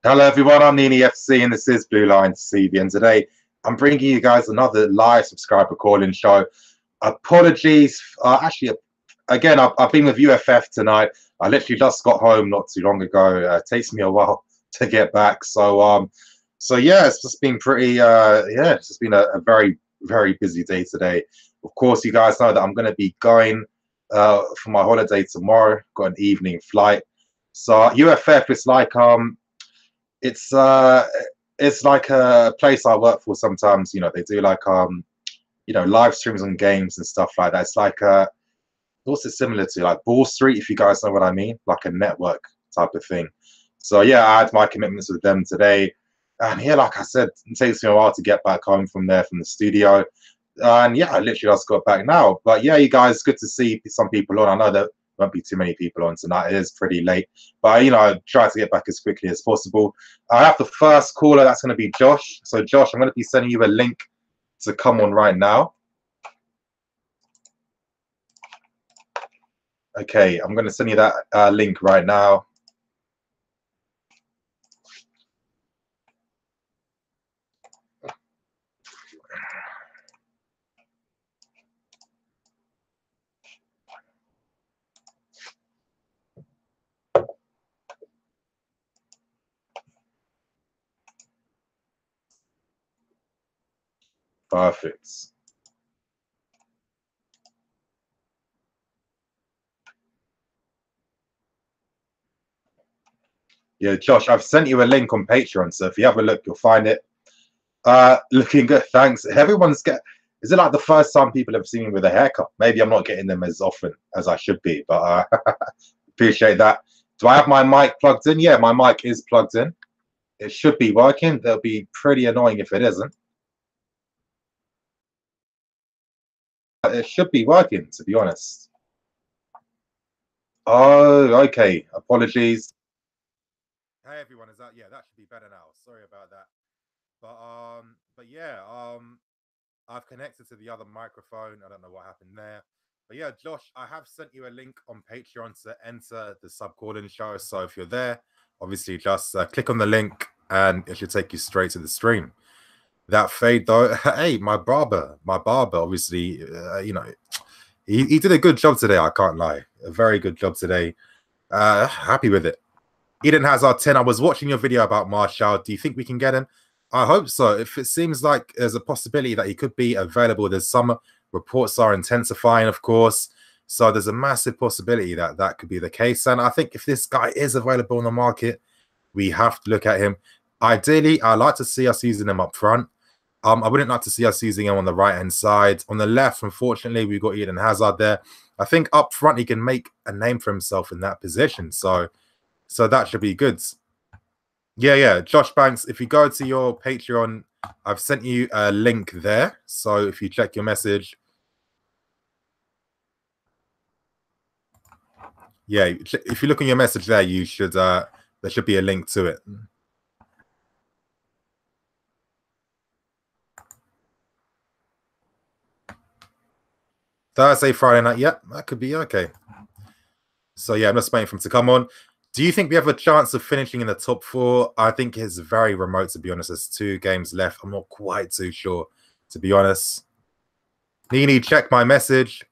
Hello everyone, I'm NiiNiifc and this is Blue Line TV, and today I'm bringing you guys another live subscriber call-in show. Apologies, again, I've been with UFF tonight. I literally just got home not too long ago. It takes me a while to get back, so yeah, it's just been pretty it's just been a very, very busy day today. Of course, you guys know that I'm going to be going for my holiday tomorrow. Got an evening flight, so UFF is like it's like a place I work for sometimes. You know, they do like live streams on games and stuff like that. It's like what's it similar to, like Ball Street, if you guys know what I mean, like a network type of thing. So yeah, I had my commitments with them today, and yeah, like I said, it takes me a while to get back home from there, from the studio. And yeah, I literally just got back now. But yeah, you guys, good to see some people on. I know there won't be too many people on tonight. It is pretty late, but you know, I try to get back as quickly as possible. I have the first caller. That's going to be Josh. So Josh, I'm going to be sending you a link to come on right now. Okay, I'm going to send you that link right now. Perfect. Yeah, Josh, I've sent you a link on Patreon, so if you have a look, you'll find it. Looking good, thanks. Is it like the first time people have seen me with a haircut? Maybe I'm not getting them as often as I should be, but appreciate that. Do I have my mic plugged in? Yeah, my mic is plugged in. It should be working. That'll be pretty annoying if it isn't. It should be working, to be honest. Oh, okay. Apologies. Hey everyone, is that, yeah, that should be better now. Sorry about that. But yeah, I've connected to the other microphone. I don't know what happened there. But yeah, Josh, I have sent you a link on Patreon to enter the sub call-in show. So if you're there, obviously just click on the link and it should take you straight to the stream. That fade though, hey, my barber, obviously, you know, he did a good job today. I can't lie, a very good job today. Happy with it. Eden Hazard 10. I was watching your video about Martial. Do you think we can get him? I hope so. If it seems like there's a possibility that he could be available, there's some reports are intensifying, of course. So there's a massive possibility that that could be the case. And I think if this guy is available on the market, we have to look at him. Ideally, I'd like to see us using him up front. I wouldn't like to see us using him on the right-hand side. On the left, unfortunately, we've got Eden Hazard there. I think up front, he can make a name for himself in that position. So that should be good. Yeah. Josh Banks, if you go to your Patreon, I've sent you a link there. So if you check your message. Yeah, if you look in your message there, you should there should be a link to it. Thursday, Friday night. Yeah, that could be okay. So yeah, I'm just waiting for him to come on. Do you think we have a chance of finishing in the top 4? I think it's very remote, to be honest. There's 2 games left. I'm not quite too sure, to be honest. NiiNiifc, check my message.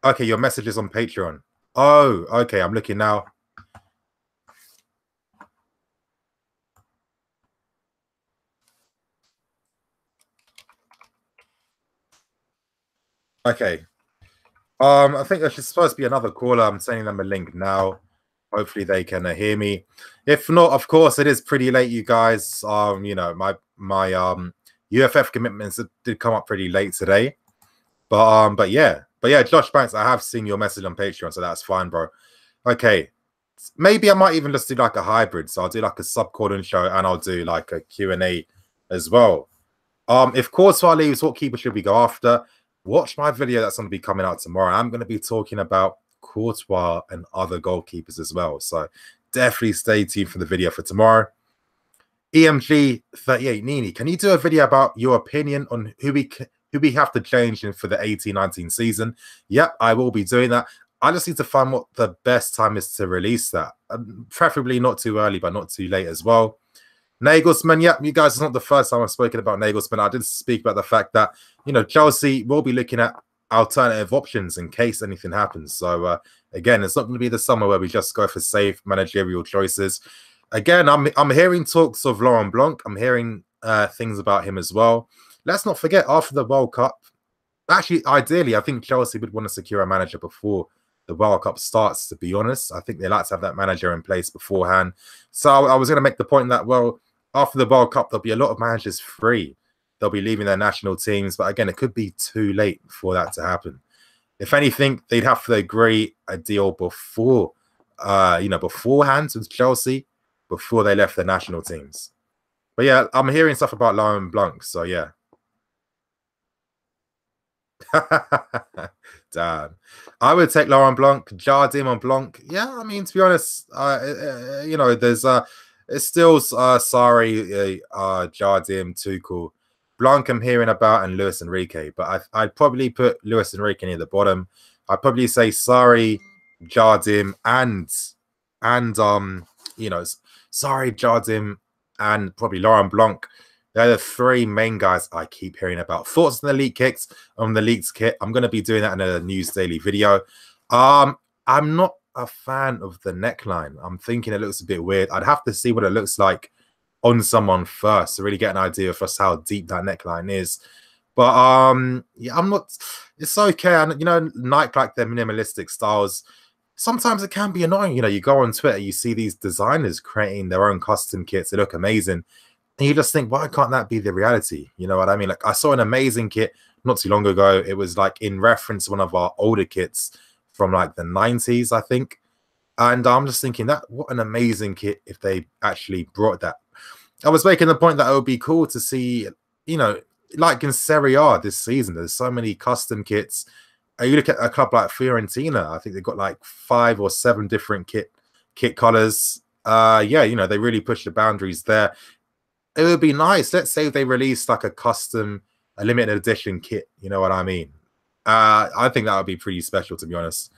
Okay, your message is on Patreon. Oh, okay, I'm looking now. Okay. I think there's supposed to be another caller. I'm sending them a link now. Hopefully they can hear me. If not, of course, it is pretty late, you guys. You know, my UFF commitments did come up pretty late today. But yeah, Josh Banks, I have seen your message on Patreon, so that's fine, bro. Okay. Maybe I might even just do like a hybrid. So I'll do like a sub call-in show and I'll do like a Q&A as well. If Courtois leaves, what keeper should we go after? Watch my video that's going to be coming out tomorrow. I'm going to be talking about Courtois and other goalkeepers as well. So definitely stay tuned for the video for tomorrow. EMG 38 NiiNiifc, can you do a video about your opinion on who we have to change in for the 18-19 season? Yep, I will be doing that. I just need to find what the best time is to release that. Preferably not too early, but not too late as well. Nagelsmann, yeah, you guys, it's not the first time I've spoken about Nagelsmann. I did speak about the fact that, you know, Chelsea will be looking at alternative options in case anything happens. So, again, it's not going to be the summer where we just go for safe managerial choices. Again, I'm hearing talks of Laurent Blanc. I'm hearing things about him as well. Let's not forget, after the World Cup, actually, ideally, I think Chelsea would want to secure a manager before the World Cup starts, to be honest. I think they like to have that manager in place beforehand. So I was going to make the point that, well, after the World Cup, there'll be a lot of managers free. They'll be leaving their national teams. But again, it could be too late for that to happen. If anything, they'd have to agree a deal before, beforehand with Chelsea, before they left their national teams. But yeah, I'm hearing stuff about Laurent Blanc. So yeah. Damn. I would take Laurent Blanc, Jardim on Blanc. Yeah, I mean, to be honest, there's it's still sorry, Jardim, Tuchel. Blanc I'm hearing about, and Luis Enrique, but I'd probably put Luis Enrique near the bottom. I'd probably say sorry, Jardim, and sorry, Jardim, and probably Laurent Blanc. They're the three main guys I keep hearing about. Thoughts on the leaked kits, on the leaked kit. I'm going to be doing that in a News Daily video. I'm not a fan of the neckline. I'm thinking it looks a bit weird. I'd have to see what it looks like on someone first to really get an idea of just how deep that neckline is. But yeah, I'm not. It's okay. And Nike like their minimalistic styles. Sometimes it can be annoying. You go on Twitter, you see these designers creating their own custom kits. They look amazing. And you just think, why can't that be the reality? You know what I mean? Like, I saw an amazing kit not too long ago. It was like in reference to one of our older kits from like the 90s, I think. And I'm just thinking that what an amazing kit if they actually brought that. I was making the point that it would be cool to see, like in Serie A this season, there's so many custom kits. You look at a club like Fiorentina, I think they've got like 5 or 7 different kit colors. Yeah, they really push the boundaries there. It would be nice. Let's say they released like a limited edition kit. You know what I mean? I think that would be pretty special, to be honest.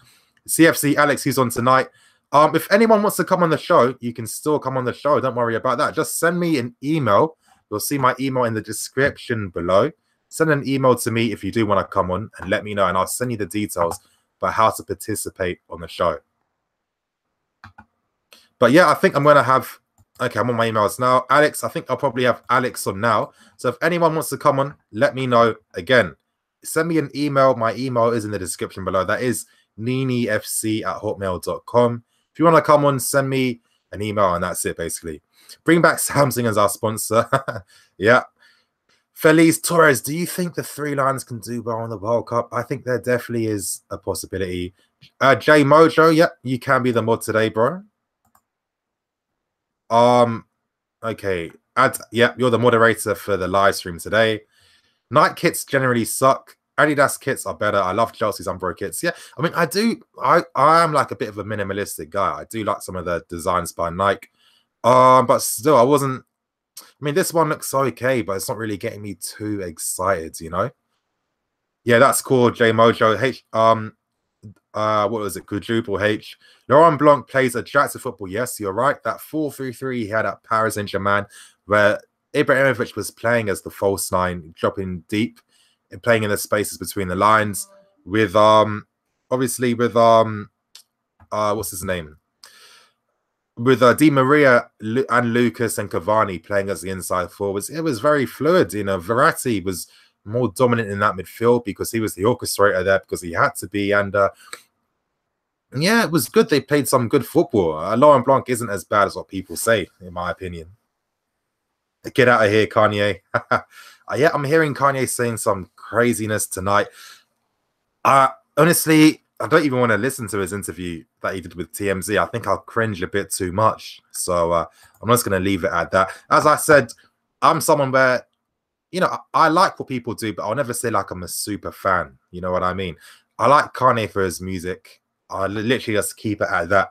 CFC Alex, he's on tonight. If anyone wants to come on the show, you can still come on the show. Don't worry about that. Just send me an email. You'll see my email in the description below. Send an email to me if you do want to come on and let me know, and I'll send you the details about how to participate on the show. But yeah, I think I'm going to have... Okay, I'm on my emails now. Alex, I think I'll probably have Alex on now. So if anyone wants to come on, let me know. Again, send me an email. My email is in the description below. That is NiiNiifc@hotmail.com. If you want to come on, send me an email, and that's it, basically. Bring back Samsung as our sponsor. Yeah. Feliz Torres, do you think the Three Lions can do well in the World Cup? I think there definitely is a possibility. J Mojo, yeah, you can be the mod today, bro. Okay. Yeah, you're the moderator for the live stream today. Nike kits generally suck. Adidas kits are better. I love Chelsea's Umbro kits. Yeah, I mean, I am like a bit of a minimalistic guy. I do like some of the designs by Nike. But still, I mean, this one looks okay, but it's not really getting me too excited, Yeah, that's cool. J Mojo. What was it? Quadruple H. Laurent Blanc plays attractive football. Yes, you're right. That 4-3-3 he had at Paris Saint-Germain, where Ibrahimovic was playing as the false 9, dropping deep and playing in the spaces between the lines with obviously with what's his name? With Di Maria and Lucas and Cavani playing as the inside forwards. It was very fluid. Verratti was more dominant in that midfield because he was the orchestrator there, because he had to be. And yeah, it was good. They played some good football. Laurent Blanc isn't as bad as what people say, in my opinion. Get out of here, Kanye. Yeah, I'm hearing Kanye saying some craziness tonight. Honestly, I don't even want to listen to his interview that he did with TMZ. I think I'll cringe a bit too much. So I'm just going to leave it at that. As I said, I'm someone where, I like what people do, but I'll never say like I'm a super fan. You know what I mean? I like Kanye for his music. I literally just keep it at that.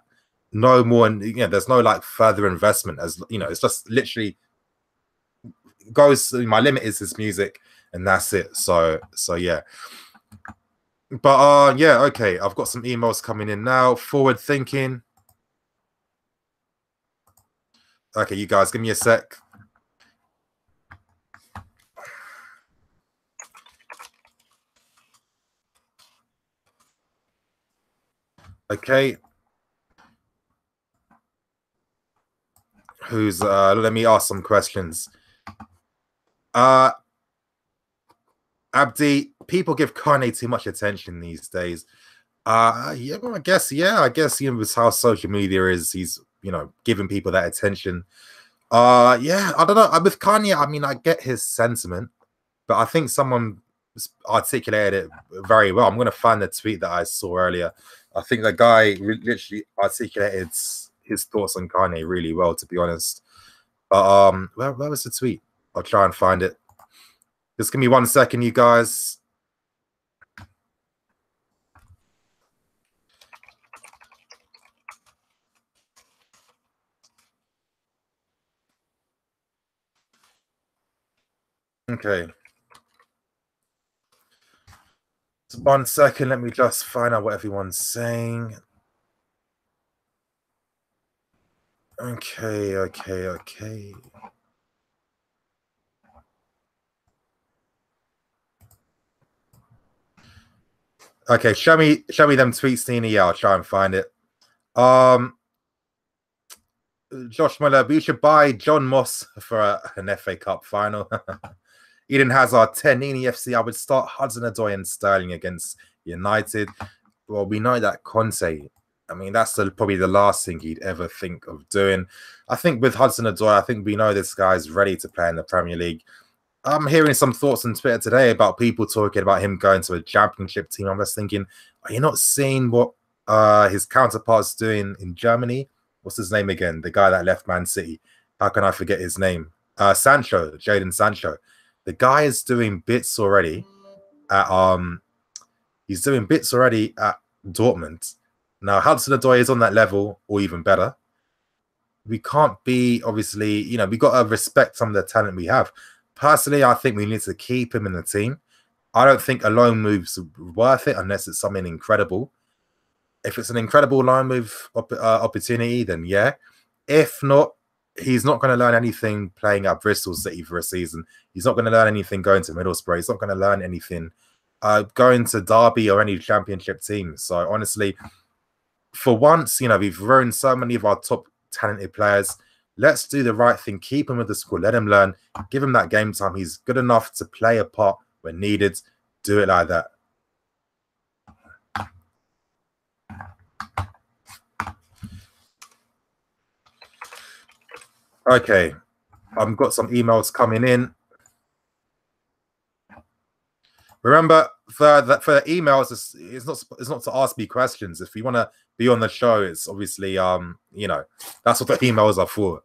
No more, and there's no like further investment. As it's just literally goes. My limit is his music, and that's it. So yeah. But yeah, okay. I've got some emails coming in now. Forward thinking. Okay, you guys, give me a sec. Okay. Who's let me ask some questions. Abdi, people give Kanye too much attention these days. Yeah, well, I guess, with how social media is, he's giving people that attention. Yeah, I don't know. With Kanye, I mean, I get his sentiment, but I think someone articulated it very well. I'm going to find the tweet that I saw earlier. I think the guy literally articulated his thoughts on Kanye really well, to be honest. But where was the tweet? I'll try and find it. Just give me 1 second, you guys. Okay. Just 1 second. Let me just find out what everyone's saying. Okay. Okay, show me them tweets, Nina. Yeah, I'll try and find it. Josh Muller, we should buy John Moss for an FA Cup final. Eden Hazard, 10 NiiNiifc. I would start Hudson-Odoi and Sterling against United. Well, we know that Conte, I mean, that's probably the last thing he'd ever think of doing. I think with Hudson-Odoi, I think we know this guy's ready to play in the Premier League. I'm hearing some thoughts on Twitter today about people talking about him going to a championship team. I'm just thinking, are you not seeing what his counterpart's doing in Germany? What's his name again? The guy that left Man City. How can I forget his name? Sancho, Jadon Sancho. The guy is doing bits already at he's doing bits already at Dortmund. Now Hudson-Odoi is on that level, or even better. We can't be, obviously, we got to respect some of the talent we have. Personally, I think we need to keep him in the team. I don't think a loan move's worth it unless it's something incredible. If it's an incredible loan move opportunity, then yeah. If not, he's not going to learn anything playing at Bristol City for a season. He's not going to learn anything going to Middlesbrough. He's not going to learn anything going to Derby or any championship team. So honestly, for once, we've ruined so many of our top talented players. Let's do the right thing. Keep him with the squad. Let him learn. Give him that game time. He's good enough to play a part when needed. Do it like that. Okay. I've got some emails coming in. Remember, for the emails, it's not to ask me questions. If you want to be on the show, it's obviously that's what the emails are for.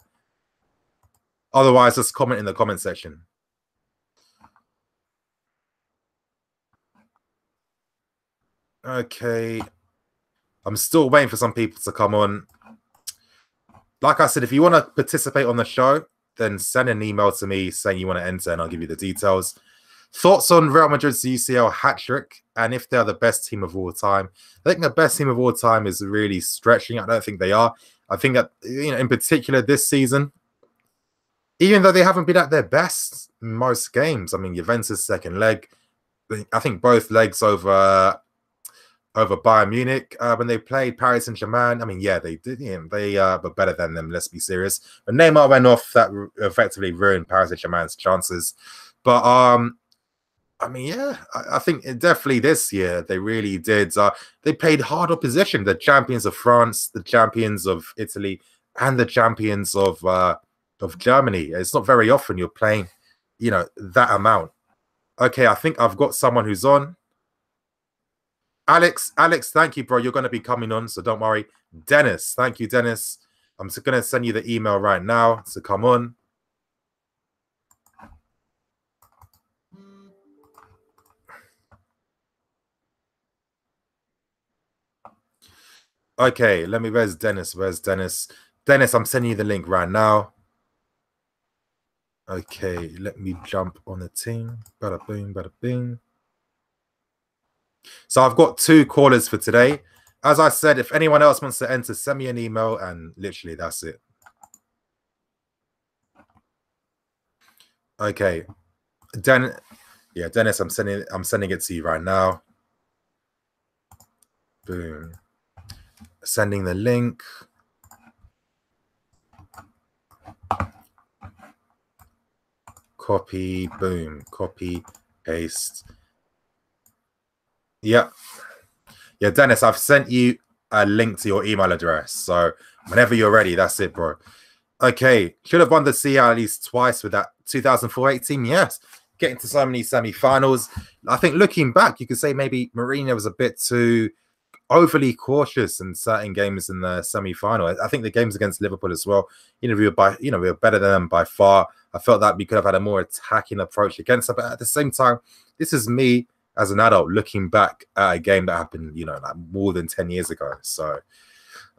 Otherwise, just comment in the comment section. Okay. I'm still waiting for some people to come on. Like I said, if you want to participate on the show, then send an email to me saying you want to enter and I'll give you the details. Thoughts on Real Madrid's UCL hat-trick and if they're the best team of all time? I think the best team of all time is really stretching. I don't think they are. I think that, in particular this season, even though they haven't been at their best in most games, I mean, Juventus' second leg, I think both legs over Bayern Munich when they played Paris Saint-Germain. I mean, yeah, they did. They were better than them. Let's be serious. When Neymar went off, that effectively ruined Paris Saint-Germain's chances. But I mean, yeah, I think definitely this year they really did. They played hard opposition. The champions of France, the champions of Italy, and the champions of Germany. It's not very often you're playing, that amount. Okay, I think I've got someone who's on. Alex, thank you, bro. You're going to be coming on, so don't worry. Dennis, thank you, Dennis. I'm just going to send you the email right now to come on. Okay, where's Dennis? Dennis, I'm sending you the link right now. Okay, let me jump on the team. Bada boom, bada bing. So I've got 2 callers for today. As I said, if anyone else wants to enter, send me an email, and literally that's it. Okay, Dennis, I'm sending it to you right now. Boom. Sending the link. Copy, boom, copy, paste. Yeah, Dennis, I've sent you a link to your email address. So whenever you're ready, that's it, bro. Okay, should have won the CL at least twice with that 2004 team. Yes, getting to so many semi-finals. I think looking back, you could say maybe Mourinho was a bit too overly cautious in certain games in the semi-final. I think the games against Liverpool as well, we were better than them by far. I felt that we could have had a more attacking approach against them, but at the same time, this is me as an adult looking back at a game that happened, like more than 10 years ago. So,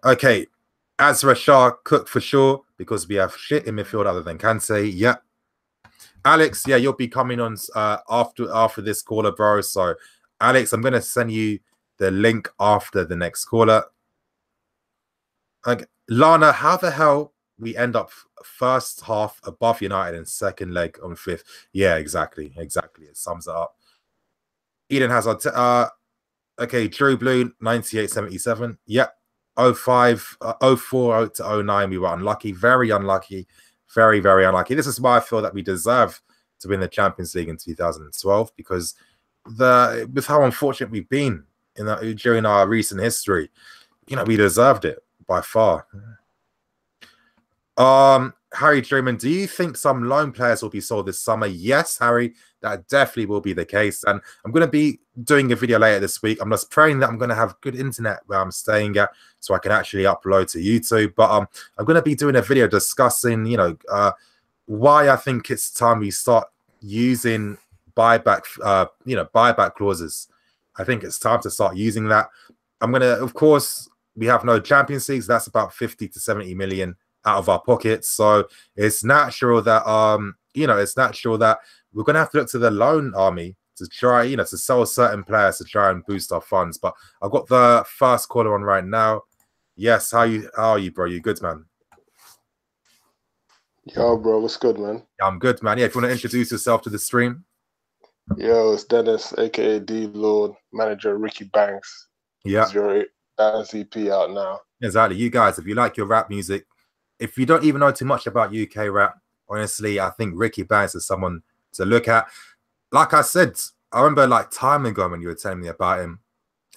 okay, as Rashard, Cook for sure, because we have shit in midfield other than Kante. Yeah. Alex, yeah, you'll be coming on after this caller, bro. So, Alex, I'm going to send you the link after the next caller. Okay. Lana, how the hell we end up first half above United and second leg on 5th? Yeah, exactly. It sums it up. Eden Hazard. Okay, Drew Blue, 98-77. Yep. 05, 04 to 09, we were unlucky. Very unlucky. Very, very unlucky. This is why I feel that we deserve to win the Champions League in 2012, because with how unfortunate we've been during our recent history, we deserved it by far. Harry Truman, do you think some loan players will be sold this summer? Yes, Harry, that definitely will be the case. And I'm going to be doing a video later this week. I'm just praying that I'm going to have good internet where I'm staying at, so I can actually upload to YouTube. But I'm going to be doing a video discussing, why I think it's time we start using buyback clauses. I think it's time to start using that. I'm going to, of course, we have no Champions League, so that's about 50 to 70 million out of our pockets. So it's natural that we're going to have to look to the loan army to try, to sell certain players to try and boost our funds. But I've got the first caller on right now. Yes, how are you, bro? You good, man? Yo, bro, what's good, man? Yeah, I'm good, man. Yeah, if you want to introduce yourself to the stream. Yo, it's Dennis, aka D Lord, manager Ricky Banks. Yeah. Your dance EP out now. Exactly. You guys, if you like your rap music, if you don't even know too much about UK rap, honestly, I think Ricky Banks is someone to look at. Like I said, I remember like time ago when you were telling me about him.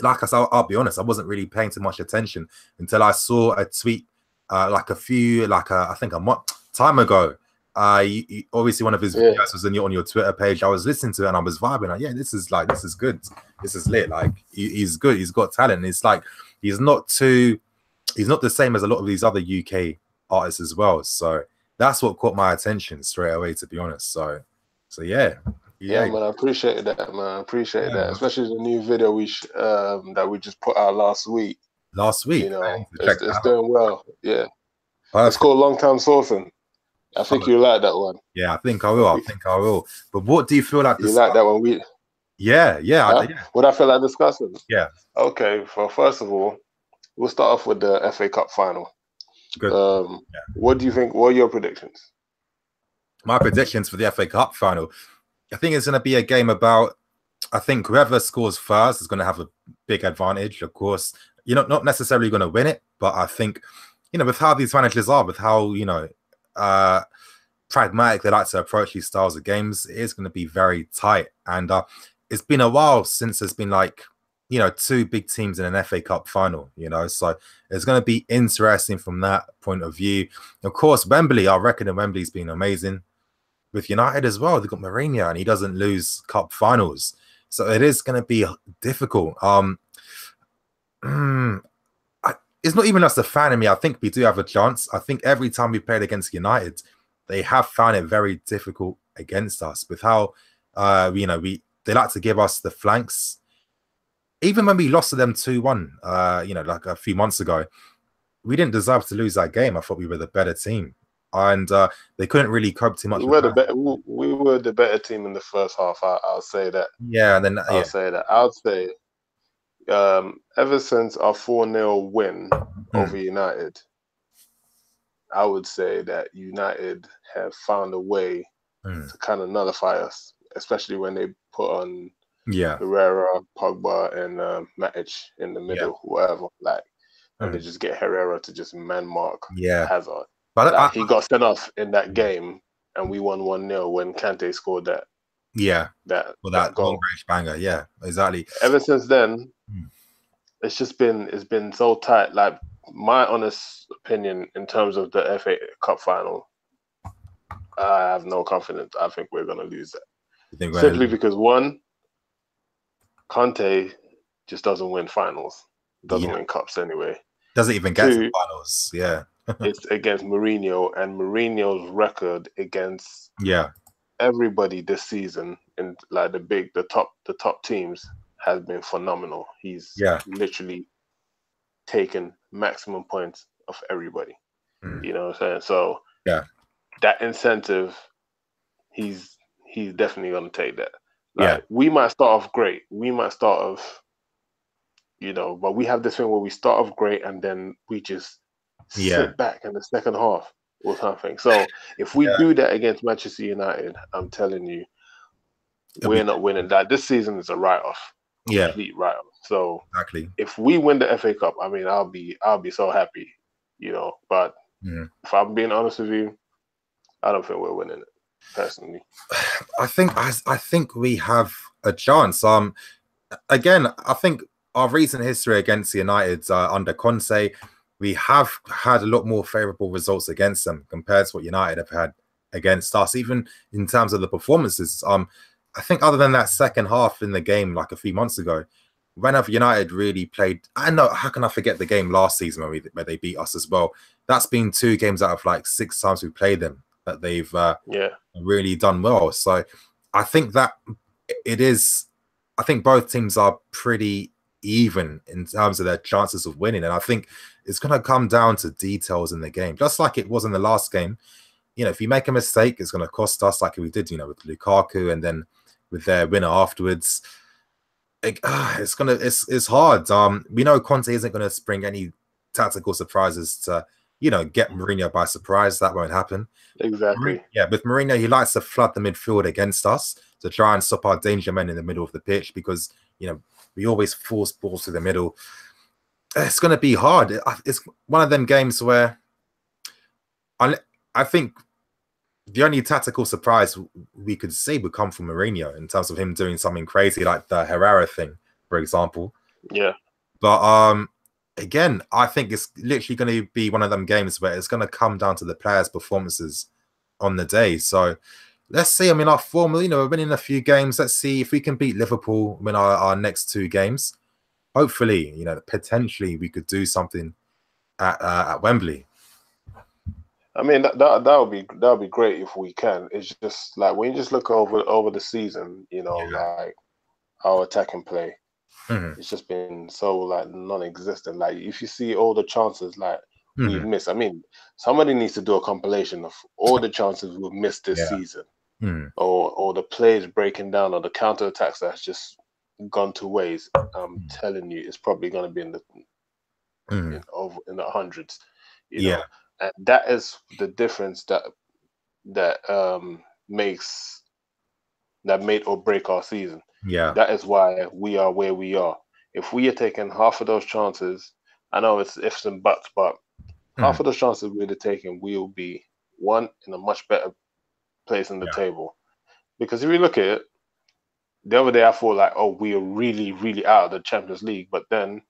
Like I said, I'll be honest, I wasn't really paying too much attention until I saw a tweet I think a month time ago. Obviously one of his videos was on your Twitter page. I was listening to it and I was vibing. Like, yeah, this is good. This is lit. Like he's good. He's got talent. It's like he's not the same as a lot of these other UK artists as well. So that's what caught my attention straight away, to be honest. So yeah. Yeah, man, I appreciate that, man. I appreciate that, especially the new video that we just put out last week. It's doing well. Yeah, it's called Long Time Sourcing. I think you like that one. Yeah, I think I will. But what do you feel like? You like that one? Yeah. What I feel like discussing? Yeah. Okay. Well, first of all, we'll start off with the FA Cup final. Good. What do you think? What are your predictions? My predictions for the FA Cup final, I think it's going to be a game about, I think whoever scores first is going to have a big advantage. Of course, you're not necessarily going to win it, but I think, with how these managers are, with how, pragmatic they like to approach these styles of games, it is going to be very tight. And it's been a while since there's been like, 2 big teams in an FA Cup final, so it's going to be interesting from that point of view. Of course, Wembley, I reckon Wembley's been amazing. With United as well, they've got Mourinho and he doesn't lose cup finals. So it is going to be difficult. It's not even just the fan in me. I think we do have a chance. I think every time we played against United, they have found it very difficult against us with how, they like to give us the flanks. Even when we lost to them 2-1, like a few months ago, we didn't deserve to lose that game. I thought we were the better team. And they couldn't really cope too much. We were the better team in the first half. I'll say that. Yeah, and then I'll say that. ever since our 4-0 win over United, I would say that United have found a way to kind of nullify us, especially when they put on Herrera, Pogba, and Matic in the middle, whatever. Like, and they just get Herrera to just man mark Hazard. But like, he got sent off in that game, and we won 1-0 when Kante scored that. That goal. Long-range banger. Yeah, exactly. Ever since then, it's been so tight. Like, my honest opinion in terms of the FA Cup final, I have no confidence. I think we're going to lose that. Simply because, one, Conte just doesn't win finals. Doesn't win cups anyway. Doesn't even get to finals. Yeah. It's against Mourinho, and Mourinho's record against everybody this season in like the top teams has been phenomenal. He's literally taken maximum points of everybody. You know what I'm saying? So that incentive, he's definitely gonna take that. Like, we might start off great. We might start off, but we have this thing where we start off great and then we just sit back in the second half or something. So if we do that against Manchester United, I'm telling you, we're not winning that. This season is a write-off, complete write-off. So if we win the FA Cup, I mean, I'll be so happy, But if I'm being honest with you, I don't think we're winning it personally. I think we have a chance. Again, I think our recent history against the United under Conte, we have had a lot more favourable results against them compared to what United have had against us, even in terms of the performances. I think other than that second half in the game like a few months ago, whenever United really played, I know, how can I forget the game last season where they beat us as well? That's been 2 games out of like 6 times we played them that they've really done well. So I think that I think both teams are pretty even in terms of their chances of winning. And I think it's going to come down to details in the game, just like it was in the last game. If you make a mistake, it's going to cost us, like we did, with Lukaku, and then with their winner afterwards. It's hard. We know Conte isn't going to spring any tactical surprises to, get Mourinho by surprise. That won't happen. Exactly. With Mourinho, he likes to flood the midfield against us to try and stop our danger men in the middle of the pitch because, we always force balls to the middle. It's going to be hard. It's one of them games where I think the only tactical surprise we could see would come from Mourinho in terms of him doing something crazy like the Herrera thing, for example. Yeah. But again, I think it's literally going to be one of them games where it's going to come down to the players' performances on the day. So let's see. I mean, our form, we're winning a few games. Let's see if we can beat Liverpool win our next 2 games. Hopefully, potentially we could do something at Wembley. I mean, that would be great if we can. It's just like when you just look over the season, like our attacking play, it's just been so like non-existent. Like if you see all the chances like we've missed, I mean, somebody needs to do a compilation of all the chances we've missed this season, or the plays breaking down, or the counter attacks that's just gone to waste. I'm telling you, it's probably going to be in the hundreds. You know, and that is the difference that made or break our season. That is why we are where we are. If we are taking half of those chances, I know it's ifs and buts, but half of those chances we'd have taken, we'll be in a much better place in the table. Because if you look at it, the other day I thought like, oh, we are really, really out of the Champions League, but then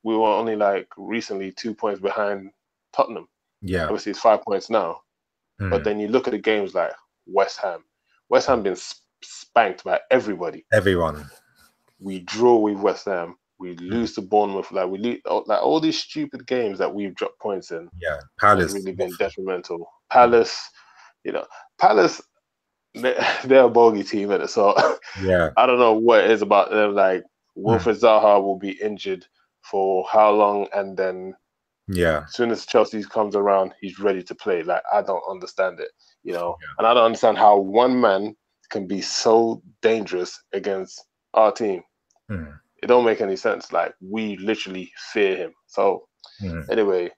we were only like recently 2 points behind Tottenham. Obviously it's 5 points now. But then you look at the games like West Ham. West Ham been spanked by everybody. Everyone. We draw with West Ham. We lose to Bournemouth. Like all these stupid games that we've dropped points in. Palace has really been detrimental. Palace, Palace, they're a bogey team, innit? So I don't know what it is about them. Like Wilfred Zaha will be injured for how long, and then as soon as Chelsea comes around, he's ready to play. Like I don't understand it, and I don't understand how one man can be so dangerous against our team. it don't make any sense. Like, we literally fear him. So anyway,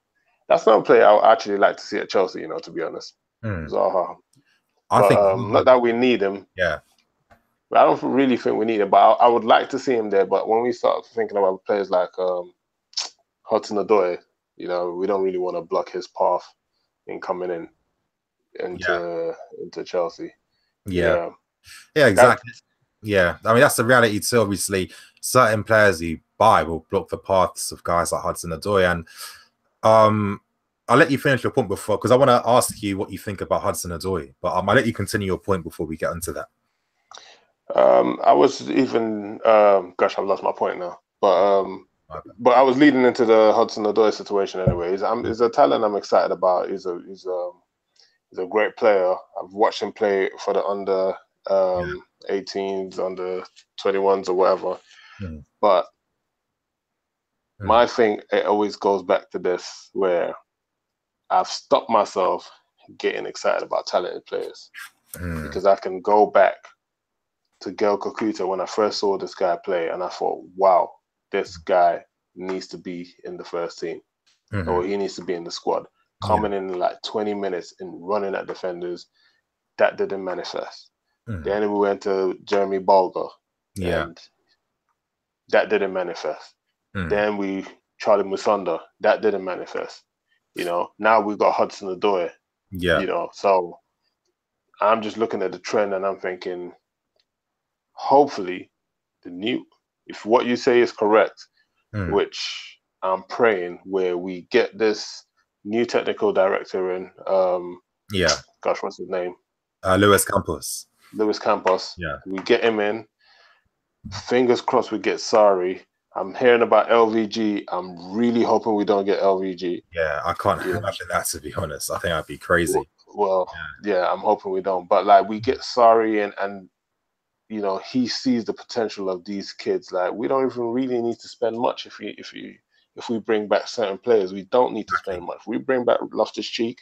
that's not a player I would actually like to see at Chelsea, you know, to be honest. Zaha. I think not that we need him. Yeah. But I don't really think we need him, but I would like to see him there. But when we start thinking about players like Hudson-Odoi, you know, we don't really want to block his path in coming into Chelsea. Yeah, exactly. I mean, that's the reality too. Obviously, certain players you buy will block the paths of guys like Hudson-Odoi. And I'll let you finish your point before, because I want to ask you what you think about Hudson-Odoi. But I'll let you continue your point before we get into that. I was even gosh, I've lost my point now. But I was leading into the Hudson-Odoi situation anyway. He's a talent I'm excited about. He's a great player. I've watched him play for the under 18s, under 21s or whatever. But my thing, it always goes back to this, where I've stopped myself getting excited about talented players because I can go back to Gael Kakuta when I first saw this guy play, and I thought, wow, this guy needs to be in the first team, or he needs to be in the squad. Coming in like 20 minutes and running at defenders, that didn't manifest. Then we went to Jeremy Bulger, and that didn't manifest. Then we Charlie Musonda, that didn't manifest. You know, now we've got Hudson-Odoi. You know, so I'm just looking at the trend and I'm thinking, hopefully, if what you say is correct, which I'm praying, where we get this new technical director in, gosh, what's his name? Luis Campos. We get him in. Fingers crossed we get Sarri. I'm hearing about LVG. I'm really hoping we don't get LVG. Yeah, I can't imagine that, to be honest. I think that'd be crazy. Well, I'm hoping we don't. But like, we get Sarri and you know, he sees the potential of these kids. Like, we don't even really need to spend much if we bring back certain players. We don't need to spend much. We bring back Loftus-Cheek.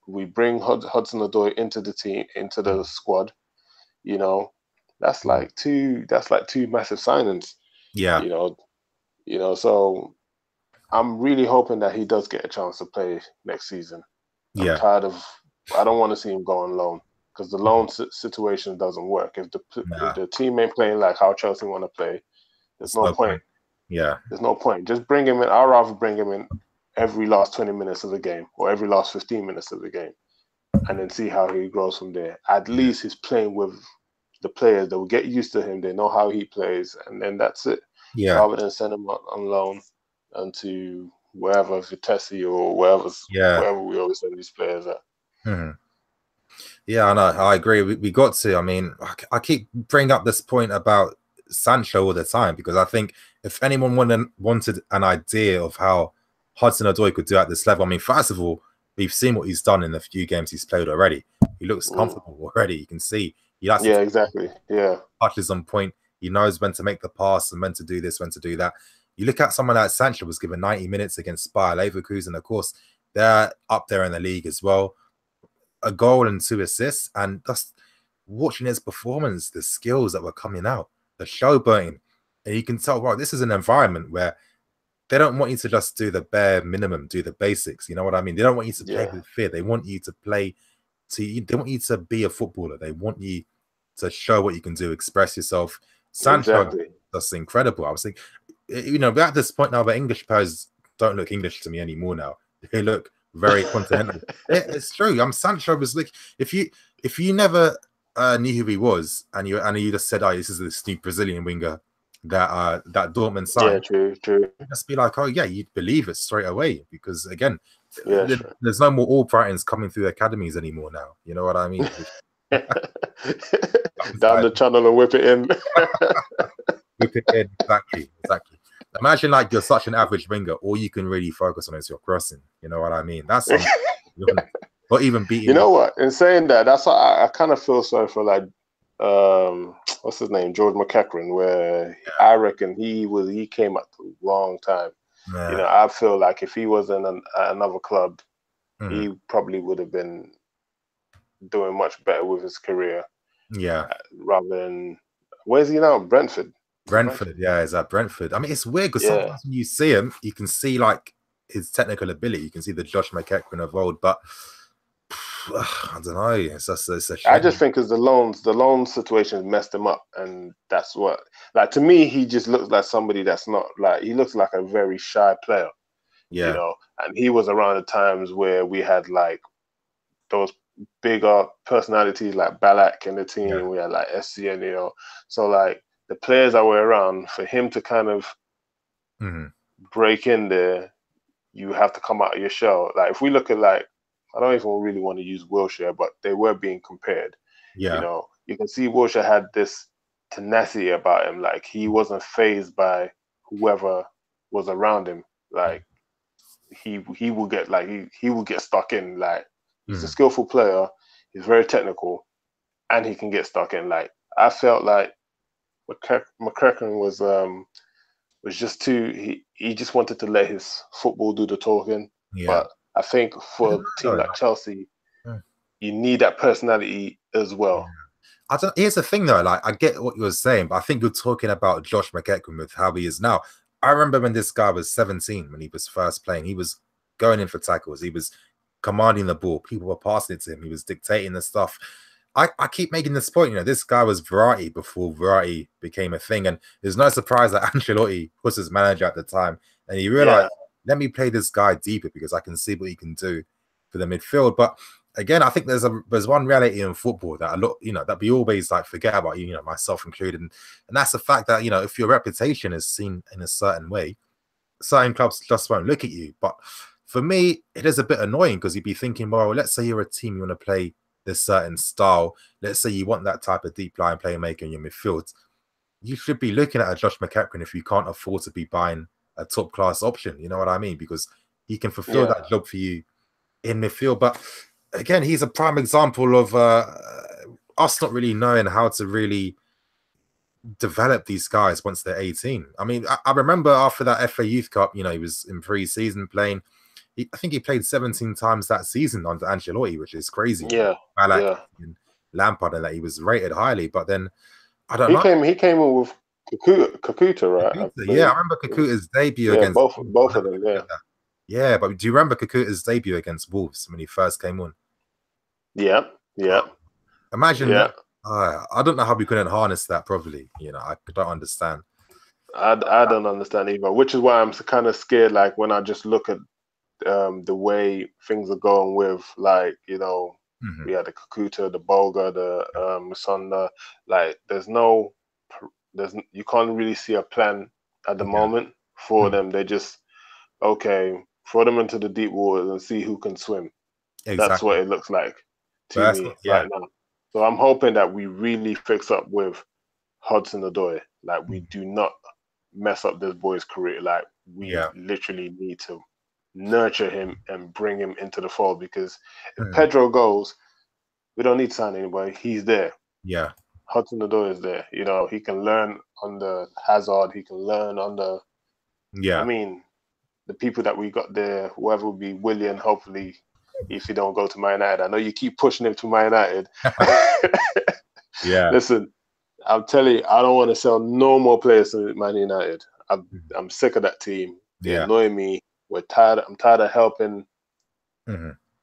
We bring Hudson-Odoi into the team, into the squad. You know, that's like two massive signings. You know, so I'm really hoping that he does get a chance to play next season. I'm tired of. I don't want to see him go on loan, because the loan situation doesn't work. If the team ain't playing like how Chelsea want to play, there's no point. There's no point. Just bring him in. I'd rather bring him in every last 20 minutes of the game or every last 15 minutes of the game, and then see how he grows from there. At least he's playing with the players that will get used to him. They know how he plays, and then that's it. Rather than send him on loan and to wherever, Vitesse or wherever we always send these players at. Yeah, I know. I agree. We got to. I mean, I keep bringing up this point about Sancho all the time, because I think if anyone wanted an idea of how Hudson-Odoi could do at this level, I mean, first of all, we've seen what he's done in the few games he's played already. He looks comfortable already. You can see. Exactly. Yeah. Touches on point. He knows when to make the pass and when to do this, when to do that. You look at someone like Sancho, was given 90 minutes against Bayer Leverkusen. Of course, they're up there in the league as well. A goal and 2 assists, and just watching his performance, the skills that were coming out, the showboating, and you can tell, wow, this is an environment where they don't want you to just do the bare minimum, do the basics. You know what I mean? They don't want you to play with fear. They want you to play. They want you to be a footballer. They want you to show what you can do, express yourself. Sancho, that's incredible. I was thinking, you know, we're at this point now where English players don't look English to me anymore. Now they look very continental. It's true. Sancho was like, if you never knew who he was, and you just said, "Oh, this is this new Brazilian winger that Dortmund signed." Yeah, true. You'd just be like, "Oh yeah," you'd believe it straight away, because again, there's no more Albrightons coming through academies anymore now. You know what I mean? Down the channel and whip it in. Whip it in, exactly. Imagine like you're such an average winger, all you can really focus on is your crossing. You know what I mean? That's something. Not even beating. You know what? In saying that, that's why I kind of feel sorry for like what's his name, George McEachran, where I reckon he came at the wrong time. Yeah. You know, I feel like if he was in another club, he probably would have been doing much better with his career. Yeah. Rather than, where's he now? Brentford. Brentford, yeah, is at Brentford. I mean, it's weird because sometimes when you see him, you can see like his technical ability. You can see the Josh McEachran of old, but I don't know. It's a shame. I just think because the loan situation messed him up, and that's what, like, to me, he just looks like somebody that's not like, he looks like a very shy player, you know. And he was around the times where we had like those bigger personalities like Balak in the team. We had like SCN, you know. So like the players that were around, for him to kind of break in there, you have to come out of your shell. Like if we look at like, I don't even really want to use Wilshere, but they were being compared. You know, you can see Wilshere had this tenacity about him. Like he wasn't phased by whoever was around him. Like he will get like he will get stuck in. Like he's a skillful player. He's very technical, and he can get stuck in. Like I felt like McCracken was just too. He just wanted to let his football do the talking. But I think for a team like Chelsea, you need that personality as well. Here's the thing though, like I get what you were saying, but I think you're talking about Josh McEachran with how he is now. I remember when this guy was 17, when he was first playing, he was going in for tackles, he was commanding the ball, people were passing it to him, he was dictating the stuff. I keep making this point, you know, this guy was variety before variety became a thing, and there's no surprise that Ancelotti was his manager at the time, and he realized, let me play this guy deeper because I can see what he can do for the midfield. But again, I think there's one reality in football that a lot, you know, that we always like forget about, you know, myself included, and that's the fact that, you know, if your reputation is seen in a certain way, certain clubs just won't look at you. But for me, it is a bit annoying because you'd be thinking, well, let's say you're a team, you want to play this certain style, let's say you want that type of deep line playmaker in your midfield, you should be looking at a Josh McEachran if you can't afford to be buying a top class option, you know what I mean? Because he can fulfill that job for you in midfield. But again, he's a prime example of us not really knowing how to really develop these guys once they're 18. I mean, I remember after that FA Youth Cup, you know, he was in pre-season playing. I think he played 17 times that season under Ancelotti, which is crazy. Balak and Lampard, and that he was rated highly. But then I don't know. He came in with Kakuta, right? I remember Kakuta's debut against both of them. Yeah, but do you remember Kakuta's debut against Wolves when he first came on? Yeah. Imagine that. I don't know how we couldn't harness that properly. You know, I don't understand. I don't understand either, which is why I'm kind of scared. Like when I just look at the way things are going with, like, you know, we had the Kakuta, the Bolga, the Musonda. Like, you can't really see a plan at the moment for them. They just, okay, throw them into the deep waters and see who can swim. That's what it looks like to me right now. So I'm hoping that we really fix up with Hudson-Odoi. Like, we do not mess up this boy's career. Like, we literally need to nurture him and bring him into the fold, because if Pedro goes, we don't need to sign anybody. He's there. Hudson-Odoi is there. You know, he can learn under Hazard. He can learn under, I mean, the people that we got there, whoever will be Willian, hopefully, if he don't go to Man United. I know you keep pushing him to Man United. Listen, I'm telling you, I don't want to sell no more players to Man United. I'm sick of that team. They annoy me. I'm tired of helping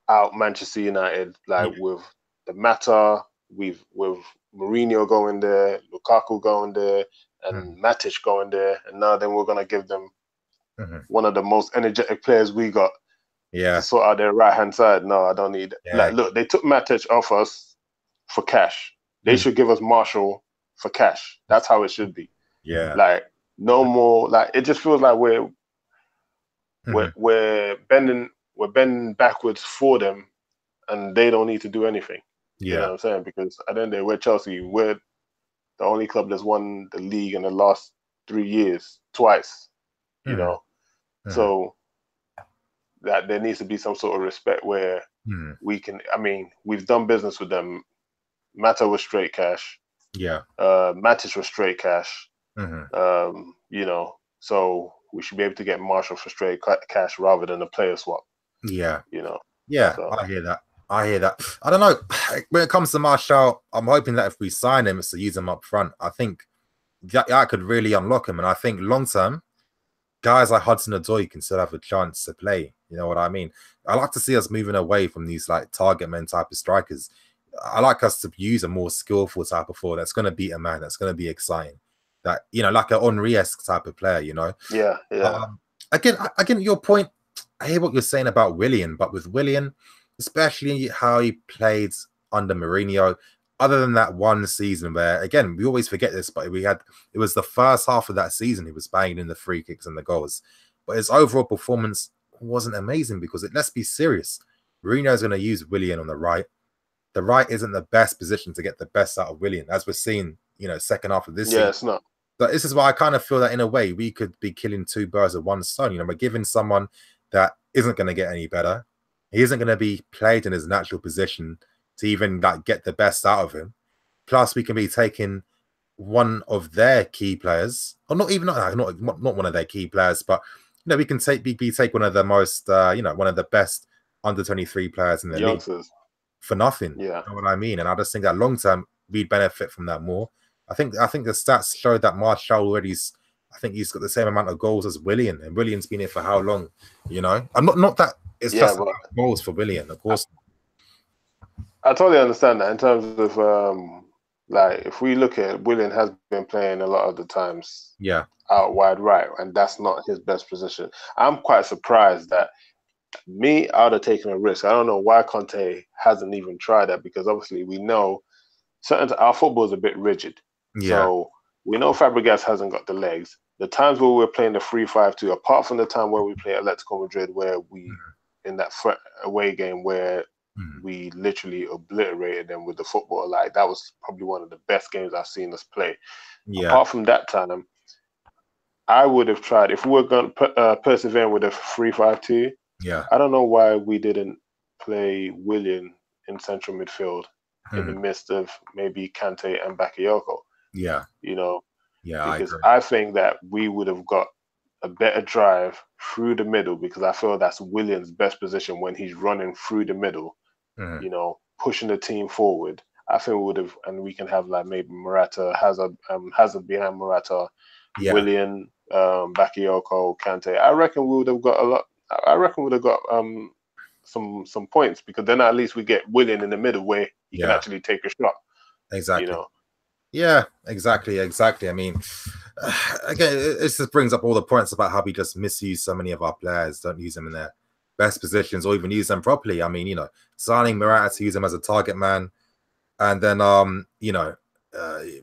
out Manchester United, like with the Mata, with Mourinho going there, Lukaku going there, and Matic going there, and now then we're gonna give them one of the most energetic players we got to sort out their right-hand side. No, I don't need it. Like, look, they took Matic off us for cash. They should give us Marshall for cash. That's how it should be. Like, no more. Like, it just feels like we're bending backwards for them, and they don't need to do anything. You know what I'm saying? Because at the end of the day, we're Chelsea. We're the only club that's won the league in the last 3 years twice. You know, so that there needs to be some sort of respect where we can. I mean, we've done business with them. Mata was straight cash. Matic was straight cash. You know, so we should be able to get Marshall for straight cash rather than a player swap. You know. So. I hear that. I don't know. When it comes to Marshall, I'm hoping that if we sign him, it's to use him up front. I think that could really unlock him. And I think long term, guys like Hudson-Odoi can still have a chance to play. You know what I mean? I like to see us moving away from these like target men type of strikers. I like us to use a more skillful type of forward that's going to beat a man, that's going to be exciting. That, you know, like an Henry-esque type of player, you know? Yeah, yeah. Again, your point, I hear what you're saying about Willian, but with Willian, especially how he played under Mourinho, other than that one season where, again, we always forget this, but it was the first half of that season he was banging in the free kicks and the goals. But his overall performance wasn't amazing because let's be serious. Mourinho's going to use Willian on the right. The right isn't the best position to get the best out of Willian, as we're seeing, you know, second half of this season. It's not. But this is why I kind of feel that in a way we could be killing two birds with one stone. You know, we're giving someone that isn't going to get any better. He isn't going to be played in his natural position to even like get the best out of him. Plus, we can be taking one of their key players, or not one of their key players, but you know, we can take one of the most you know, one of the best under 23 players in the league for nothing. Yeah, you know what I mean. And I just think that long term we'd benefit from that more. I think the stats showed that Martial already's. I think he's got the same amount of goals as Willian, and Willian's been here for how long? You know, I'm not that it's just about goals for Willian, of course. I totally understand that in terms of like if we look at Willian has been playing a lot of the times out wide right, and that's not his best position. I'm quite surprised that I would have taken a risk. I don't know why Conte hasn't even tried that, because obviously we know our football is a bit rigid. So we know Fabregas hasn't got the legs. The times where we're playing the 3-5-2, apart from the time where we play Atletico Madrid, where we in that away game where we literally obliterated them with the football. Like, that was probably one of the best games I've seen us play. Apart from that time, I would have tried, if we were going to persevere with a 3-5-2, I don't know why we didn't play Willian in central midfield in the midst of maybe Kante and Bakayoko. You know, because I think that we would have got a better drive through the middle, because I feel that's Willian's best position when he's running through the middle, you know, pushing the team forward. I think we would have, and we can have like maybe Morata, Hazard behind Morata, Willian, Bakayoko, Kante. I reckon we would have got a lot. I reckon we would have got some points, because then at least we get Willian in the middle where he can actually take a shot. Exactly. You know. Yeah, exactly. I mean, again, it just brings up all the points about how we just misuse so many of our players, don't use them in their best positions or even use them properly. I mean, you know, signing Morata to use him as a target man, and then you know,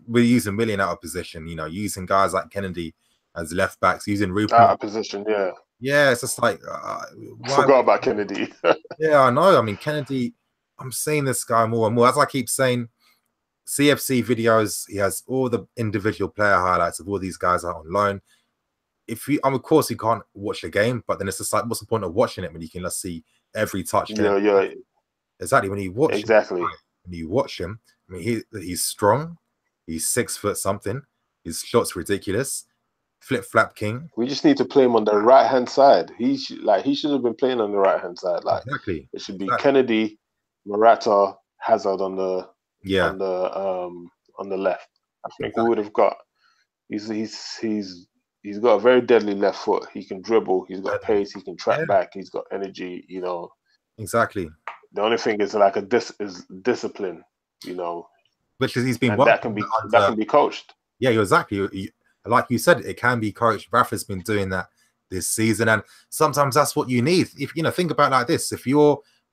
we're using Willian out of position. You know, using guys like Kennedy as left backs, using Rupert out of position. Yeah, it's just like forgot about Kennedy. Yeah, I know. I mean, Kennedy, I'm seeing this guy more and more. As I keep saying, CFC videos, he has all the individual player highlights of all these guys out on loan. If you, of course, you can't watch the game, but then it's just like, what's the point of watching it when you can just see every touch? Exactly. When you watch him, I mean, he's strong. He's 6 foot something. His shot's ridiculous. Flip flap king. We just need to play him on the right hand side. He should have been playing on the right hand side. Like, it should be Kennedy, Morata, Hazard on the on the left. I think we would have got. He's got a very deadly left foot. He can dribble. He's got pace. He can track back. He's got energy. You know. Exactly. The only thing is like is discipline. You know. Which is he's been that can be coached. Yeah, exactly. Like you said, it can be coached. Rafa's been doing that this season, and sometimes that's what you need. If you know, think about it like this: if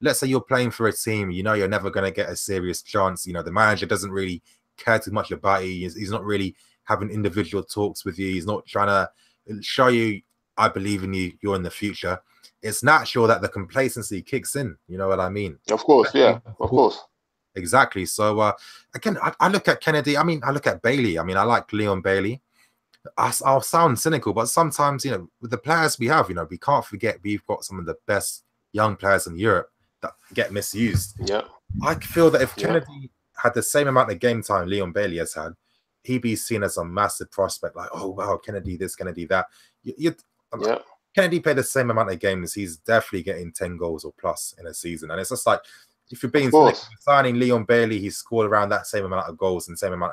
let's say you're playing for a team, you know you're never going to get a serious chance. You know, the manager doesn't really care too much about you. He's not really having individual talks with you. He's not trying to show you, I believe in you, you're in the future. It's natural that the complacency kicks in. You know what I mean? Of course, yeah, of course. Exactly. So, again, I look at Kennedy. I mean, I look at Bailey. I mean, I like Leon Bailey. I'll sound cynical, but sometimes, you know, with the players we have, you know, we can't forget we've got some of the best young players in Europe that get misused. Yeah. I feel that if Kennedy had the same amount of game time Leon Bailey has had, he'd be seen as a massive prospect. Like, oh, wow, Kennedy this, Kennedy that. Kennedy played the same amount of games. He's definitely getting 10 goals or plus in a season. And it's just like, if you're being signing Leon Bailey, he's scored around that same amount of goals and same amount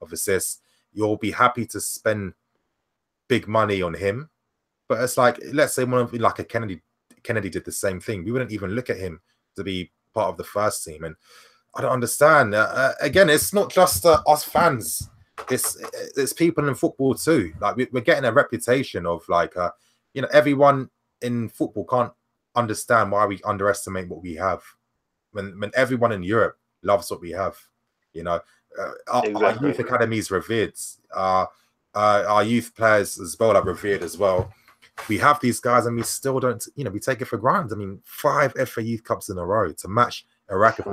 of assists. you'll be happy to spend big money on him. But it's like, let's say one of like a Kennedy did the same thing. We wouldn't even look at him to be part of the first team. And I don't understand. Again, it's not just us fans. It's people in football too. Like we're getting a reputation of like, you know, everyone in football can't understand why we underestimate what we have. When everyone in Europe loves what we have, you know, our youth academies revered. Our youth players as well are revered as well. We have these guys, and we still don't, you know, we take it for granted. I mean, 5 FA Youth Cups in a row to match a record.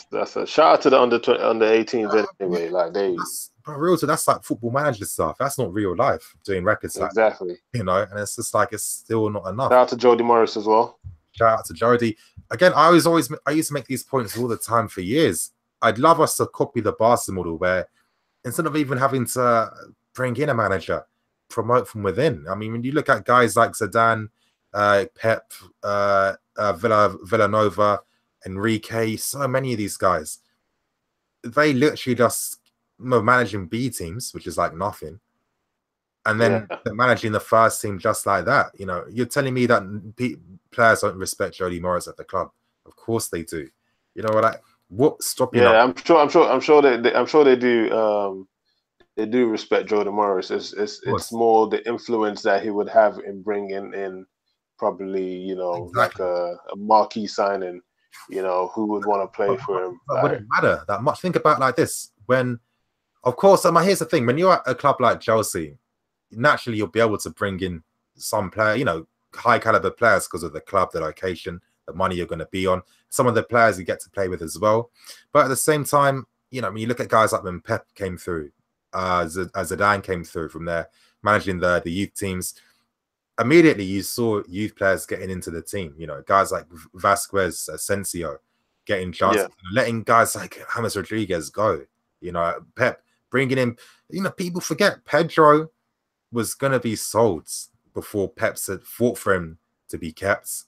That's a shout out to the under 18s anyway. Like that's like football manager stuff. That's not real life doing records. Exactly. Like, you know, and it's just like it's still not enough. Shout out to Jody Morris as well. Shout out to Jody. Again, I used to make these points all the time for years. I'd love us to copy the Barca model where instead of even having to bring in a manager, promote from within. I mean, when you look at guys like Zidane, Pep, Villanova, Enrique, so many of these guys, they literally just were managing B teams, which is like nothing. And then they're managing the first team just like that. You know, you're telling me that players don't respect Jody Morris at the club? Of course they do. You know what stopping? Yeah, I'm sure they do. They do respect Jody Morris. It's more the influence that he would have in bringing in probably, you know, like a marquee signing. You know, who would want to play for him? It wouldn't matter that much. Think about it like this. When, of course, here's the thing. When you're at a club like Chelsea, naturally you'll be able to bring in some player, you know, high caliber players because of the club, the location, the money you're going to be on. Some of the players you get to play with as well. But at the same time, you know, when you look at guys like when Pep came through, Zidane came through from there, managing the youth teams, immediately you saw youth players getting into the team. You know, guys like Vasquez, Asensio, getting chances, letting guys like James Rodriguez go. You know, Pep bringing in. You know, people forget Pedro was going to be sold before Pep said fought for him to be kept.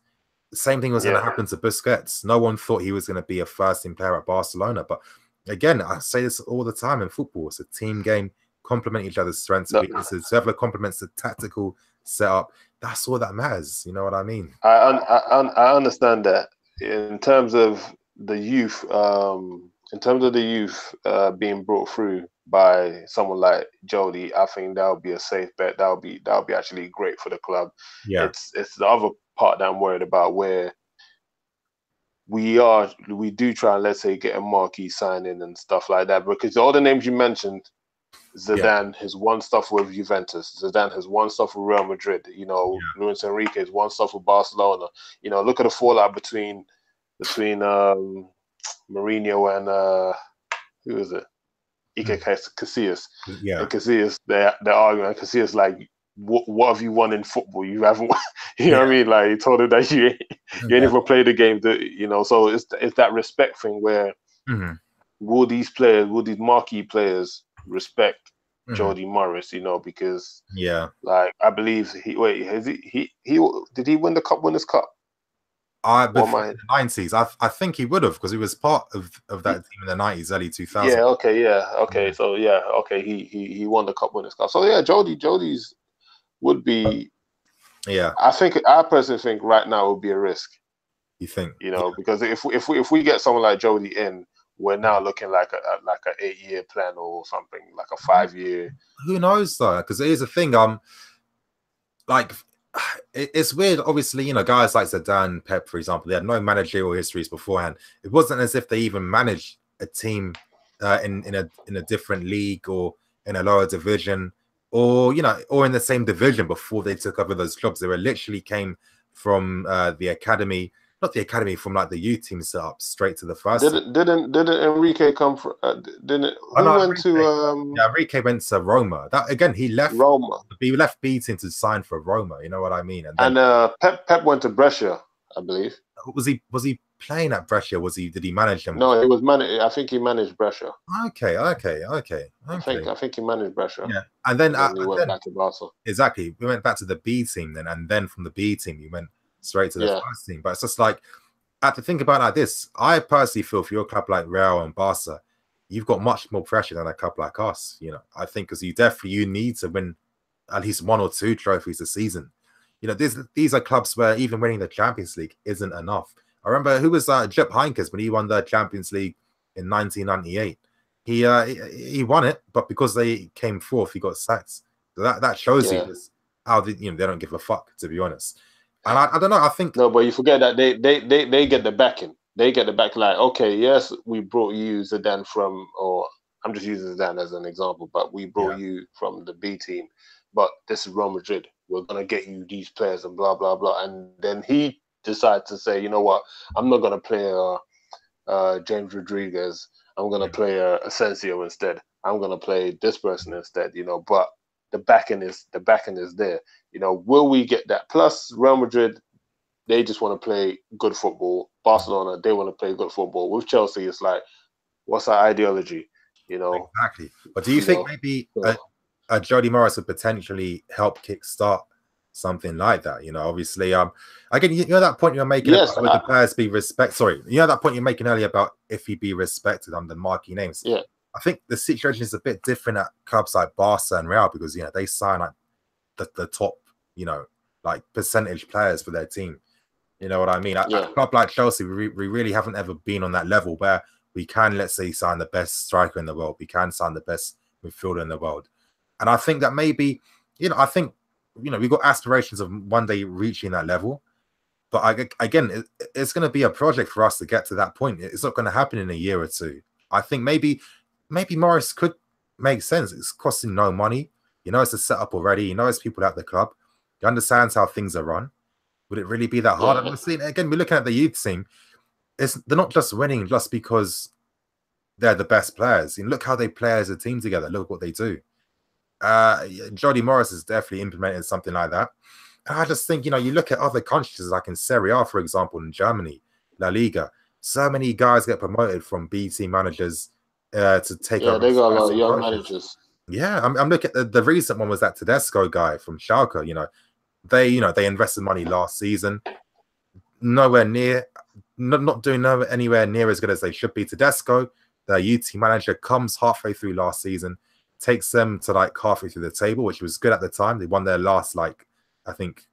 The same thing was going to happen to Busquets. No one thought he was going to be a first-team player at Barcelona. But again, I say this all the time in football. It's a team game. Complement each other's strengths. Whoever complements the tactical setup. That's all that matters. You know what I mean? I understand that. In terms of the youth, being brought through by someone like Jody, I think that would be a safe bet. That would be actually great for the club. Yeah, it's the other part that I'm worried about, where we do try and, let's say, get a marquee signing and stuff like that, because all the names you mentioned, Zidane has won stuff with Juventus. Zidane has won stuff with Real Madrid. You know, Luis Enrique has won stuff with Barcelona. You know, look at the fallout between Mourinho and who is it? Iker Casillas. Yeah, and Casillas, they're arguing. Casillas like, what have you won in football? You haven't won. You know what I mean? Like, he told him that you ain't even played the game. You know, so it's that respect thing where will these marquee players respect Jody Morris? You know, because like, I believe he did he win the Winners' Cup? Before the 90s, I think he would have, because he was part of that team in the 90s, early 2000s. So he won the Winners' Cup. So Jody's would be. I personally think right now would be a risk. You think? You know, because if we get someone like Jody in, we're now looking like an 8-year plan or something, like a 5-year. Who knows though? Because here's the thing, like, it's weird. Obviously, you know, guys like Zidane, Pep, for example, they had no managerial histories beforehand. It wasn't as if they even managed a team in a different league or in a lower division, or, you know, or in the same division before they took over those clubs. They were literally came from the academy, not the academy, from like the youth team set up straight to the first. Didn't Enrique come from? Enrique went to Roma. That again, he left Roma. He left B team to sign for Roma. You know what I mean? And Pep went to Brescia, I believe. Was he playing at Brescia? Did he manage them? No, he was I think he managed Brescia. Okay. I think he managed Brescia. Yeah, and then he went back to Barca. Exactly, we went back to the B team then, and then from the B team we went straight to the first team. But it's just like, I have to think about it like this. I personally feel for your club like Real and Barca, you've got much more pressure than a club like us. You know, I think because you need to win at least 1 or 2 trophies a season. You know, these are clubs where even winning the Champions League isn't enough. I remember who was Jupp Heynckes when he won the Champions League in 1998. He won it, but because they came fourth, he got sacked. So that shows you just how they don't give a fuck, to be honest. And I don't know. I think no, but you forget that they get the backing. They get the back. Like, okay, yes, we brought you Zidane from, or I'm just using Zidane as an example, but we brought you from the B team. But this is Real Madrid. We're gonna get you these players and blah blah blah. And then he decides to say, you know what? I'm not gonna play James Rodriguez. I'm gonna play Asensio instead. I'm gonna play this person instead. You know, but the backing is there. You know, will we get that? Plus, Real Madrid, they just want to play good football. Barcelona, they want to play good football. With Chelsea, it's like, what's our ideology? You know, exactly. But do you think maybe a Jody Morris would potentially help kickstart something like that? You know, obviously, again, you know that point you're making about would the players be respect? Sorry, you know that point you're making earlier about if he'd be respected under marquee names. Yeah, I think the situation is a bit different at clubs like Barca and Real because they sign like the top like percentage players for their team. You know what I mean? At a club like Chelsea, we really haven't ever been on that level where we can, let's say, sign the best striker in the world. We can sign the best midfielder in the world. And I think that maybe, I think, we've got aspirations of one day reaching that level. But again, it's going to be a project for us to get to that point. It's not going to happen in a year or two. I think maybe Morris could make sense. It's costing no money. It's a setup already. It's people at the club. He understands how things are run. Would it really be that hard? And we're seeing, again, we're looking at the youth team. They're not just winning just because they're the best players. Look how they play as a team together. Look what they do. Jody Morris has definitely implemented something like that. And I just think, you look at other countries, like in Serie A, for example, in Germany, La Liga, so many guys get promoted from B team managers to take over. Yeah, they got a lot of young managers. Yeah, I'm looking at the recent one was that Tedesco guy from Schalke. They invested money last season, nowhere near, not doing anywhere near as good as they should be. Tedesco, the youth team manager, comes halfway through last season, takes them to like halfway through the table, which was good at the time. They won their last, I think,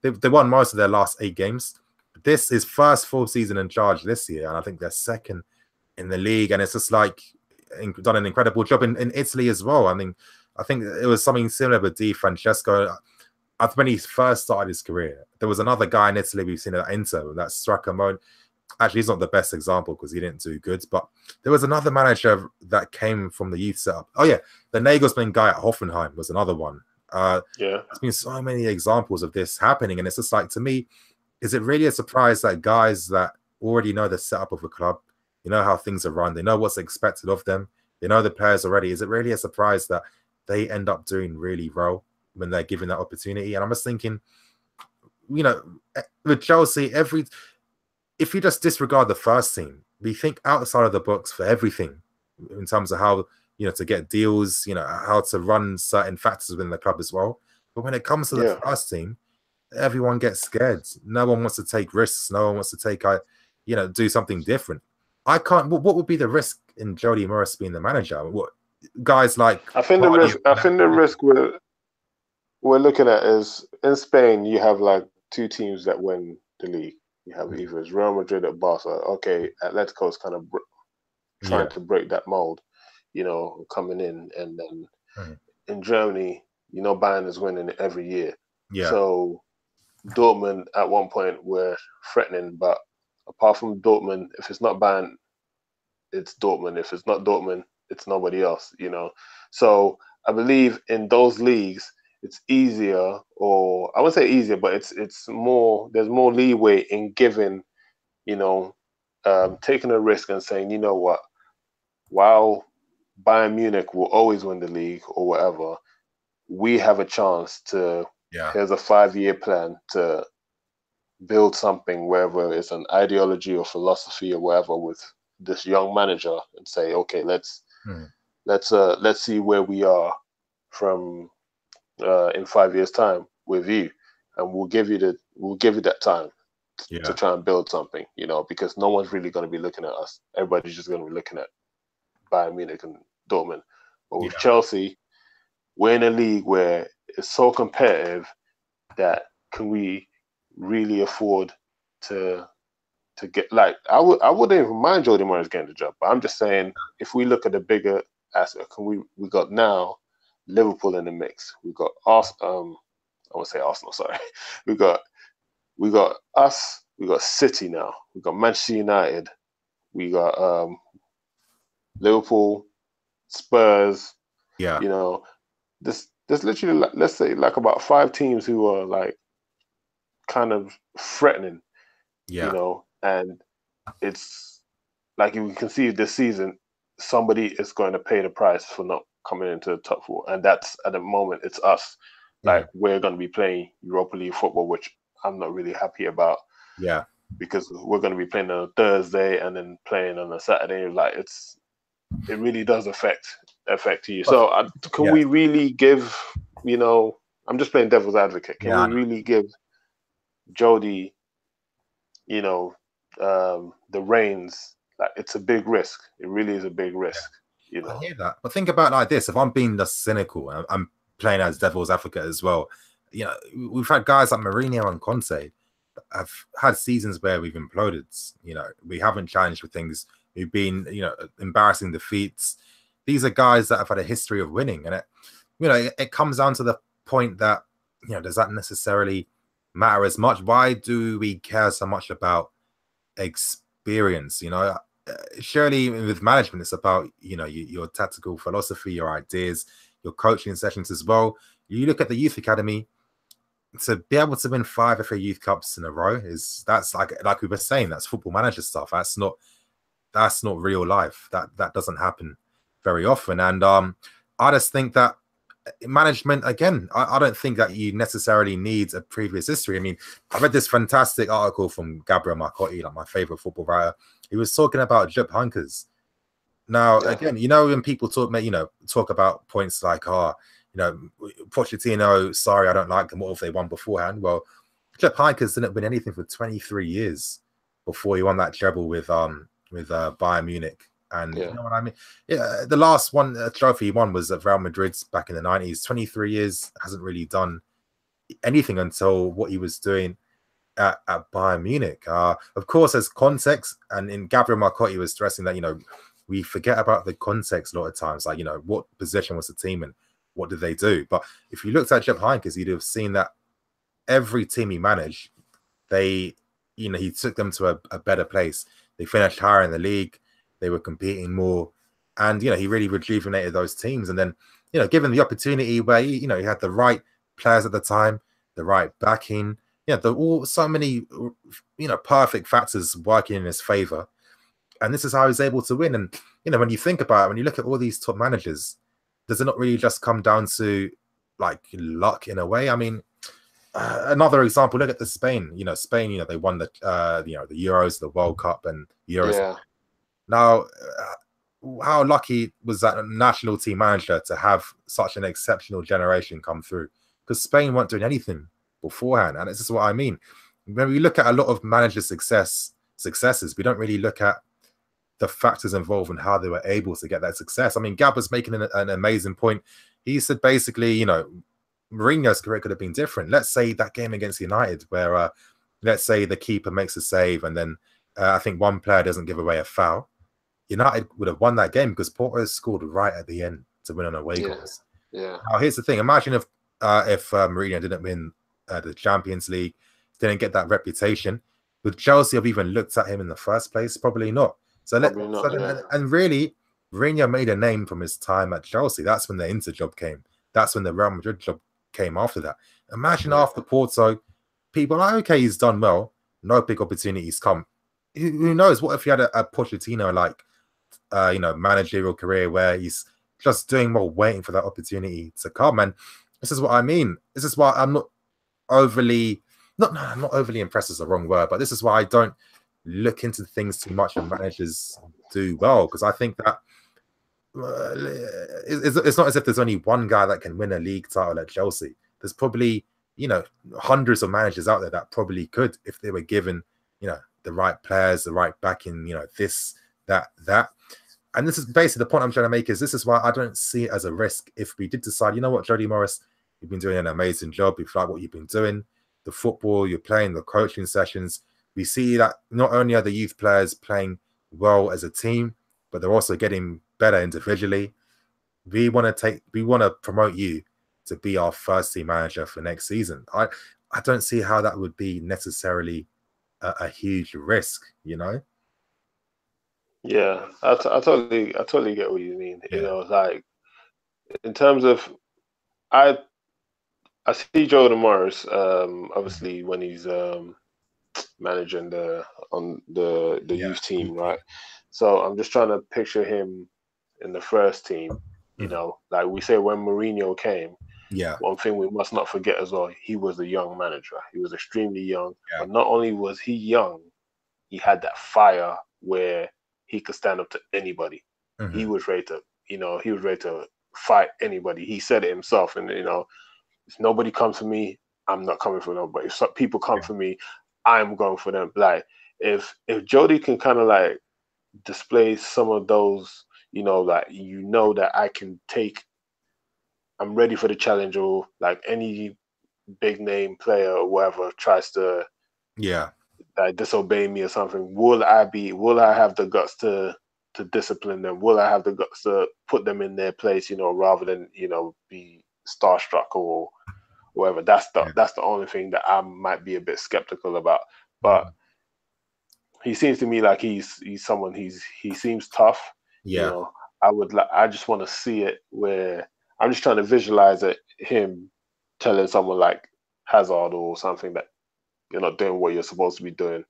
they won most of their last 8 games. This is first full season in charge this year, and I think they're second in the league. And it's just like done an incredible job in Italy as well. I mean, I think it was something similar with Di Francesco. When he first started his career, there was another guy in Italy we've seen at Inter that struck a mode. Actually, he's not the best example because he didn't do good, but there was another manager that came from the youth setup. Oh yeah, the Nagelsmann guy at Hoffenheim was another one. There's been so many examples of this happening, and it's just like, to me, is it really a surprise that guys that already know the setup of a club, how things are run, they know what's expected of them, they know the players already, is it really a surprise that they end up doing really well when they're given that opportunity? And I'm just thinking, with Chelsea, if you just disregard the first team, we think outside of the box for everything in terms of how, to get deals, how to run certain factors within the club as well. But when it comes to the first team, everyone gets scared. No one wants to take risks. No one wants to take, do something different. What would be the risk in Jody Morris being the manager? What guys like? I think the risk we're looking at is in Spain. You have like 2 teams that win the league. You have either it's Real Madrid or Barca. Okay, Atletico is kind of trying to break that mold, coming in, and then in Germany, Bayern is winning every year. Yeah. So Dortmund at one point were threatening, but apart from Dortmund, if it's not Bayern, it's Dortmund. If it's not Dortmund, it's nobody else. So I believe in those leagues, it's easier, or I wouldn't say easier, but it's more. There's more leeway in giving, taking a risk and saying, you know what, while Bayern Munich will always win the league or whatever, we have a chance to. Here's a 5-year plan to build something, whether it's an ideology or philosophy or whatever, with this young manager, and say, okay, let's see where we are from in 5 years' time with you, and we'll give you that time to try and build something, because no one's really going to be looking at us. Everybody's just going to be looking at Bayern Munich and Dortmund. But with Chelsea, we're in a league where it's so competitive that can we really afford to get, like, I wouldn't even mind Jody Morris getting the job, but I'm just saying, if we look at the bigger aspect, we got now Liverpool in the mix. We got Arsenal. I want to say Arsenal. Sorry, we got us. We got City now. We got Manchester United. We got Liverpool, Spurs. Yeah, you know, there's literally, like, let's say, like about 5 teams who are like kind of threatening. And it's like, you can see this season somebody is going to pay the price for not coming into the top 4, and that's, at the moment, it's us. Like, we're going to be playing Europa League football, which I'm not really happy about. Because we're going to be playing on a Thursday and then playing on a Saturday. Like, it really does affect you. So can we really give, I'm just playing devil's advocate. Can we really give Jody, the reins? Like, it's a big risk. It really is a big risk. I hear that, but think about it like this: if I'm being the cynical, I'm playing as devil's advocate as well. We've had guys like Mourinho and Conte have had seasons where we've imploded. We haven't challenged for things. We've been, embarrassing defeats. These are guys that have had a history of winning, and it comes down to the point that, does that necessarily matter as much? Why do we care so much about experience? Surely with management, it's about, your tactical philosophy, your ideas, your coaching sessions as well. You look at the youth academy, to be able to win 5 FA Youth Cups in a row that's like we were saying, that's football manager stuff. That's not real life. That doesn't happen very often. And I just think that management, again, I don't think that you necessarily need a previous history. I mean, I read this fantastic article from Gabriel Marcotti, like my favorite football writer. He was talking about Jupp Heynckes. Now, again, when people talk about points like, Pochettino, sorry, I don't like them. What if they won beforehand? Well, Jupp Heynckes didn't win anything for 23 years before he won that treble with Bayern Munich. And you know what I mean? Yeah, the last one trophy he won was at Real Madrid back in the 90s. 23 years, hasn't really done anything until what he was doing at Bayern Munich. Of course, there's context, and in Gabriel Marcotti was stressing that, we forget about the context a lot of times. Like, what position was the team in? What did they do? But if you looked at Jupp Heynckes, you'd have seen that every team he managed, he took them to a better place. They finished higher in the league. They were competing more. And, he really rejuvenated those teams. And then, given the opportunity where, he had the right players at the time, the right backing, so many, perfect factors working in his favor. And this is how he's able to win. And, when you think about it, when you look at all these top managers, does it not really just come down to like luck in a way? I mean, another example, look at the Spain. Spain, they won the Euros, the World Cup and Euros. Yeah. Now, how lucky was that national team manager to have such an exceptional generation come through? Because Spain weren't doing anything beforehand. And this is what I mean. When we look at a lot of manager successes, we don't really look at the factors involved and how they were able to get that success. I mean, Gab was making an amazing point. He said basically, Mourinho's career could have been different. Let's say that game against United where, let's say the keeper makes a save and then I think one player doesn't give away a foul. United would have won that game because Porto scored right at the end to win on away goals. Yeah. Now, here's the thing. Imagine if Mourinho didn't win the Champions League, didn't get that reputation. Would Chelsea have even looked at him in the first place? Probably not. And really, Mourinho made a name from his time at Chelsea. That's when the Inter job came. That's when the Real Madrid job came after that. Imagine after Porto, people are like, okay, he's done well. No big opportunities come. Who knows? What if you had a Pochettino like, managerial career where he's just doing well, waiting for that opportunity to come? And this is what I mean. This is why I'm not overly impressed is the wrong word, but this is why I don't look into things too much and managers do well, because I think that it's not as if there's only one guy that can win a league title at Chelsea. There's probably hundreds of managers out there that probably could if they were given the right players, the right backing, this, that. And this is basically the point I'm trying to make, is this is why I don't see it as a risk if we did decide, you know what, Jody Morris, you've been doing an amazing job. We like what you've been doing, the football you're playing, the coaching sessions. We see that not only are the youth players playing well as a team, but they're also getting better individually. We want to promote you to be our first team manager for next season. I don't see how that would be necessarily a huge risk, you know? Yeah, I totally get what you mean. Yeah. You know, like in terms of I see Jody Morris, obviously when he's managing the youth team, right? So I'm just trying to picture him in the first team. You know, like we say when Mourinho came, one thing we must not forget as well, he was a young manager. He was extremely young, but not only was he young, he had that fire where he could stand up to anybody. He was ready to, he was ready to fight anybody. He said it himself, and if nobody comes for me, I'm not coming for nobody. If some people come for me, I'm going for them. Like if Jody can kind of like display some of those, like that I can take, I'm ready for the challenge, or like any big name player or whatever tries to like disobey me or something, will I have the guts to discipline them? Will I have the guts to put them in their place, rather than be starstruck or whatever? That's the only thing that I might be a bit skeptical about. But he seems to me like he's someone, he seems tough. I just want to see it, where I'm just trying to visualize it, him telling someone like Hazard or something that you're not doing what you're supposed to be doing.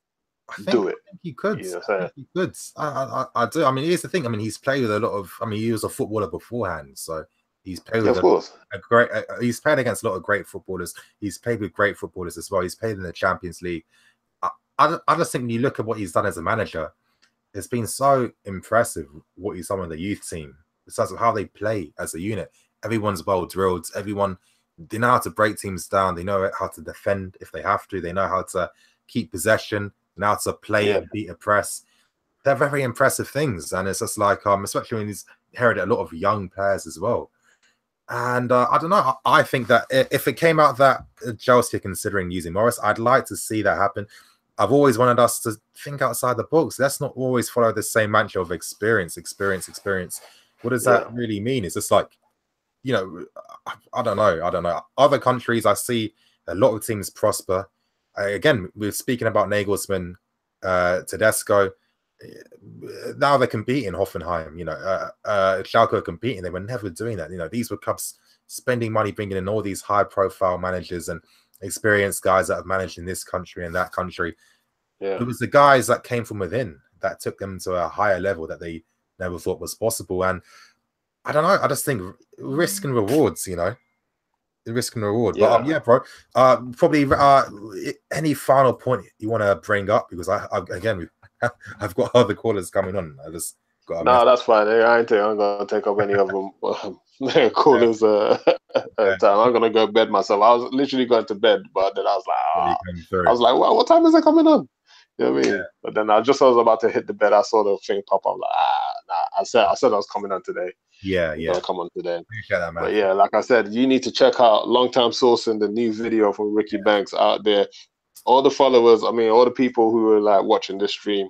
Do it. I think he could. He could. I do. I mean, here's the thing. I mean, he's played with a lot of. I mean, he was a footballer beforehand, so he's played with a great. He's played against a lot of great footballers. He's played with great footballers as well. He's played in the Champions League. I just think when you look at what he's done as a manager, it's been so impressive what he's done with the youth team. Besides of how they play as a unit, everyone's well drilled. Everyone, they know how to break teams down. They know how to defend if they have to. They know how to keep possession. Now to play and beat a press. They're very impressive things, and it's just like especially when he's inherited a lot of young players as well. And I don't know. I think that if it came out that Chelsea are considering using Morris, I'd like to see that happen. I've always wanted us to think outside the box. Let's not always follow the same mantra of experience. What does that really mean? It's just like, I don't know. Other countries, I see a lot of teams prosper. Again, we're speaking about Nagelsmann, Tedesco. Now they're competing. Hoffenheim, Schalke are competing. They were never doing that. These were clubs spending money, bringing in all these high-profile managers and experienced guys that have managed in this country and that country. It was the guys that came from within that took them to a higher level that they never thought was possible. And I don't know. I just think risk and rewards. The risk and reward. But bro. Probably any final point you want to bring up, because I've got other callers coming on. I just got. No, that's fine. I'm gonna take up any of them callers time. I'm gonna go to bed myself. I was literally going to bed, but then I was like, well, what time is it coming on? You know what I mean? But then as I was about to hit the bed, I saw the thing pop up. Like, nah. I said I was coming on today. Gonna come on today. Appreciate that, man. But like I said, you need to check out Long Time Source and the new video from Ricky Banks out there. All the followers, all the people who are like watching this stream,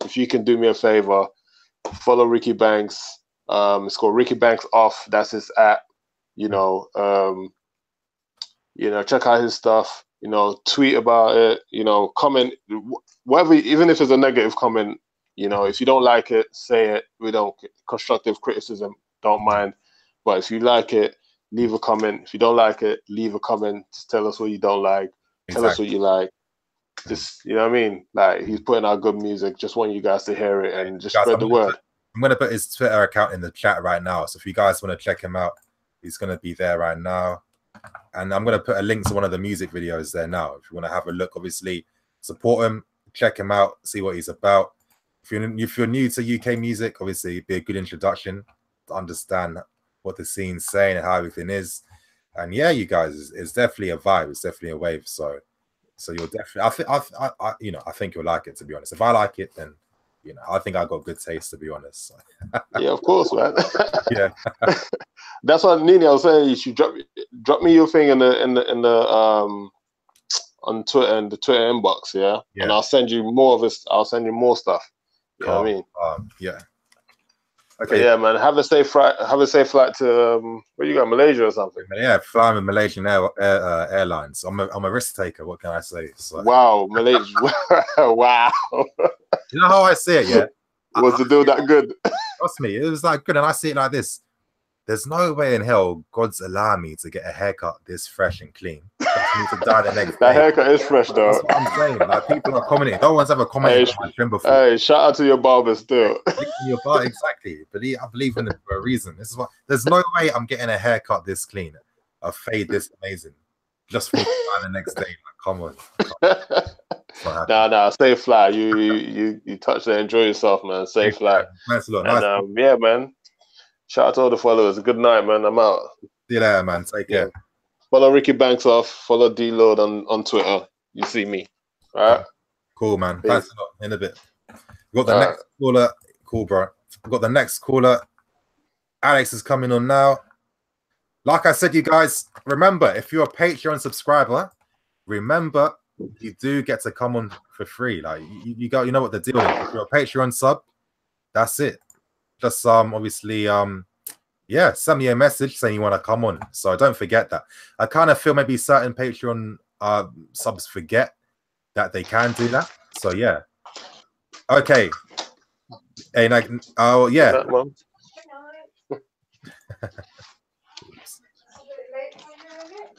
if you can do me a favor, follow Ricky Banks. It's called Ricky Banks Off. That's his app. Check out his stuff. Tweet about it. Comment, whatever, even if it's a negative comment. If you don't like it, say it. We don't constructive criticism, don't mind. But if you like it, leave a comment. If you don't like it, leave a comment. Just tell us what you don't like. Tell us what you like. Just, you know what I mean? Like, he's putting out good music. Just want you guys to hear it and just spread the word. I'm going to put his Twitter account in the chat right now. So if you guys want to check him out, he's going to be there right now. And I'm going to put a link to one of the music videos there now. If you want to have a look, obviously, support him, check him out, see what he's about. If you're new to UK music, obviously, it'd be a good introduction to understand what the scene's saying and how everything is. And yeah, you guys, it's definitely a vibe. It's definitely a wave. So you'll definitely, I think you'll like it, to be honest. If I like it, then You know, I think I got good taste, to be honest. Yeah, of course, man. Yeah. That's what Nini, I was saying. You should drop me your thing in the on Twitter and the Twitter inbox, yeah. And I'll send you more of this. I'll send you more stuff. You know what I mean? Yeah. Okay. But yeah, man. Have a safe flight. Have a safe flight to where you got, Malaysia or something? Yeah, flying with Malaysian Airlines. I'm a risk taker. What can I say? So. Wow, Malaysia. Wow. You know how I see it, yeah. Was the deal that good? Trust me, it was like good, and I see it like this. There's no way in hell God's allowing me to get a haircut this fresh and clean. Me to die the next that day. Haircut is fresh, though. That's what I'm saying. Like, people are commenting. No one's ever commented on my trim before. Hey, shout out to your barber still. Your bar, exactly. But I believe in it for a reason. This is what. There's no way I'm getting a haircut this clean, a fade this amazing, just for me to die the next day. Like, come on. Nah, stay fly. You touch there, enjoy yourself, man. Stay fly. Thanks a lot. And, yeah, man. Shout out to all the followers. Good night, man. I'm out. See you later, man. Take care. Follow Ricky Banks off. Follow D-Load on Twitter. You see me. All right. Cool, man. Peace. Thanks a lot. In a bit. We got the next caller. Cool, bro. We got the next caller. Alex is coming on now. Like I said, you guys, remember, if you're a Patreon subscriber, remember you do get to come on for free. Like you know what the deal is. If you're a Patreon sub, that's it. Just obviously yeah, send me a message saying you want to come on. So don't forget that. I kind of feel maybe certain Patreon subs forget that they can do that. So yeah. Okay. Hey, like, oh yeah.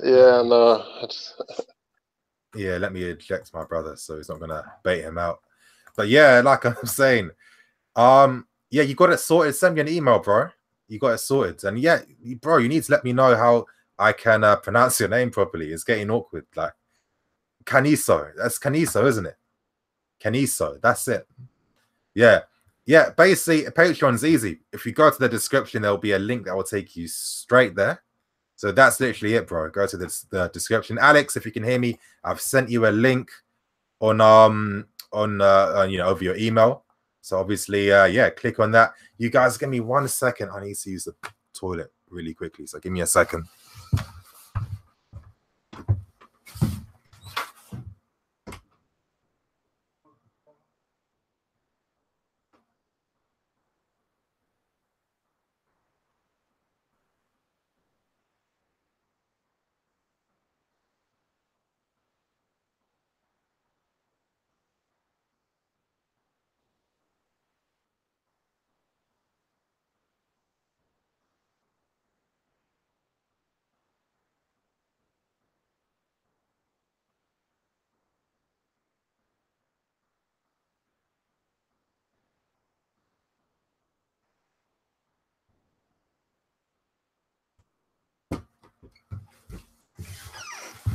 Yeah, no. Yeah, let me eject my brother so he's not gonna bait him out. But yeah, like I'm saying, yeah, you got it sorted. Send me an email, bro. You got it sorted. And yeah, bro, you need to let me know how I can pronounce your name properly. It's getting awkward. Like Caniso. That's Caniso, isn't it? Caniso. That's it. Yeah. Yeah, basically, Patreon's easy. If you go to the description, there'll be a link that will take you straight there. So that's literally it, bro. Go to the description. Alex, if you can hear me, I've sent you a link on you know, over your email. So obviously, yeah, click on that. You guys, give me 1 second. I need to use the toilet really quickly. So give me a second.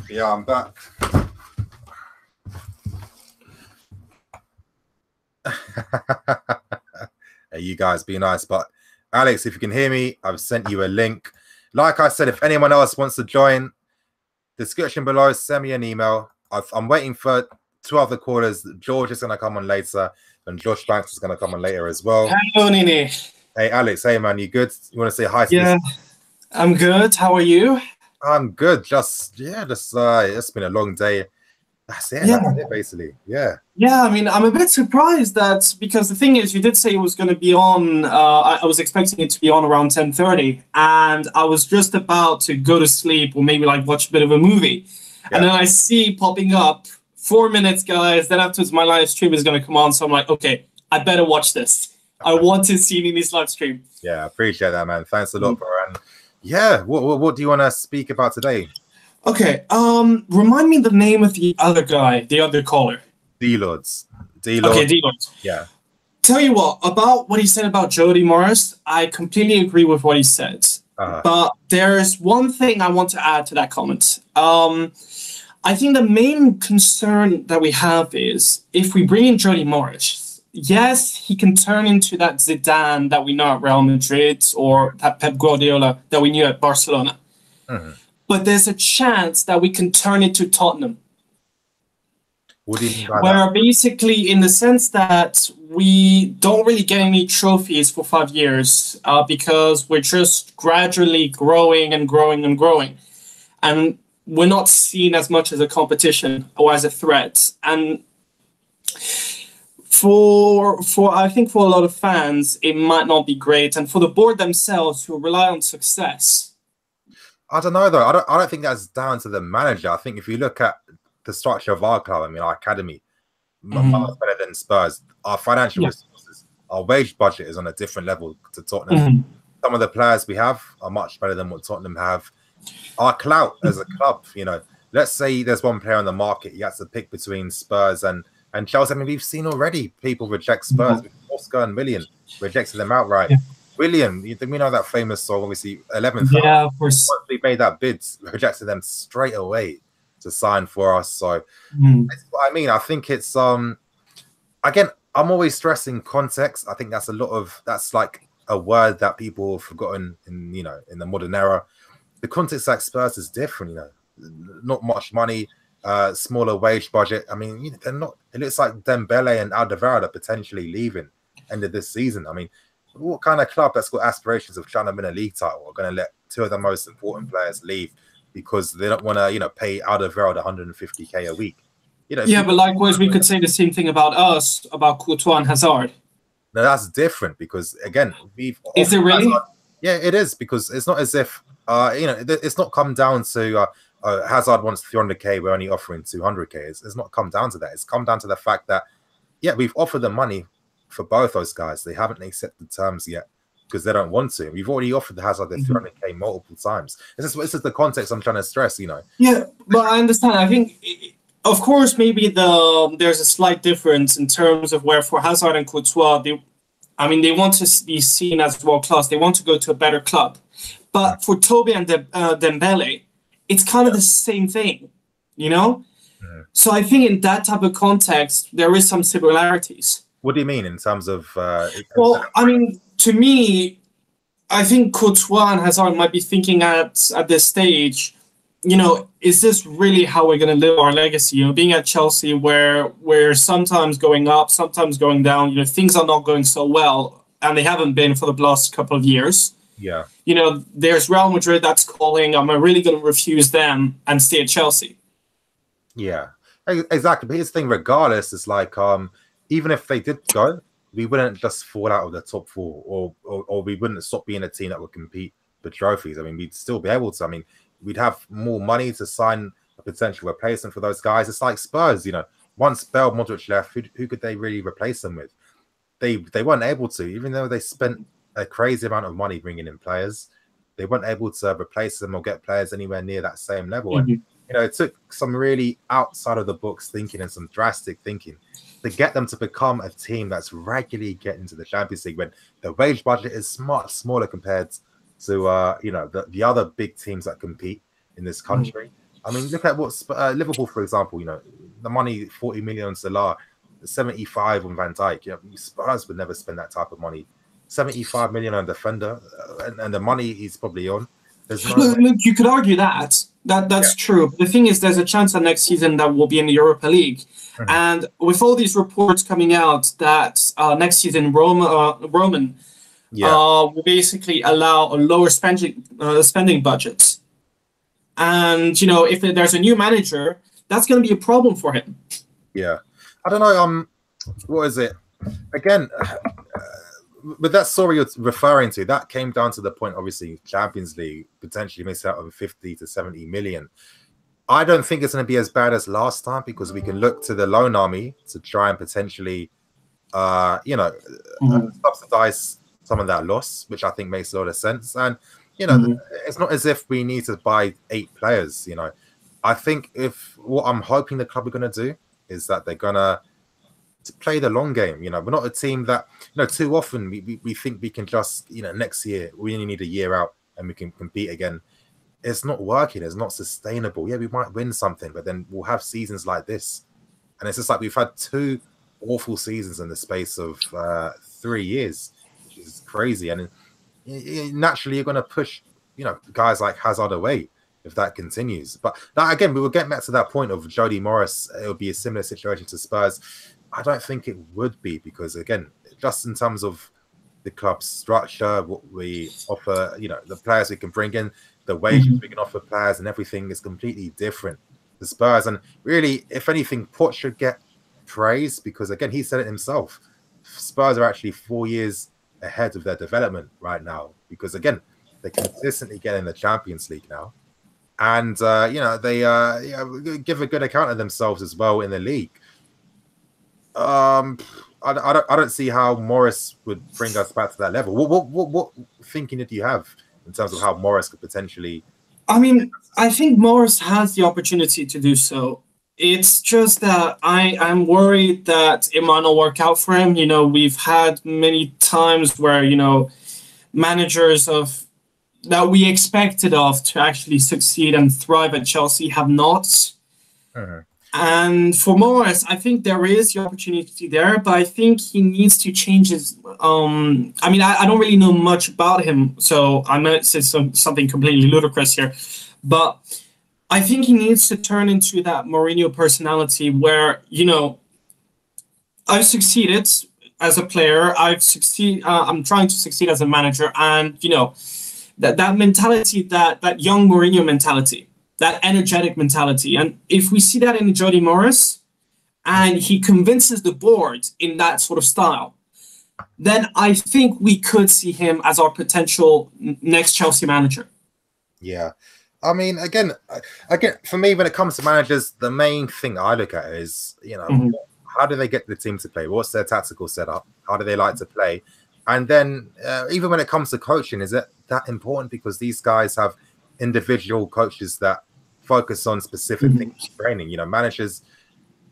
Yeah, I'm back. Hey, you guys, be nice. But Alex, if you can hear me, I've sent you a link. Like I said, if anyone else wants to join, description below, send me an email. I'm waiting for 2 other callers. George is going to come on later, and Josh Banks is going to come on later as well. Hello, NiiNiifc. Hey, Alex. Hey, man, you good? You want to say hi to Yeah, I'm good. How are you? I'm good. Just it's been a long day. That's it. Yeah. That's it, basically. Yeah. Yeah, I mean, I'm a bit surprised that, because the thing is, you did say it was going to be on, I was expecting it to be on around 10:30, and I was just about to go to sleep or maybe like watch a bit of a movie. Yeah. And then I see popping up, 4 minutes, guys, then afterwards my live stream is going to come on, so I'm like, okay, I better watch this. I want to see NiiNiifc's live stream. Yeah, I appreciate that, man. Thanks a lot, bro. And yeah, what do you want to speak about today? Okay, remind me the name of the other guy, the other caller. D-Lords. Okay, D-Lords. Yeah. Tell you about what he said about Jody Morris, I completely agree with what he said. But there's one thing I want to add to that comment. I think the main concern that we have is, if we bring in Jody Morris, yes, he can turn into that Zidane that we know at Real Madrid, or that Pep Guardiola that we knew at Barcelona. But there's a chance that we can turn it to Tottenham. What do you mean by where that? basically, in the sense that we don't really get any trophies for 5 years because we're just gradually growing and growing and growing. And we're not seen as much as a competition or as a threat. And for I think for a lot of fans, it might not be great. And for the board themselves who rely on success. I don't know, though. I don't think that's down to the manager. I think if you look at the structure of our club, I mean, our academy, much better than Spurs. Our financial resources, our wage budget is on a different level to Tottenham. Some of the players we have are much better than what Tottenham have. Our clout as a club, you know, let's say there's one player on the market, you have to pick between Spurs and Chelsea. I mean, we've seen already people reject Spurs. Oscar and Willian rejected them outright. William, we know that famous song, obviously, 11th. Yeah, of course. Once we made that bid, rejected them straight away to sign for us. So that's what I mean. I think it's again, I'm always stressing context. I think that's that's like a word that people have forgotten in, you know, in the modern era. The context at Spurs is different, you know, not much money, smaller wage budget. I mean, you know, they're not, it looks like Dembele and Alderweireld are potentially leaving end of this season. I mean, what kind of club that's got aspirations of trying to win a league title are going to let two of the most important players leave because they don't want to, you know, pay Alderweireld 150k a week? You know, yeah, but likewise, we could say the same thing about us, about Courtois and Hazard. No, that's different because, again, Is it really? Hazard, yeah, it is, because it's not as if, you know, it's not come down to Hazard wants 300k, we're only offering 200k. It's not come down to that. It's come down to the fact that, yeah, we've offered the money for both those guys. They haven't accepted terms yet because they don't want to. We've already offered the Hazard the 300k multiple times. This is the context I'm trying to stress, you know. Yeah, but I understand. I think, of course, maybe there's a slight difference in terms of where for Hazard and Courtois, they want to be seen as world class. They want to go to a better club. But for Toby and Dembele, it's kind of the same thing, you know? So I think in that type of context, there is some similarities. What do you mean in terms of... well, I mean, to me, I think Courtois and Hazard might be thinking at this stage, you know, is this really how we're going to live our legacy? You know, being at Chelsea where we're sometimes going up, sometimes going down, you know, things are not going so well, and they haven't been for the last couple of years. Yeah. You know, there's Real Madrid that's calling, am I really going to refuse them and stay at Chelsea? Yeah, exactly. But here's the thing, regardless, it's like, even if they did go, we wouldn't just fall out of the top four, or we wouldn't stop being a team that would compete for trophies. I mean, we'd still be able to. I mean, we'd have more money to sign a potential replacement for those guys. It's like Spurs, you know, once Bale, Modric left, who could they really replace them with? They weren't able to, even though they spent a crazy amount of money bringing in players. They weren't able to replace them or get players anywhere near that same level. And, you know, it took some really outside of the box thinking and some drastic thinking to get them to become a team that's regularly getting to the Champions League when the wage budget is much smaller compared to, you know, the other big teams that compete in this country. I mean, look at what Liverpool, for example, you know, the money, 40 million on Salah, 75 on Van Dijk. You know, Spurs would never spend that type of money. 75 million on a defender, and the money he's probably on. Look, you could argue that's true. But the thing is, there's a chance that next season that we'll be in the Europa League. And with all these reports coming out that next season Roman will basically allow a lower spending budget. And, you know, if there's a new manager, that's going to be a problem for him. Yeah. I don't know. What is it? Again, with that story you're referring to, that came down to the point, obviously, Champions League potentially missed out on 50 to 70 million. I don't think it's going to be as bad as last time because we can look to the loan army to try and potentially, you know, subsidize some of that loss, which I think makes a lot of sense. And, you know, it's not as if we need to buy 8 players, you know. I think what I'm hoping the club are going to do is that they're going to play the long game. You know, we're not a team that, you know, too often we think we can just, you know, next year we only need a year out and we can compete again. It's not working. It's not sustainable. Yeah, we might win something, but then we'll have seasons like this. And it's just like we've had 2 awful seasons in the space of 3 years, which is crazy. And naturally, you're going to push, you know, guys like Hazard away. if that continues. But that, again, we will get back to that point of Jody Morris. It would be a similar situation to Spurs. I don't think it would be, because again, just in terms of the club's structure, what we offer, you know, the players we can bring in, the wages we can offer players, and everything is completely different to Spurs. And really, if anything, Poch should get praise, because again, he said it himself. Spurs are actually 4 years ahead of their development right now, because again, they consistently get in the Champions League now, and you know, they give a good account of themselves as well in the league. I don't see how Morris would bring us back to that level. What thinking did you have in terms of how Morris could potentially? I mean, I think Morris has the opportunity to do so. It's just that I'm worried that it might not work out for him. You know, we've had many times where, you know, managers of that we expected of to actually succeed and thrive at Chelsea have not. And for Morris, I think there is the opportunity there, but I think he needs to change his. I mean, I don't really know much about him, so I might say something completely ludicrous here, but I think he needs to turn into that Mourinho personality where, you know, I've succeeded as a player, I'm trying to succeed as a manager, and you know, that mentality, that young Mourinho mentality, that energetic mentality. And if we see that in Jody Morris, and he convinces the board in that sort of style, then I think we could see him as our potential next Chelsea manager. Yeah. I mean, again, for me, when it comes to managers, the main thing I look at is, you know, how do they get the team to play? What's their tactical setup? How do they like to play? And then even when it comes to coaching, is it that important? Because these guys have individual coaches that focus on specific things, training, you know, managers,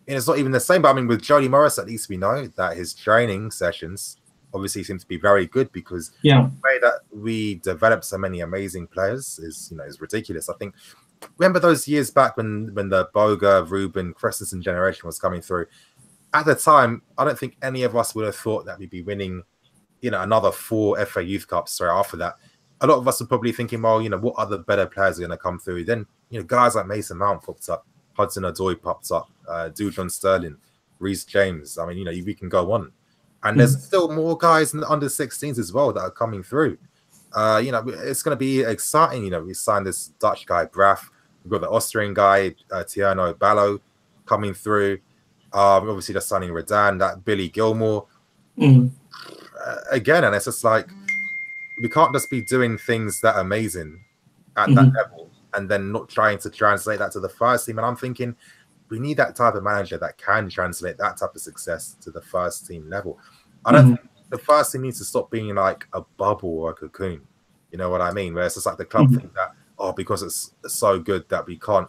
and it's not even the same. But I mean, with Jody Morris, at least we know that his training sessions obviously seem to be very good, because the way that we develop so many amazing players is, you know, is ridiculous. I think, remember those years back when the Boga, Ruben, Christensen generation was coming through? At the time, I don't think any of us would have thought that we'd be winning, you know, another 4 FA Youth Cups straight after that. A lot of us are probably thinking, well, you know, what other better players are going to come through? Then, you know, guys like Mason Mount popped up, Hudson-Odoi popped up, Dujon Sterling, Reece James. I mean, you know, we can go on. And there's still more guys in the under-16s as well that are coming through. You know, it's going to be exciting. You know, we signed this Dutch guy, Braff. We've got the Austrian guy, Tierno Ballo, coming through. Obviously, they're signing Redan, that Billy Gilmore. Again, and it's just like, we can't just be doing things that are amazing at that level and then not trying to translate that to the first team. And I'm thinking, we need that type of manager that can translate that type of success to the first team level. I don't think the first team needs to stop being like a bubble or a cocoon. You know what I mean? Where it's just like the club think that, oh, because it's so good that we can't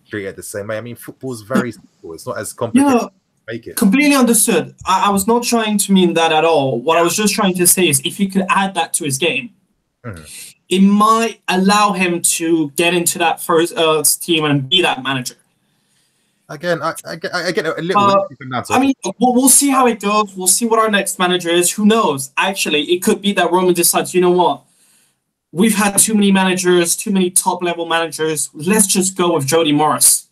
treat it the same way. I mean, football's very simple. It's not as complicated to make it. Completely understood. I was not trying to mean that at all. What I was just trying to say is, if you could add that to his game, it might allow him to get into that first team and be that manager. Again, I get a little. I mean, we'll see how it goes. We'll see what our next manager is. Who knows? Actually, it could be that Roman decides, you know what? We've had too many managers, too many top-level managers. Let's just go with Jody Morris.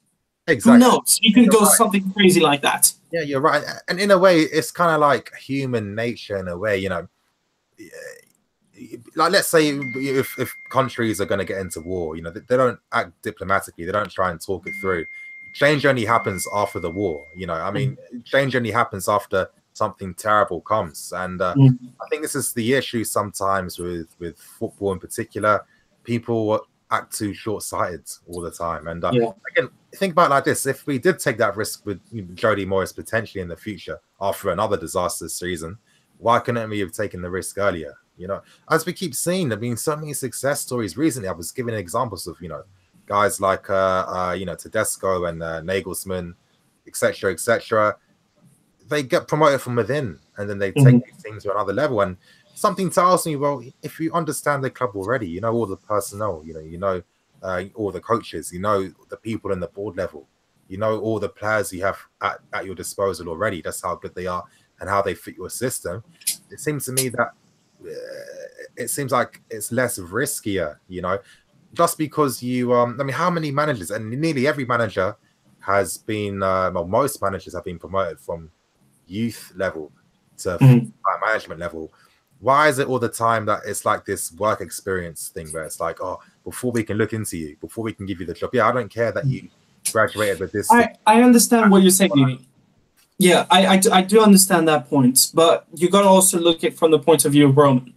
Exactly. Who knows? You can go something crazy like that. Yeah, you're right. And in a way, it's kind of like human nature in a way, you know. Like, let's say if countries are going to get into war, you know, they don't act diplomatically. They don't try and talk it through. Change only happens after the war, you know. I mean, change only happens after something terrible comes. And I think this is the issue sometimes with football in particular. People act too short-sighted all the time. And again, think about it like this. If we did take that risk with Jody Morris potentially in the future after another disastrous season, why couldn't we have taken the risk earlier? You know, as we keep seeing, there have been so many success stories recently. I was giving examples of, you know, guys like, you know, Tedesco and Nagelsmann, etc., etc. They get promoted from within, and then they take these things to another level. And something tells me, well, if you understand the club already, you know all the personnel, you know all the coaches, you know the people in the board level, you know all the players you have at your disposal already. That's how good they are and how they fit your system. It seems to me that it seems like it's less riskier, you know. just because you I mean, how many managers, and nearly every manager has been well, most managers have been promoted from youth level to management level. Why is it all the time that it's like this work experience thing where it's like, oh, before we can look into you, before we can give you the job, yeah, I don't care that you graduated with this. I understand what you're saying. Yeah, I do understand that point, but you got to also look at it from the point of view of Roman.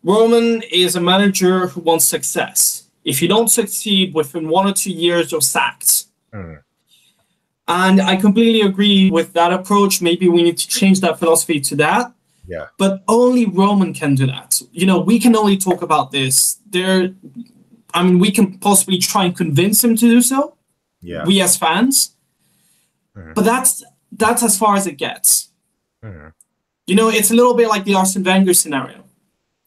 Roman is a manager who wants success. If you don't succeed within 1 or 2 years, you're sacked. And I completely agree with that approach. Maybe we need to change that philosophy to that. Yeah. But only Roman can do that. You know, we can only talk about this. I mean, we can possibly try and convince him to do so. Yeah. We as fans. But that's as far as it gets. You know, it's a little bit like the Arsene Wenger scenario.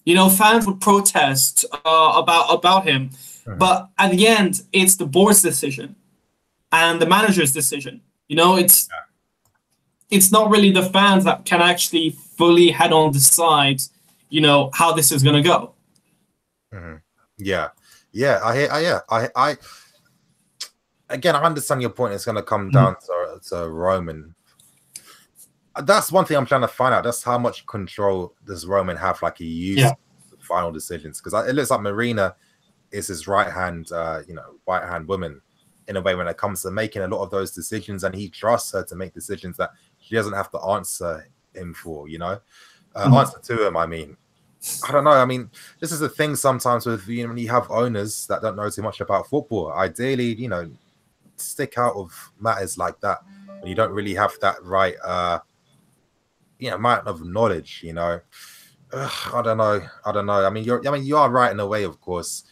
You know, fans would protest about him, but at the end, it's the board's decision and the manager's decision. You know, it's not really the fans that can actually fully head on decide, you know, how this is going to go. Yeah. I again, I understand your point. It's going to come down to Roman. That's one thing I'm trying to find out. That's how much control does Roman have? Like, he used the final decisions, because it looks like Marina is his right hand woman in a way when it comes to making a lot of those decisions, and he trusts her to make decisions that she doesn't have to answer him for. You know, answer to him. I mean, I don't know. I mean, this is the thing sometimes with, you know, when you have owners that don't know too much about football. Ideally, you know, stick out of matters like that when you don't really have that right amount of knowledge. You know, I don't know. I mean, you are right in a way, of course.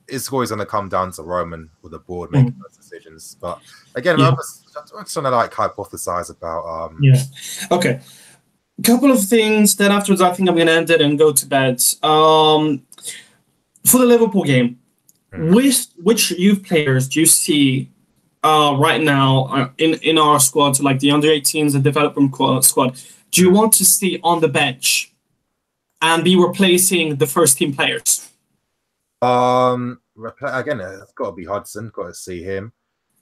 It's always going to come down to Roman or the board making those decisions. But again, I'm just trying to like hypothesize about Okay, a couple of things. Then afterwards, I think I'm going to end it and go to bed. For the Liverpool game, which youth players do you see right now in our squad, like the under-18s, the development squad, do you want to see on the bench and be replacing the first team players? Again, it's got to be Hudson. Got to see him.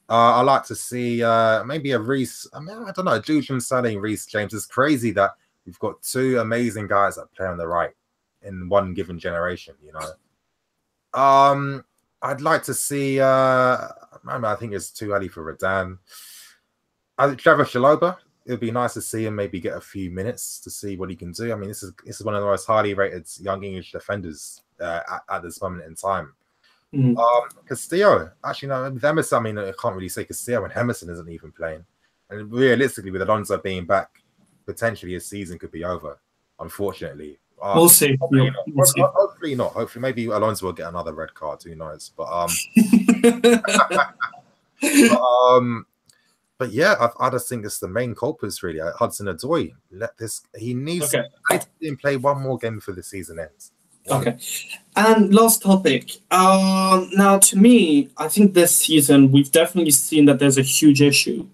I like to see maybe a Reece. I mean, I don't know. Julian selling Reece James. It's crazy that we've got two amazing guys that play on the right in one given generation. You know. I'd like to see. I think it's too early for Redan. Trevor Chalobah. It would be nice to see him maybe get a few minutes to see what he can do. I mean, this is one of the most highly rated young English defenders at this moment in time. Castillo, actually, no, with Emerson, I mean, I can't really say Castillo when Emerson isn't even playing. And realistically, with Alonso being back, potentially his season could be over, unfortunately. We'll see. Hopefully not. Hopefully, maybe Alonso will get another red card. Who knows? But but yeah, I just think it's the main culprits really. Hudson-Odoi, he needs to play one more game before the season ends. Okay. And last topic. Now, to me, I think this season we've definitely seen that there's a huge issue.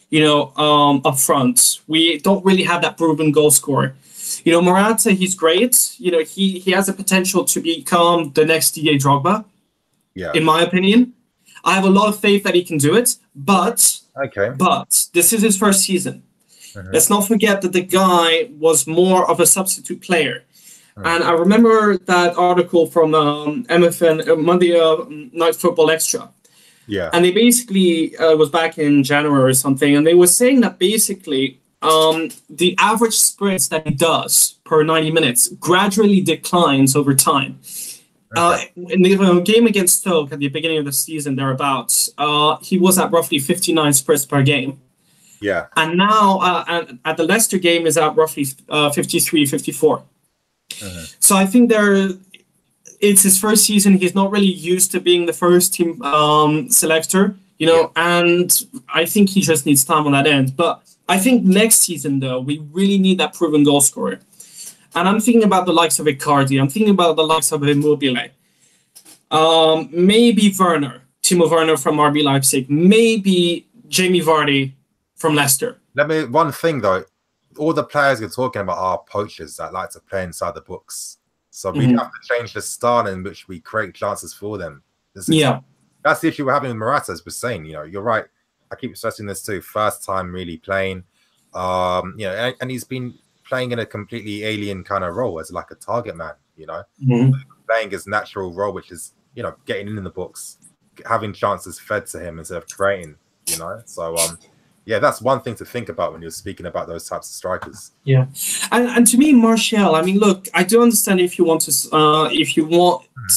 You know, up front, we don't really have that proven goal scorer. You know, Morata, he's great. You know, he has the potential to become the next Didier Drogba. Yeah. In my opinion, I have a lot of faith that he can do it. But this is his first season. Let's not forget that the guy was more of a substitute player. And I remember that article from MFN, Monday Night Football Extra. Yeah. And they basically, was back in January or something, and they were saying that basically the average sprints that he does per 90 minutes gradually declines over time. In the game against Stoke at the beginning of the season, thereabouts, he was at roughly 59 sprints per game. Yeah. And now at the Leicester game is at roughly 53, 54. So I think it's his first season. He's not really used to being the first team selector, you know, and I think he just needs time on that end. But I think next season, though, we really need that proven goal scorer. And I'm thinking about the likes of Icardi. I'm thinking about the likes of Immobile. Maybe Werner, Timo Werner from RB Leipzig. Maybe Jamie Vardy from Leicester. One thing, though. All the players you're talking about are poachers that like to play inside the books. So we have to change the style in which we create chances for them. That's the issue we're having with Morata, as we're saying. You know, you're right. I keep stressing this too. First time really playing, you know, and he's been playing in a completely alien kind of role as like a target man. You know, playing his natural role, which is, you know, getting in the box, having chances fed to him instead of creating. You know, so yeah, that's one thing to think about when you're speaking about those types of strikers. Yeah, and to me, Martial, I mean, look, I do understand if you want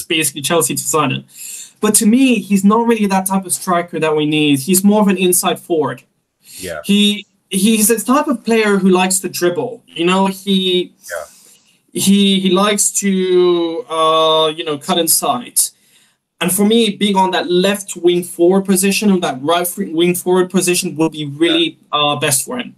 basically Chelsea to sign it, but to me, he's not really that type of striker that we need. He's more of an inside forward. Yeah, he's the type of player who likes to dribble. You know, he likes to you know, cut inside. And for me, being on that left wing forward position or that right wing forward position would be really best for him.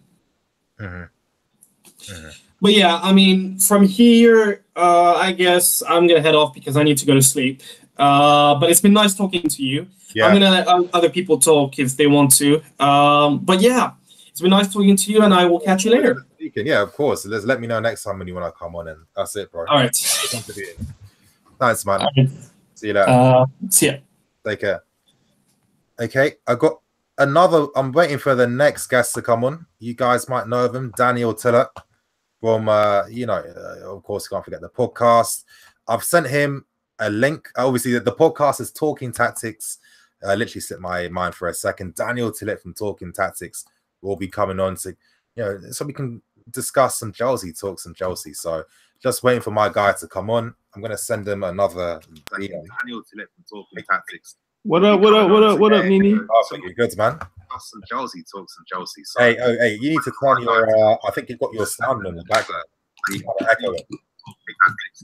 But yeah, I mean, from here, I guess I'm going to head off because I need to go to sleep. But it's been nice talking to you. Yeah. I'm going to let other people talk if they want to. But yeah, it's been nice talking to you, and I will catch you later. Yeah, of course. Let me know next time when you want to come on, and that's it, bro. All right. Thanks, man. See you later. See ya. Take care. Okay, I got another. I'm waiting for the next guest to come on. You guys might know of him, Daniel Tillett from, you know, of course, you can't forget the podcast. I've sent him a link. Obviously, the podcast is Talking Tactics. Literally slipped my mind for a second. Daniel Tillett from Talking Tactics will be coming on to, you know, so we can discuss some Chelsea, talk some Chelsea. So just waiting for my guy to come on. I'm gonna send him another video. Daniel Tillett from Talking Tactics. What up, NiiNiifc? Oh, thank you, good man. Some Chelsea, talk some Chelsea. So hey, you need to turn your. I think you've got your sound on the back there. You kind of echo it.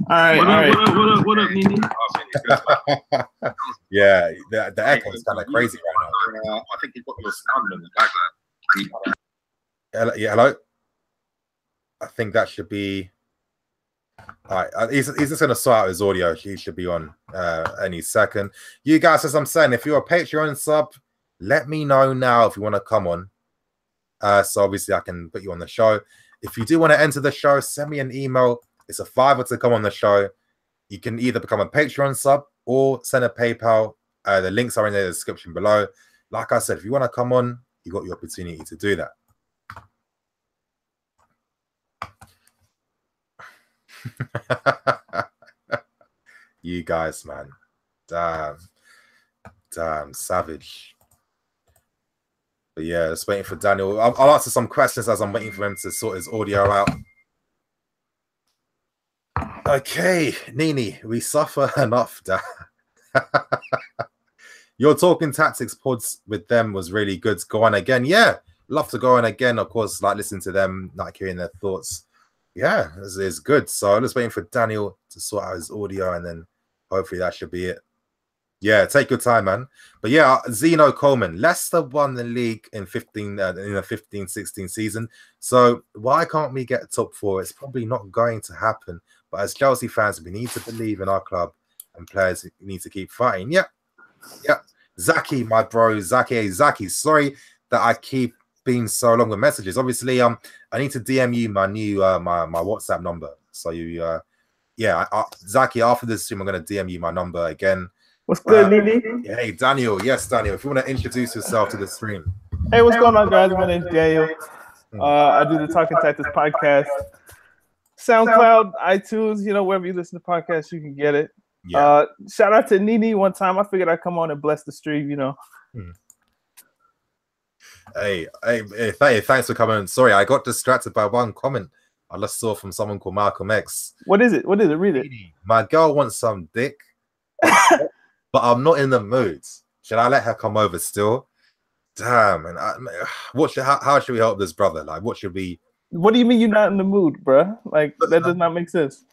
All right. What up, NiiNiifc? Yeah, the echo is kind of crazy right now. I think you've got your sound on the back there. Yeah, hello. I think that should be. All right, he's just going to sort out his audio. He should be on any second. You guys, as I'm saying, if you're a Patreon sub, let me know now if you want to come on. So obviously I can put you on the show. If you do want to enter the show, send me an email. It's a $5 to come on the show. You can either become a Patreon sub or send a PayPal. The links are in the description below. Like I said, if you want to come on, you got the opportunity to do that. You guys, man, damn savage. But yeah, just waiting for Daniel. I'll answer some questions as I'm waiting for him to sort his audio out. Okay, Nini, we suffer enough. Your Talking Tactics pods with them was really good. Go on again. Yeah, love to go on again. Of course, like listening to them, like hearing their thoughts. Yeah, it's good. So I'm just waiting for Daniel to sort out his audio, and then hopefully that should be it. Yeah, take your time, man. But yeah, Zeno Coleman, Leicester won the league in the 15-16 season. So why can't we get top four? It's probably not going to happen. But as Chelsea fans, we need to believe in our club, and players need to keep fighting. Yeah. Zaki, my bro, Zaki. Sorry that I keep being so long with messages. Obviously, I need to DM you my new my WhatsApp number. So you Zaki, after this stream, I'm gonna DM you my number again. What's good, NiiNiifc? Hey, Daniel. Yes, Daniel. If you want to introduce yourself to the stream. Hey, what's going on, guys? My name's Daniel. I do the Talking Tactics podcast. SoundCloud, iTunes, you know, wherever you listen to podcasts, you can get it. Yeah. Shout out to NiiNiifc one time. I figured I'd come on and bless the stream, you know. Hey, thanks for coming. Sorry, I got distracted by one comment I just saw from someone called Malcolm X. What is it? Read it. My girl wants some dick, but I'm not in the mood. Should I let her come over still? Damn, and how should we help this brother? Like, what should we? What do you mean you're not in the mood, bro? Like, that does not make sense.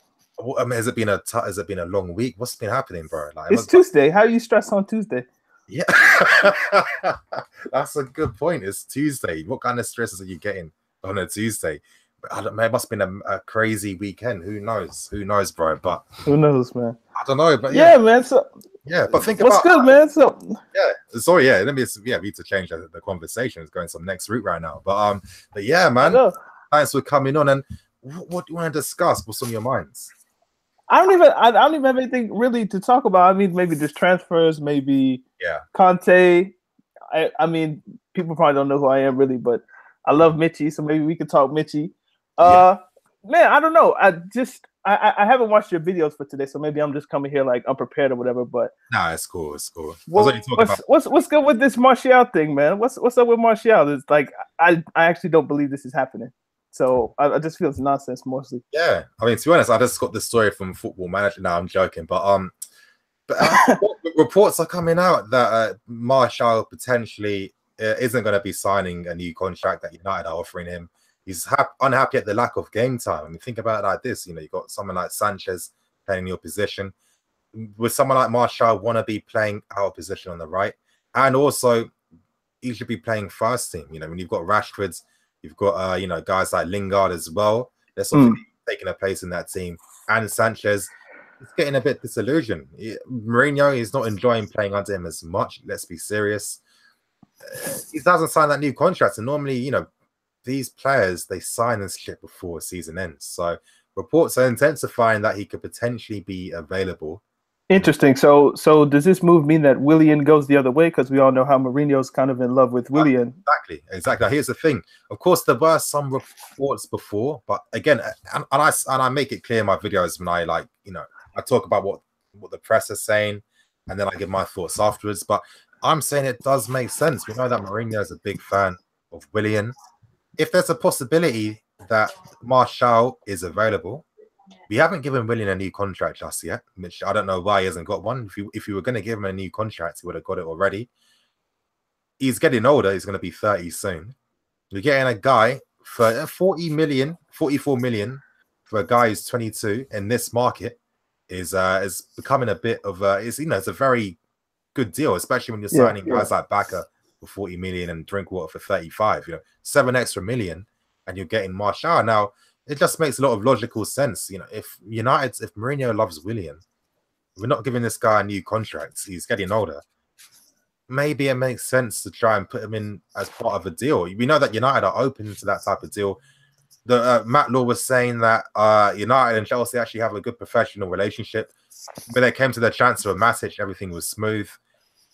I mean, has it been a long week? What's been happening, bro? Like, it's Tuesday. How are you stressed on Tuesday? Yeah, that's a good point. It's Tuesday. What kind of stresses are you getting on a Tuesday? I don't know. It must have been a crazy weekend. Who knows? Who knows, bro? But who knows, man? I don't know. But yeah man. So yeah, but think what's about good, man. So yeah, sorry, yeah. We need to change the conversation. It's going some next route right now. But yeah, man. Thanks for coming on. And what do you want to discuss? What's on your minds? I don't even have anything really to talk about. I mean, maybe just transfers, maybe Conte. I mean, people probably don't know who I am really, but I love Mitchie, so maybe we could talk Mitchie. Man, I don't know. I haven't watched your videos for today, so maybe I'm just coming here like unprepared or whatever. But nah, it's cool. It's cool. What's good with this Martial thing, man? What's up with Martial? It's like I actually don't believe this is happening. So I just feel it's nonsense mostly. Yeah, I mean, to be honest, I just got the story from Football Manager. Now I'm joking, but reports are coming out that Martial potentially isn't going to be signing a new contract that United are offering him. He's unhappy at the lack of game time. I mean, think about it like this: you know, you got someone like Sanchez playing your position. Would someone like Martial want to be playing out of position on the right? And also, he should be playing first team. You know, when you've got Rashford's. You've got, you know, guys like Lingard as well. They're sort of taking a place in that team. And Sanchez is getting a bit disillusioned. Mourinho is not enjoying playing under him as much. Let's be serious. He doesn't sign that new contract. And normally, you know, these players, they sign this shit before season ends. So reports are intensifying that he could potentially be available. Interesting. So does this move mean that Willian goes the other way? Because we all know how Mourinho's kind of in love with Willian. Exactly. Here's the thing. Of course, there were some reports before, but again, and I make it clear in my videos when I I talk about what the press is saying, and then I give my thoughts afterwards. But I'm saying it does make sense. We know that Mourinho is a big fan of Willian. If there's a possibility that Martial is available. We haven't given Willian a new contract just yet, which I don't know why he hasn't got one. If you were going to give him a new contract, he would have got it already. He's getting older. He's going to be 30 soon. You're getting a guy for 44 million for a guy who's 22 in this market is becoming a bit of it's a very good deal, especially when you're signing guys like Baka for 40 million and Drinkwater for 35. You know, 7 extra million, and you're getting Martial now. It just makes a lot of logical sense. You know, if Mourinho loves Willian, we're not giving this guy a new contract. He's getting older. Maybe it makes sense to try and put him in as part of a deal. We know that United are open to that type of deal. Matt Law was saying that United and Chelsea actually have a good professional relationship. When they came to the transfer of Matic, everything was smooth.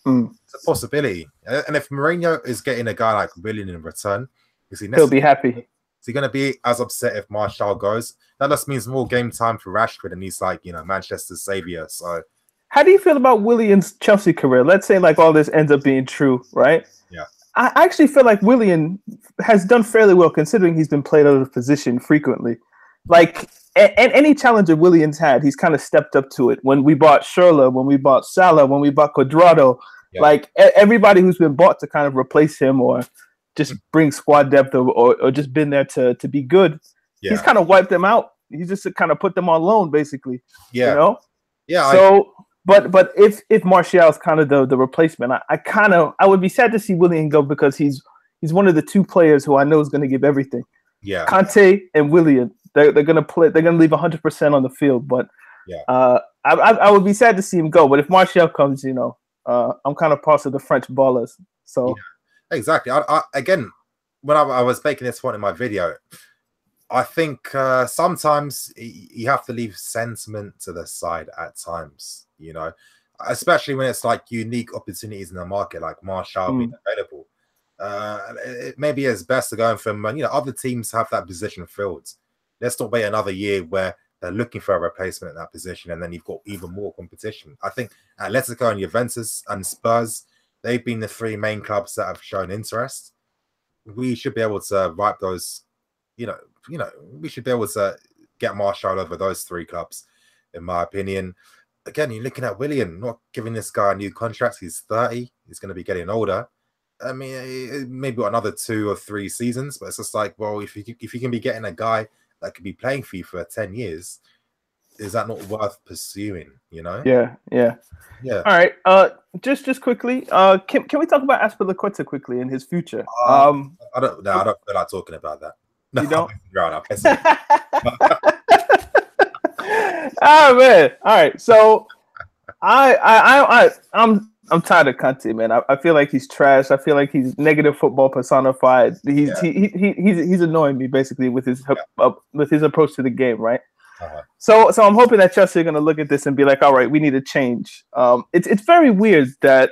It's a possibility. And if Mourinho is getting a guy like Willian in return, he'll be happy. Is he going to be as upset if Martial goes? That just means more game time for Rashford, and he's like, Manchester's savior. So, how do you feel about Willian's Chelsea career? Let's say like all this ends up being true, right? Yeah. I actually feel like Willian has done fairly well considering he's been played out of position frequently. Like, and any challenger Willian's had, he's kind of stepped up to it. When we bought Schürrle, when we bought Salah, when we bought Cuadrado, like everybody who's been bought to kind of replace him or just bring squad depth or just been there to be good. Yeah. He's kind of wiped them out. He's just kind of put them on loan, basically. Yeah. You know? Yeah. So, but if Martial's kind of the replacement, I would be sad to see Willian go because he's one of the two players who I know is going to give everything. Yeah. Conte and Willian, they're going to play. They're going to leave 100% on the field. But I would be sad to see him go. But if Martial comes, I'm kind of part of the French ballers. So. Yeah. Exactly. Again, when I was making this point in my video, I think sometimes you have to leave sentiment to the side at times, especially when it's like unique opportunities in the market, like Martial being available. It maybe it's best to go in from, other teams have that position filled. Let's not wait another year where they're looking for a replacement in that position, and then you've got even more competition. I think Atletico and Juventus and Spurs, they've been the 3 main clubs that have shown interest. We should be able to wipe those, we should be able to get Martial over those 3 clubs, in my opinion. Again, you're looking at Willian, not giving this guy a new contract. He's 30. He's going to be getting older. I mean, maybe another 2 or 3 seasons, but it's just like, well, if you can be getting a guy that could be playing for you for 10 years, is that not worth pursuing, Yeah. All right. Just quickly, can we talk about Azpilicueta quickly and his future? I don't feel like talking about that. No, you don't? Oh man. All right. So I'm tired of Conte, man. I feel like he's trash. I feel like he's negative football personified. He's annoying me basically with his approach to the game, right? So I'm hoping that Chelsea are going to look at this and be like, all right, we need a change. It's very weird that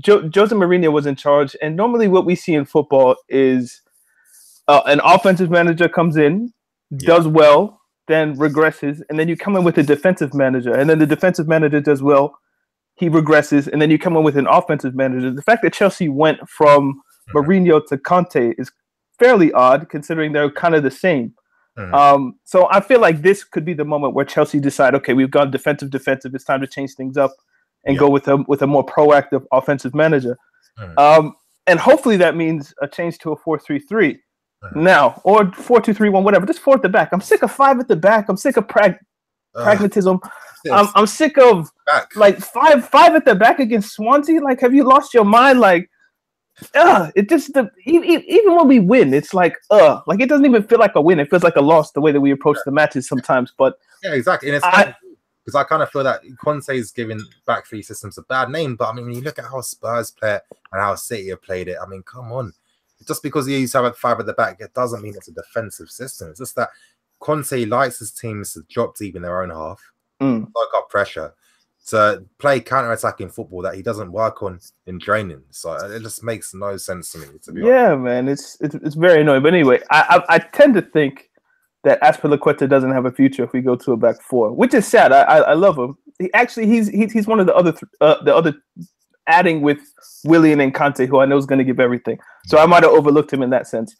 Jose Mourinho was in charge, and normally what we see in football is an offensive manager comes in, does well, then regresses, and then you come in with a defensive manager, and then the defensive manager does well, he regresses, and then you come in with an offensive manager. The fact that Chelsea went from Mourinho to Conte is fairly odd, considering they're kind of the same. So I feel like this could be the moment where Chelsea decide, okay, we've gone defensive. It's time to change things up and go with a more proactive offensive manager. And hopefully that means a change to a 4-3-3 now, or 4-2-3-1, whatever. Just 4 at the back. I'm sick of 5 at the back. I'm sick of pragmatism. I'm sick of like five at the back against Swansea. Like, have you lost your mind? Like, it just even when we win, it's like it doesn't even feel like a win. It feels like a loss the way that we approach the matches sometimes. But yeah, exactly. And it's because I kind of feel that Conte's giving back 3 systems a bad name. But I mean, when you look at how Spurs play it and how City have played it, I mean, come on. Just because you used to have 5 at the back, it doesn't mean it's a defensive system. It's just that Conte likes his teams to drop deep in their own half, soak up pressure, to play counter-attacking football that he doesn't work on in training. So it just makes no sense to me, to be honest. Man, it's very annoying. But anyway, I tend to think that Azpilicueta doesn't have a future if we go to a back 4, which is sad. I love him. He's one of the other adding with Willian and Conte, who I know is going to give everything. So I might have overlooked him in that sense.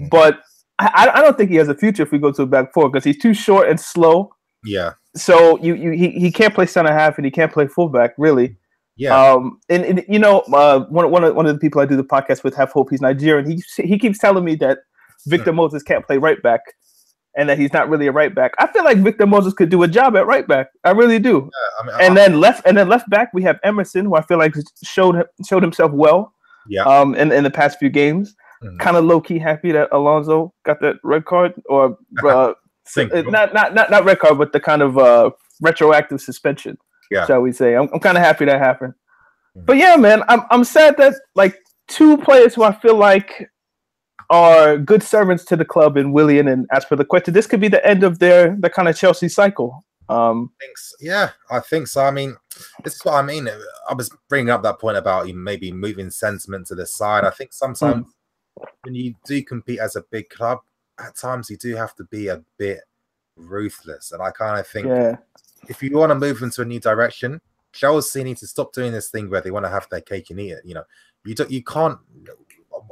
But I don't think he has a future if we go to a back 4 because he's too short and slow. Yeah. So he can't play center half and he can't play fullback really. Yeah. And you know, one of the people I do the podcast with, Have Hope, he's Nigerian. He keeps telling me that Victor Moses can't play right back and that he's not really a right back. I feel like Victor Moses could do a job at right back. I really do. Yeah, I mean, then left back we have Emerson, who I feel like showed himself well. Yeah. In the past few games. Kind of low key happy that Alonso got that red card, or not red card, but the kind of retroactive suspension. Yeah. Shall we say? I'm kind of happy that happened. But yeah, man, I'm sad that like 2 players who I feel like are good servants to the club in Willian and Azpilicueta, this could be the end of the kind of Chelsea cycle. Yeah, I think so. I mean, this is what I mean. I was bringing up that point about maybe moving sentiment to the side. I think sometimes when you do compete as a big club, at times you do have to be a bit ruthless. And I kind of think if you want to move into a new direction, Chelsea need to stop doing this thing where they want to have their cake and eat it. You know, you can't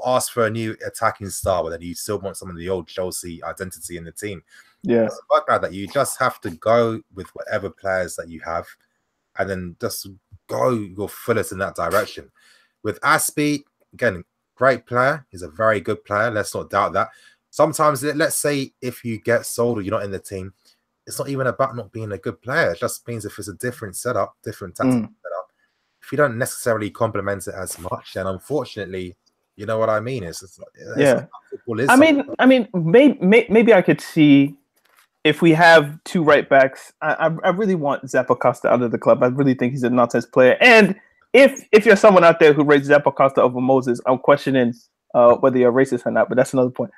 ask for a new attacking style, but then you still want some of the old Chelsea identity in the team. Yeah, it's work like that. You just have to go with whatever players that you have, and then just go your fullest in that direction. With Aspie, again, great player. He's a very good player. Let's not doubt that. Sometimes, let's say if you get sold or you're not in the team, it's not even about not being a good player. It just means if it's a different setup, different tactical setup, if you don't necessarily complement it as much, then unfortunately, you know what I mean? It's football is. I mean, maybe I could see if we have 2 right backs. I really want Zappacosta out of the club. I really think he's a nonsense player. And if you're someone out there who rates Zappacosta over Moses, I'm questioning whether you're racist or not. But that's another point.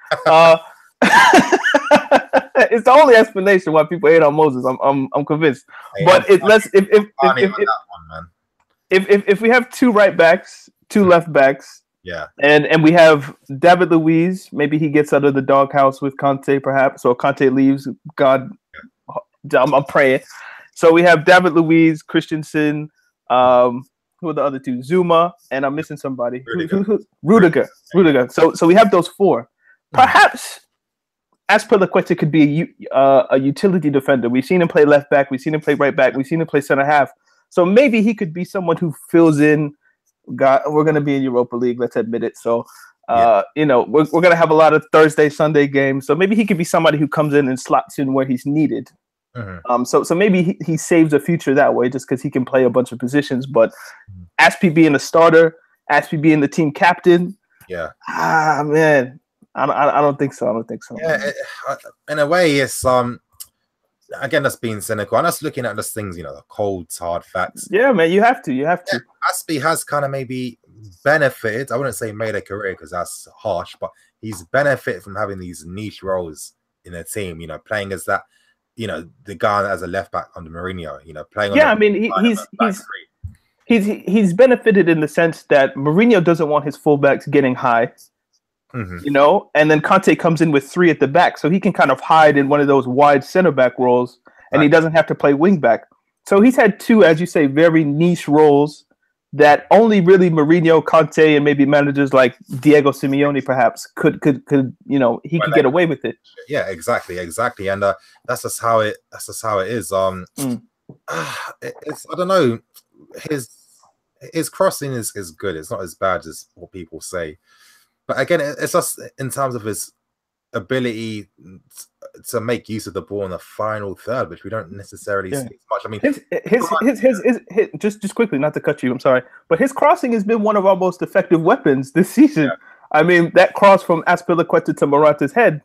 It's the only explanation why people hate on Moses. I'm convinced. Hey, but if we have 2 right backs, 2 left backs. Yeah, and we have David Luiz. Maybe he gets out of the doghouse with Conte, perhaps, or Conte leaves. God, I'm praying. So we have David Luiz, Christensen. Who are the other 2? Zuma, and I'm missing somebody. Rudiger. So we have those 4. Perhaps Azpilicueta could be a utility defender. We've seen him play left back. We've seen him play right back. We've seen him play center half. So maybe he could be someone who fills in. We're going to be in Europa League. Let's admit it. So, you know, we're going to have a lot of Thursday, Sunday games. So maybe he could be somebody who comes in and slots in where he's needed. So maybe he saves a future that way just because he can play a bunch of positions. But Aspie being a starter, Aspie being the team captain. Yeah. Man, I don't think so. Yeah, in a way, it's again, that's being cynical. I'm just looking at those things, you know, the cold, hard facts. Yeah, man, you have to. Yeah, Aspie has kind of maybe benefited. I wouldn't say made a career because that's harsh, but he's benefited from having these niche roles in a team. You know, playing as that you know, the guy as a left back under Mourinho, you know, playing on I mean, he's benefited in the sense that Mourinho doesn't want his fullbacks getting high. You know, and then Conte comes in with 3 at the back, so he can kind of hide in one of those wide center back roles, and he doesn't have to play wing back. So he's had 2, as you say, very niche roles that only really Mourinho, Conte, and maybe managers like Diego Simeone perhaps could you know, he could get away with it. Yeah, exactly, and that's just how it is. It's, I don't know, his crossing is good. It's not as bad as what people say. But again, it's just in terms of his ability to make use of the ball in the final third, which we don't necessarily see much. I mean, his just quickly, not to cut you, I'm sorry, but his crossing has been one of our most effective weapons this season. Yeah. I mean, that cross from Azpilicueta to Morata's head,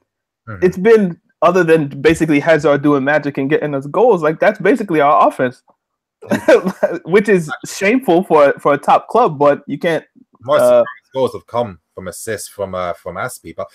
it's been, other than basically Hazard doing magic and getting us goals, like that's basically our offense, which is shameful for a top club, but you can't. Most of the goals have come from assists from Aspi, but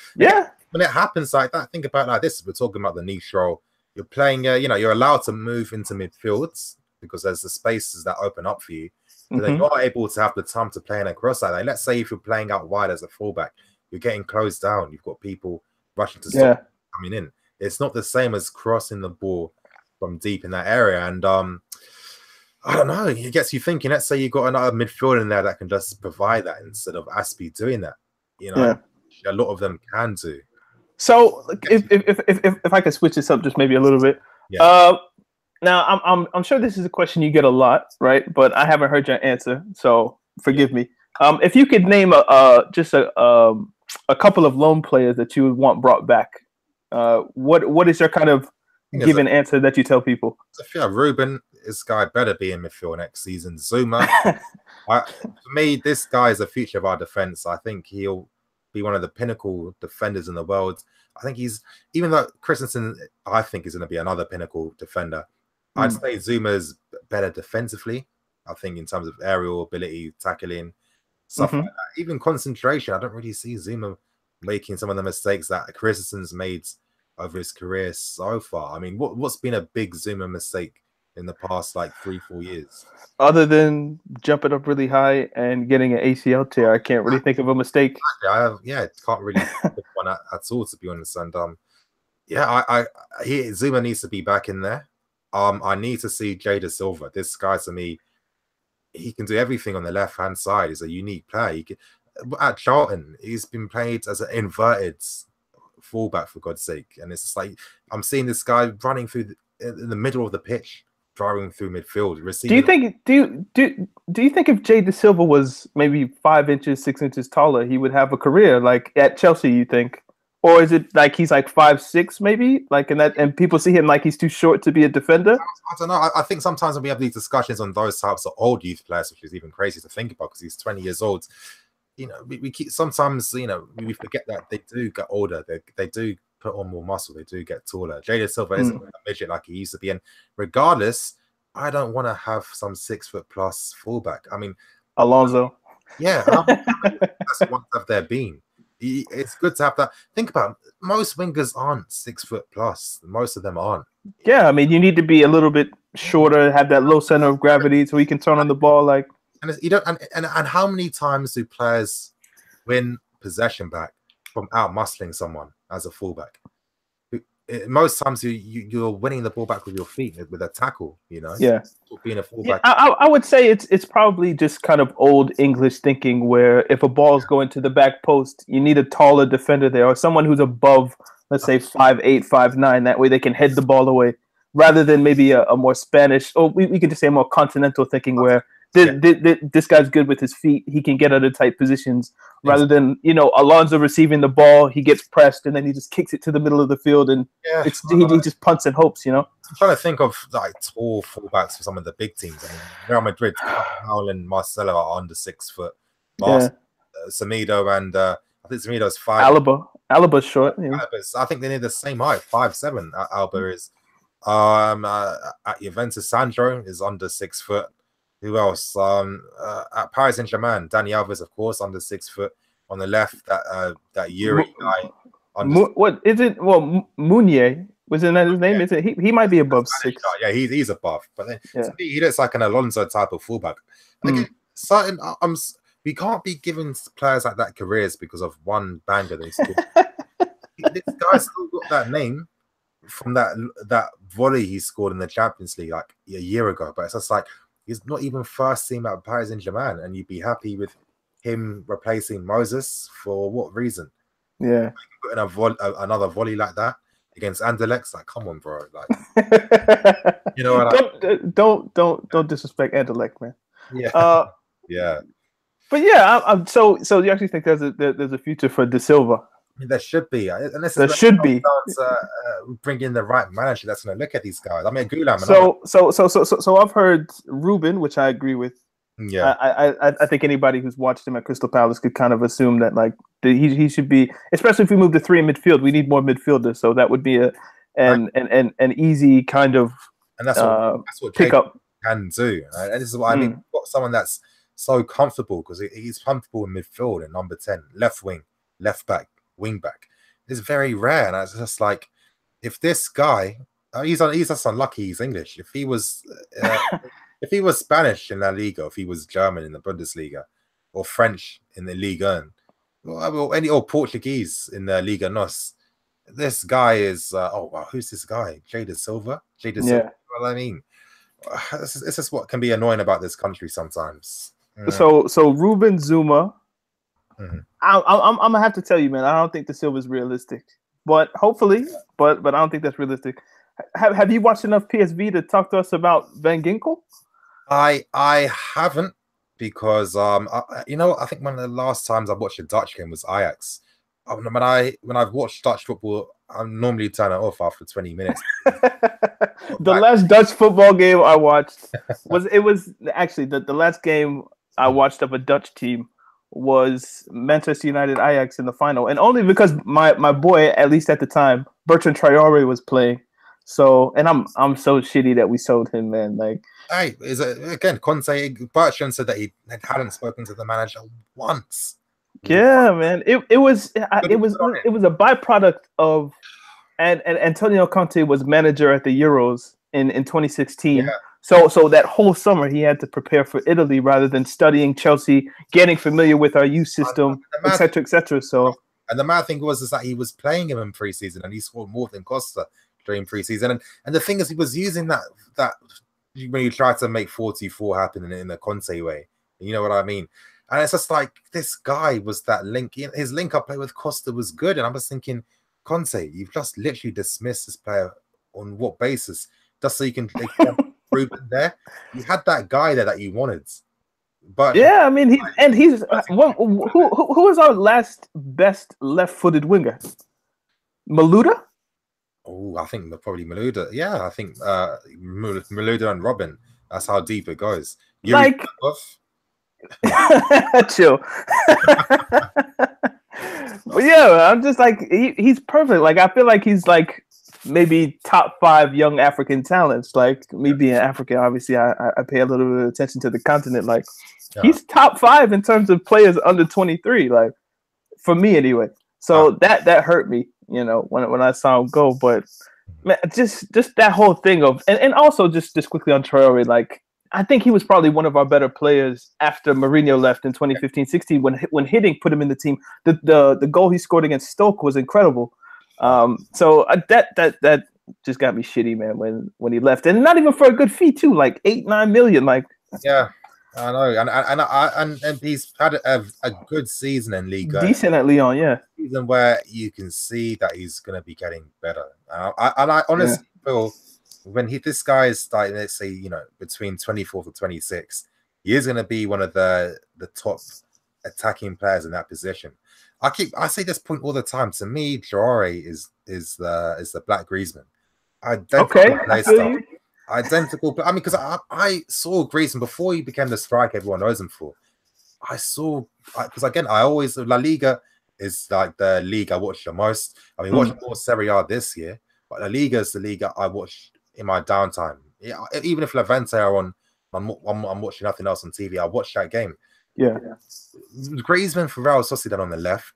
when it happens like that, think about it like this: we're talking about the niche role. You're playing, you know, you're allowed to move into midfields because there's the spaces that open up for you. But then you're not able to have the time to play in a cross like that. Let's say if you're playing out wide as a fullback, you're getting closed down. You've got people rushing to stop coming in. It's not the same as crossing the ball from deep in that area. And I don't know, it gets you thinking. Let's say you've got another midfielder in there that can just provide that instead of Aspi doing that. You know, a lot of them can do. So if I could switch this up just maybe a little bit. Now I'm sure this is a question you get a lot, right? But I haven't heard your answer, so forgive me. If you could name just a couple of loan players that you would want brought back, what is your kind of given answer that you tell people? Ruben, this guy better be in midfield next season. Zuma, for me, this guy is the future of our defense. I think he'll be one of the pinnacle defenders in the world. I think he's, even though Christensen, I think, is going to be another pinnacle defender, I'd say Zuma's better defensively. I think in terms of aerial ability, tackling, stuff like that. Even concentration, I don't really see Zuma making some of the mistakes that Christensen's made over his career so far. I mean, what's been a big Zuma mistake in the past like 3-4 years? Other than jumping up really high and getting an ACL tear, I can't really think of a mistake. Can't really think of one at all, to be honest. And Zuma needs to be back in there. I need to see Jada Silva. This guy, to me, he can do everything on the left-hand side. He's a unique player. At Charlton, he's been played as an inverted fullback, for God's sake. And it's just like, I'm seeing this guy running through in the middle of the pitch, driving through midfield. Do you think if Jada Silva was maybe 5 inches, 6 inches taller, he would have a career like at Chelsea? You think? Or is it like he's like 5'6", maybe, like and people see him like he's too short to be a defender? I don't know. I think sometimes when we have these discussions on those types of old youth players, which is even crazy to think about because he's 20 years old. You know, we keep sometimes, you know, we forget that they do get older. They do put on more muscle. They do get taller. Jada Silva isn't a midget like he used to be. And regardless, I don't want to have some 6-foot+ fullback. I mean, Alonso. Yeah, that's what have there been. It's good to have that. Think about it. Most wingers aren't 6-foot+. Most of them aren't. Yeah, I mean, you need to be a little bit shorter, have that low center of gravity, so you can turn on the ball. Like, and you don't. And how many times do players win possession back from out muscling someone as a fullback? Most times you're winning the ball back with your feet with a tackle. You know. Yeah. Being a fullback. Yeah, I would say it's probably just kind of old English thinking where if a ball's going to the back post, you need a taller defender there or someone who's above, let's say 5'8", 5'9". That way they can head the ball away, rather than maybe a more Spanish, or we could just say more continental thinking where this guy's good with his feet. He can get out of tight positions rather than, you know, Alonso receiving the ball. He gets pressed and then he just kicks it to the middle of the field and he just punts and hopes, you know. I'm trying to think of like tall fullbacks for some of the big teams. I mean, Real Madrid, Carvajal and Marcelo are under 6 foot. Semedo and I think Semedo's 5. Alba's short. Yeah. I think they need the same height, 5'7". Alba is. At Juventus, Sandro is under 6 foot. Who else? At Paris Saint-Germain, Dani Alves, of course, under 6 foot. On the left, that Yuri guy. What is it? Well, Meunier. Wasn't that his name? Is it? He might be above 6. Yeah, he's above. But then to me, he looks like an Alonso type of fullback. Again, certain we can't be giving players like that careers because of one banger they scored. This guy still got that name from that volley he scored in the Champions League like a year ago. But it's just like he's not even first team at Paris Saint-Germain, and you'd be happy with him replacing Moses for what reason? Yeah, putting another volley like that against Anderlecht, like, come on, bro. Like, you know what? Don't disrespect Anderlecht, man. Yeah, yeah. But yeah, so you actually think there's a future for De Silva? I mean, there should be, and this there should be. Bring in the right manager that's going to look at these guys. I mean, Gulam. So I've heard Ruben, which I agree with. Yeah, I think anybody who's watched him at Crystal Palace could kind of assume that like he should be, especially if we move to 3 in midfield. We need more midfielders, so that would be an easy kind of and that's what pickup can do. And this is what I mean. We've got someone that's so comfortable because he's comfortable in midfield and number 10, left wing, left back, wing back. It's very rare, and it's just like if this guy, he's just unlucky. He's English. If he was. If he was Spanish in La Liga, if he was German in the Bundesliga, or French in the Liga 1, or Portuguese in the Liga NOS, this guy is who's this guy? Jada Silva? Silva, you know what I mean? It's just what can be annoying about this country sometimes. So Ruben Zuma, I'm gonna have to tell you, man, I don't think De Silva is realistic. But hopefully, but I don't think that's realistic. Have you watched enough PSV to talk to us about Van Ginkel? I haven't, because I think one of the last times I watched a Dutch game was Ajax. When I've watched Dutch football, I normally turn it off after 20 minutes. The last Dutch football game I watched was actually the last game I watched of a Dutch team was Manchester United Ajax in the final, and only because my boy, at least at the time, Bertrand Traore was playing. So, and I'm so shitty that we sold him, man. Like, hey, again, Bertrand said that he hadn't spoken to the manager once. Yeah, man. It was a byproduct of, and Antonio Conte was manager at the Euros in 2016. Yeah. So that whole summer he had to prepare for Italy rather than studying Chelsea, getting familiar with our youth system, etc., etc. So, and the mad thing was that he was playing him in preseason, and he scored more than Costa during preseason. And the thing is, he was using that when you try to make 44 happen in the Conte way. You know what I mean? And it's just like this guy was that link. His link-up play with Costa was good, and I was thinking, Conte, you've just literally dismissed this player on what basis? Just so you can prove it there. You had that guy there that you wanted, but yeah, I mean, he's who is our last best left-footed winger? Malouda. Oh, I think probably Malouda. Yeah, I think Malouda and Robin. That's how deep it goes. Like, chill. But yeah, I'm just like he's perfect. Like, I feel like he's like maybe top 5 young African talents. Like, me being African, obviously, I pay a little bit of attention to the continent. Like, he's top 5 in terms of players under 23. Like, for me anyway. So that hurt me, you know, when I saw him go. But man, just that whole thing of and also just quickly on Traore, like, I think he was probably one of our better players after Mourinho left in 2015-16 when Hiddink put him in the team. The goal he scored against Stoke was incredible. So that just got me shitty, man, when he left, and not even for a good fee too, like 8-9 million, like. Yeah, I know, and he's had a good season in Liga, decent at Lyon, yeah. Season where you can see that he's going to be getting better. I honestly feel when this guy is starting, let's say, you know, between 24 to 26, he is going to be one of the top attacking players in that position. I say this point all the time. To me, Traore is the Black Griezmann. Identical. I mean, because I saw Griezmann before he became the striker everyone knows him for. Because again, I always, La Liga is like the league I watch the most. I mean, watched more Serie A this year, but La Liga is the league I watch in my downtime. Yeah, even if Levante are on, I'm watching nothing else on TV. I watch that game. Yeah. Griezmann for Real Sociedad on the left.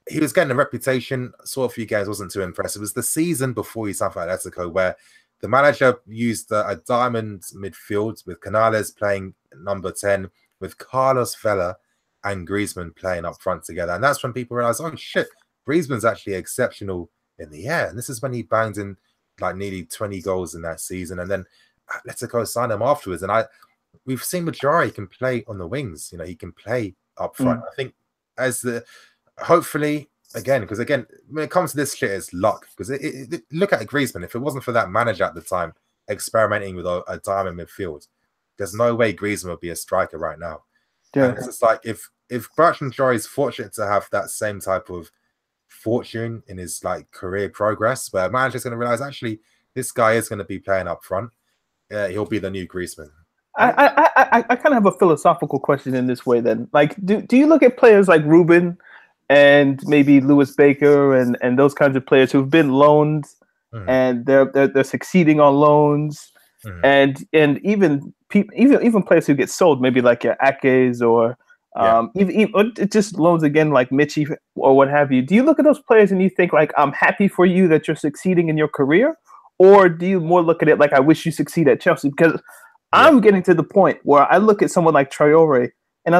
he was getting a reputation. Saw a few games, wasn't too impressed. It was the season before he signed for Atletico where the manager used a diamond midfield with CWANless playing number 10, with Carlos Vela and Griezmann playing up front together. And that's when people realized, oh shit, Griezmann's actually exceptional in the air. And this is when he banged in like nearly 20 goals in that season. And then Atletico signed him afterwards. And we've seen Majari can play on the wings. You know, he can play up front. I think hopefully, again, because again, when it comes to this shit, it's luck. Because look at Griezmann. If it wasn't for that manager at the time experimenting with a diamond midfield, there's no way Griezmann would be a striker right now. Yeah. And it's just like if Bertrand Traoré is fortunate to have that same type of fortune in his like career progress, where a manager's going to realize actually this guy is going to be playing up front, he'll be the new Griezmann. I kind of have a philosophical question in this way then. Like, do you look at players like Ruben and maybe Lewis Baker and those kinds of players who've been loaned and they're succeeding on loans, and even players who get sold, maybe like your Akes or even just loans again like Michi or what have you. Do you look at those players and you think like, I'm happy for you that you're succeeding in your career? Or do you more look at it like, I wish you succeed at Chelsea? Because I'm getting to the point where I look at someone like Traoré and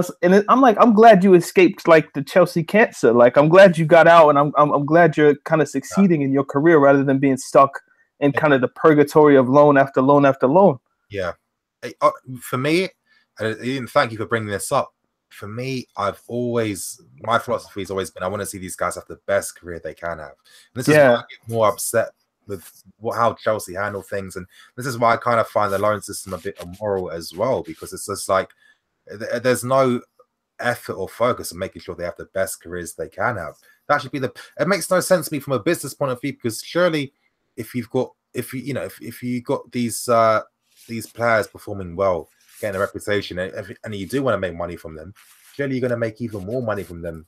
I'm like, I'm glad you escaped like the Chelsea cancer. Like, I'm glad you got out, and I'm glad you're kind of succeeding in your career rather than being stuck in kind of the purgatory of loan after loan after loan. Yeah. For me, and thank you for bringing this up. For me, my philosophy has always been, I want to see these guys have the best career they can have. And this is why I get more upset with how Chelsea handle things. And this is why I kind of find the loan system a bit immoral as well, because it's just like, there's no effort or focus on making sure they have the best careers they can have. That should be it makes no sense to me from a business point of view, because surely if you got these players performing well, getting a reputation, and you do want to make money from them, surely you're going to make even more money from them,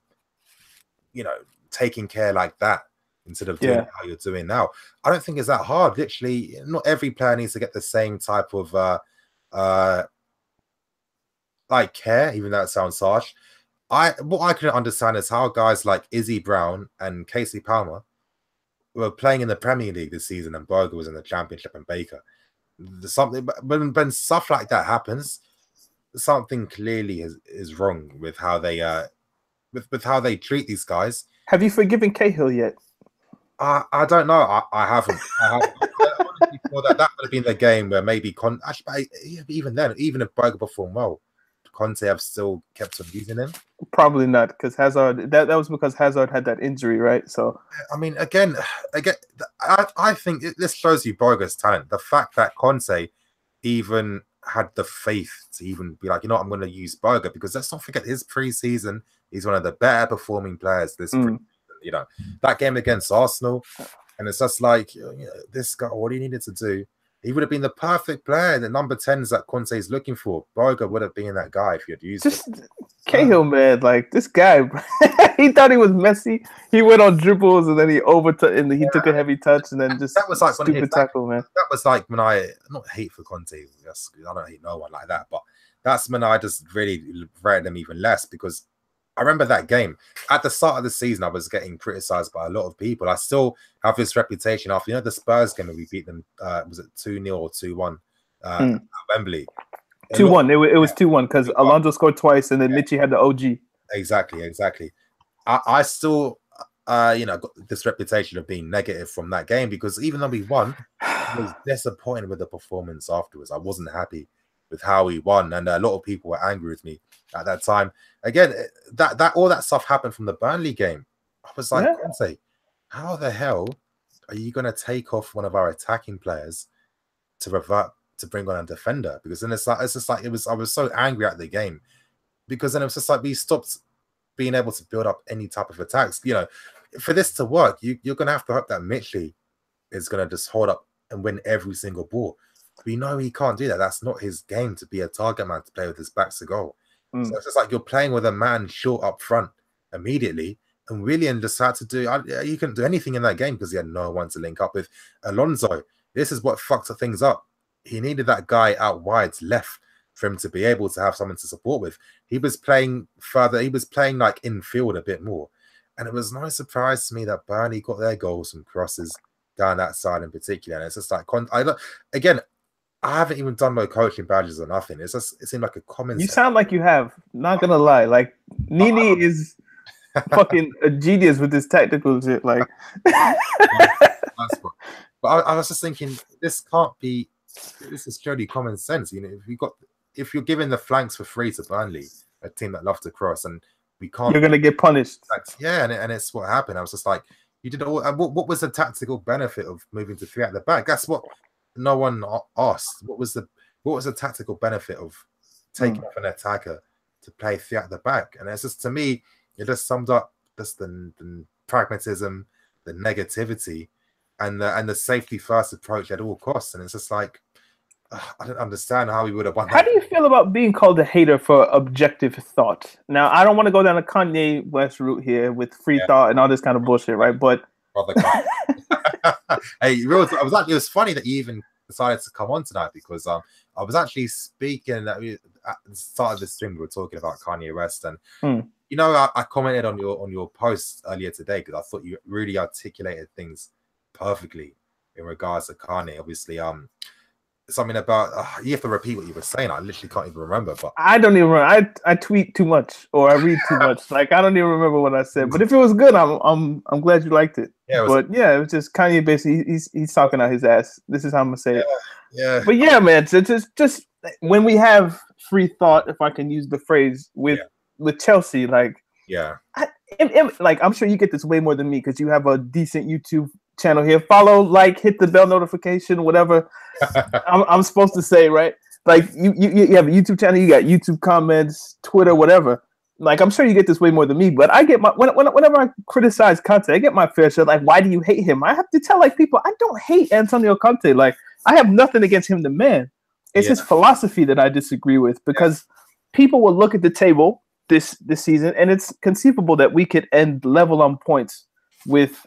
you know, taking care like that instead of doing how you're doing now. I don't think it's that hard. Literally, not every player needs to get the same type of like care, even though it sounds harsh. What I couldn't understand is how guys like Izzy Brown and Casey Palmer were playing in the Premier League this season and Berger was in the Championship and Baker. When stuff like that happens, something clearly is wrong with how they with how they treat these guys. Have you forgiven Cahill yet? I don't know. I haven't. Well, that would have been the game where maybe even then, even if Berger performed well, Conte have still kept on using him. Probably not, because Hazard. That was because Hazard had that injury, right? So I mean, again, I think this shows you Berger's talent. The fact that Conte even had the faith to even be like, you know, I'm going to use Berger, because let's not forget his preseason. He's one of the better performing players this preseason. You know, that game against Arsenal, and it's just like, you know, this guy, what he needed to do, he would have been the perfect player. The number 10s that Conte is looking for. Berger would have been that guy if he had used him. Cahill, man, like this guy, he thought he was Messi. He went on dribbles and then he took a heavy touch and then just that was like stupid tackle, man. That was like when I not hate for Conte. I don't hate no one like that, but that's when I just really rated him even less, because I remember that game at the start of the season. I was getting criticized by a lot of people. I still have this reputation after, you know, the Spurs game where we beat them. Was it 2-0 or 2-1 at Wembley? 2-1. It was 2-1 because Alonso scored twice and then Michi had the OG. Exactly. I still, you know, got this reputation of being negative from that game, because even though we won, I was disappointed with the performance afterwards. I wasn't happy with how we won, and a lot of people were angry with me at that time. Again, that all that stuff happened from the Burnley game. I was like, Conte, how the hell are you going to take off one of our attacking players to bring on a defender? Because then I was so angry at the game, because then it was just like we stopped being able to build up any type of attacks. You know, for this to work, you're going to have to hope that Mitchley is going to just hold up and win every single ball. We know he can't do that. That's not his game, to be a target man, to play with his back to goal. So it's just like you're playing with a man short up front immediately, and Willian just had to do. He couldn't do anything in that game because he had no one to link up with. Alonso, this is what fucked things up. He needed that guy out wide left for him to be able to have someone to support with. He was playing further. He was playing like infield a bit more, And it was no surprise to me that Burnley got their goals from crosses down that side in particular. And it's just like, again, I haven't even done no coaching badges or nothing. It seemed like a common sense. You sound like you have. Not gonna lie. Like NiiNiifc is fucking a genius with this tactical shit. Like, but I was just thinking, this can't be. This is purely common sense. You know, if you're giving the flanks for free to Burnley, a team that love to cross, and we can't, you're gonna get punished. Yeah, and it's what happened. I was just like, you did all. And what was the tactical benefit of moving to 3 at the back? That's what no one asked. What was the tactical benefit of taking off an attacker to play 3 at the back? And it's just, to me, it just summed up just the pragmatism, the negativity, and the safety first approach at all costs. And it's just like, I don't understand how we would have won. How do you feel about being called a hater for objective thought? Now, I don't want to go down the Kanye West route here with free thought and all this kind of bullshit, right? But hey, it was funny that you even decided to come on tonight, because I was actually speaking at the start of the stream. We were talking about Kanye West, and you know, I commented on your post earlier today because I thought you really articulated things perfectly in regards to Kanye. Obviously, something about you have to repeat what you were saying. I literally can't even remember. But I don't even remember. I tweet too much or I read too much. Like, I don't even remember what I said. But if it was good, I'm glad you liked it. Yeah, it was just Kanye basically he's talking out his ass. This is how I'm gonna say it. Yeah. But yeah, man, so just when we have free thought, if I can use the phrase with Chelsea, like like I'm sure you get this way more than me because you have a decent YouTube channel here. Follow, like, hit the bell notification, whatever I'm supposed to say, right? Like you have a YouTube channel, you got YouTube comments, Twitter, whatever. Like, I'm sure you get this way more than me, but I get my whenever I criticize Conte, I get my fair share. Like, why do you hate him? I have to tell like people, I don't hate Antonio Conte. Like, I have nothing against him, the man. It's his philosophy that I disagree with, because people will look at the table this season, and it's conceivable that we could end level on points with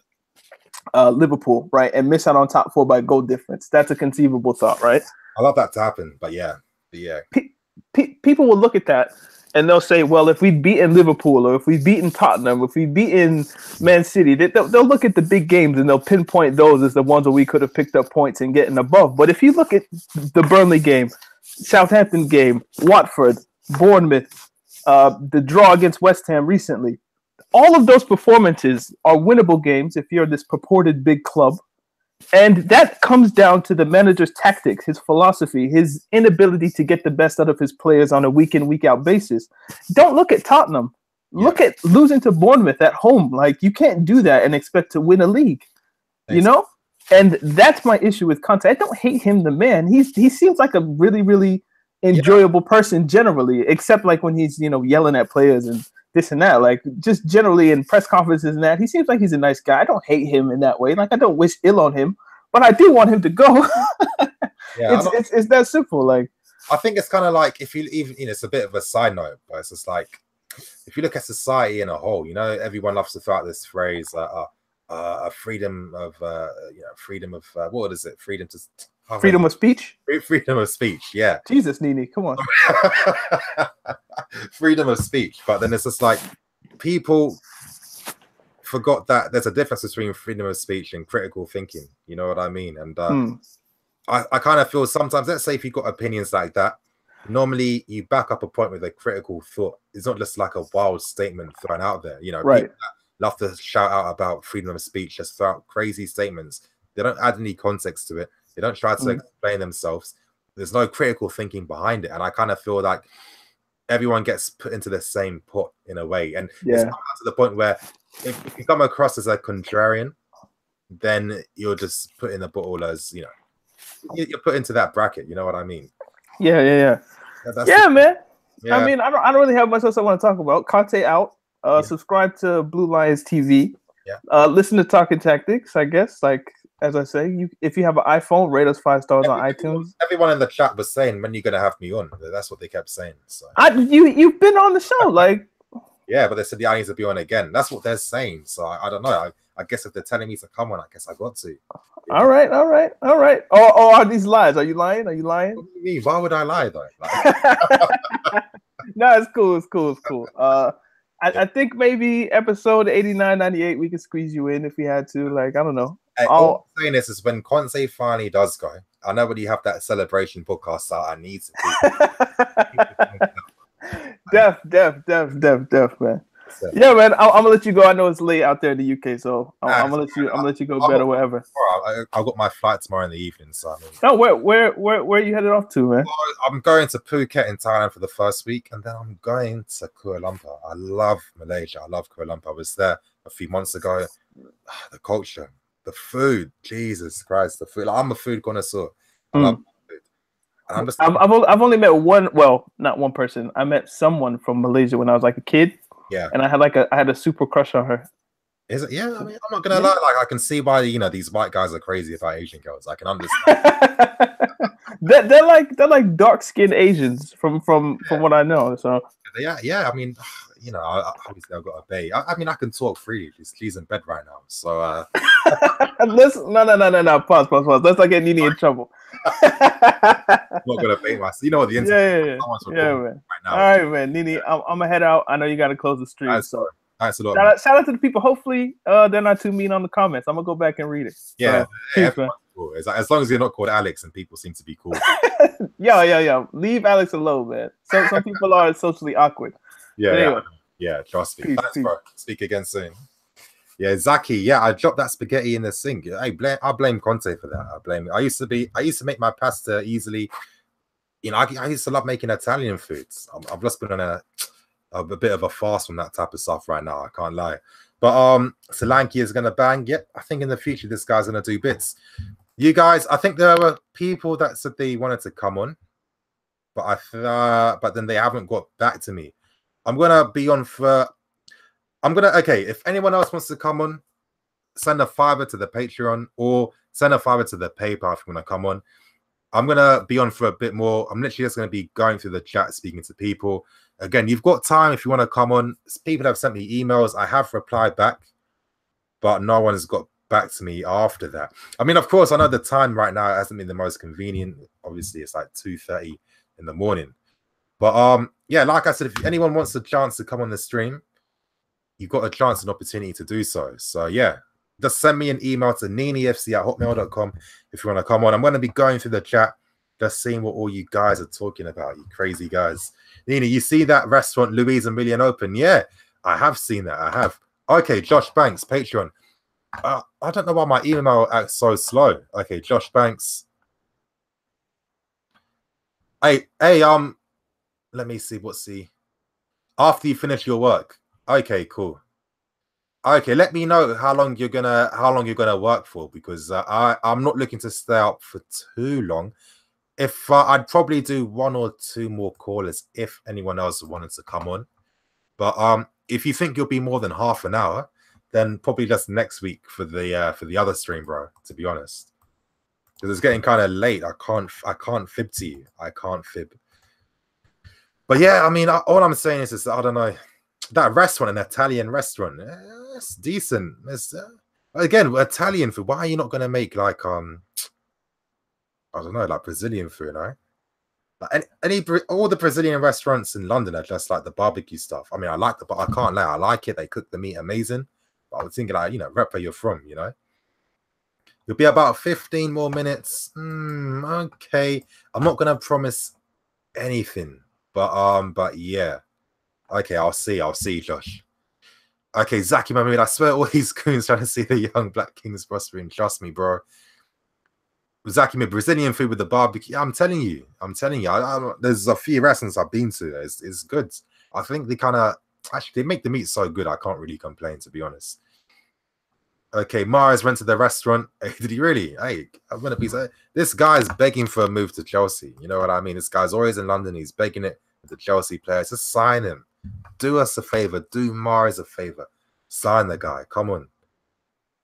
Liverpool, right, and miss out on top 4 by goal difference. That's a conceivable thought, right? I love that to happen, but people will look at that and they'll say, well, if we've beaten Liverpool, or if we've beaten Tottenham, if we've beaten Man City, they'll look at the big games and they'll pinpoint those as the ones where we could have picked up points and getting above. But if you look at the Burnley game, Southampton game, Watford, Bournemouth, the draw against West Ham recently, all of those performances are winnable games if you're this purported big club. And that comes down to the manager's tactics, his philosophy, his inability to get the best out of his players on a week-in, week-out basis. Don't look at Tottenham. Look at losing to Bournemouth at home. Like, you can't do that and expect to win a league, you know? And that's my issue with Conte. I don't hate him, the man. He seems like a really, really enjoyable person generally, except like when he's, yelling at players and this and that. Like, just generally in press conferences and that, he seems like he's a nice guy. I don't hate him in that way. Like, I don't wish ill on him, but I do want him to go. It's that simple. Like, I think it's kind of like, if you even, it's a bit of a side note, but it's just like, if you look at society in a whole, everyone loves to throw out this phrase, freedom of, what is it? Freedom of speech? Freedom of speech, yeah. Jesus, NiiNiifc, come on. Freedom of speech. But then it's just like, people forgot that there's a difference between freedom of speech and critical thinking. You know what I mean? And I kind of feel sometimes, let's say if you've got opinions like that, normally you back up a point with a critical thought. It's not just like a wild statement thrown out there. Right. People love to shout out about freedom of speech, just throw out crazy statements. They don't add any context to it. They don't try to explain themselves. There's no critical thinking behind it. And I kind of feel like everyone gets put into the same pot in a way. And it's come to the point where if you come across as a contrarian, then you're just put in the bottle as, you're put into that bracket. You know what I mean? Yeah, man. Yeah. I mean, I don't really have much else I want to talk about. Conte out. Subscribe to Blue Lions TV. Yeah. Listen to Talking Tactics, I guess. Like, as I say, if you have an iPhone, rate us 5 stars on iTunes. Everyone in the chat was saying, when are you going to have me on? That's what they kept saying. So. You've been on the show, like. Yeah, but they said I need to be on again. That's what they're saying. So I don't know. I guess if they're telling me to come on, I guess I got to. Yeah. All right. Oh, are these lies? Are you lying? What do you mean? Why would I lie though? No, it's cool. I think maybe episode 89, 98, we could squeeze you in if we had to. Like, I don't know. Hey, all I'm saying is when Conte finally does go, I know when you have that celebration podcast out, I need to Def, man. Yeah, man. I'm gonna let you go. I know it's late out there in the UK, so I'm gonna let you go bed or whatever. I've got my flight tomorrow in the evening, so I mean. Oh, where are you headed off to, man? Well, I'm going to Phuket in Thailand for the first week, and then I'm going to Kuala Lumpur. I love Malaysia. I love Kuala Lumpur. I was there a few months ago. The culture, the food, Jesus Christ, the food. Like, I'm a food connoisseur. I love food. I've only met one. Well, not one person. I met someone from Malaysia when I was like a kid. Yeah, and I had a super crush on her. Is it? Yeah, I mean, I'm not gonna lie. Like, I can see why these white guys are crazy about Asian girls. I can understand. they're like dark skinned Asians from what I know. So yeah. I mean, obviously I've got a bae. I mean, I can talk freely. She's in bed right now. So no. Pause. Let's not get NiiNiifc in trouble. I'm not gonna bait myself. You know what the internet? Yeah, man. Right now. All right, man. NiiNiifc, I'm gonna head out. I know you gotta close the stream. Thanks a lot. Shout out to the people. Hopefully, they're not too mean on the comments. I'm gonna go back and read it. Yeah, peace, man. Cool. As long as you're not called Alex and people seem to be cool. Yeah. Leave Alex alone, man. Some people are socially awkward. Yeah. Trust me. Thanks, bro. Speak again soon. Yeah, Zaki. Yeah, I dropped that spaghetti in the sink. Hey, I blame Conte for that. I used to make my pasta easily. I used to love making Italian foods. I've just been on a bit of a fast from that type of stuff right now. I can't lie. But Solanke is gonna bang. Yeah, I think in the future this guy's gonna do bits. You guys, I think there were people that said they wanted to come on, but but then they haven't got back to me. I'm gonna be on for. Okay, if anyone else wants to come on, send a $5 to the Patreon or send a $5 to the PayPal if you want to come on. I'm going to be on for a bit more. I'm literally just going to be going through the chat, speaking to people. Again, you've got time if you want to come on. People have sent me emails. I have replied back, but no one's got back to me after that. I mean, of course, I know the time right now hasn't been the most convenient. Obviously, it's like 2:30 in the morning. But yeah, like I said, if anyone wants a chance to come on the stream, you've got a chance and opportunity to do so. So yeah, just send me an email to NiiNiifc@hotmail.com if you want to come on. I'm going to be going through the chat, just seeing what all you guys are talking about, you crazy guys. NiiNiifc, you see that restaurant Louise and Million open? Yeah, I have seen that. I have. Okay, Josh Banks, Patreon. I don't know why my email acts so slow. Okay, Josh Banks. Hey, let me see. What's the after you finish your work? Okay, cool. Okay, let me know how long you're gonna work for, because I'm not looking to stay up for too long. If I'd probably do 1 or 2 more callers if anyone else wanted to come on. But if you think you'll be more than half an hour, then probably just next week for the other stream, bro. To be honest, because it's getting kind of late. I can't fib to you. I can't fib. But yeah, I mean, all I'm saying is I don't know. That restaurant, an Italian restaurant, it's decent. It's again Italian food. Why are you not gonna make like I don't know, like Brazilian food? No, like all the Brazilian restaurants in London are just like the barbecue stuff. I mean, I like but I can't lie, I like it. They cook the meat amazing. But I was thinking, like, rep where you're from. You'll be about 15 more minutes. Okay, I'm not gonna promise anything, but yeah. Okay, I'll see, Josh. Okay, Zaki Mahmood, I swear all these goons trying to see the young black kings prospering. Trust me, bro. Zaki, Brazilian food with the barbecue. I'm telling you. There's a few restaurants I've been to. It's good. I think they they make the meat so good. I can't really complain, to be honest. Okay, Mars went to the restaurant. Did he really? Hey, I'm gonna be. This guy's begging for a move to Chelsea. You know what I mean? This guy's always in London. He's begging it with the Chelsea players. Just sign him. Do us a favor. Do Mars a favor. Sign the guy. Come on.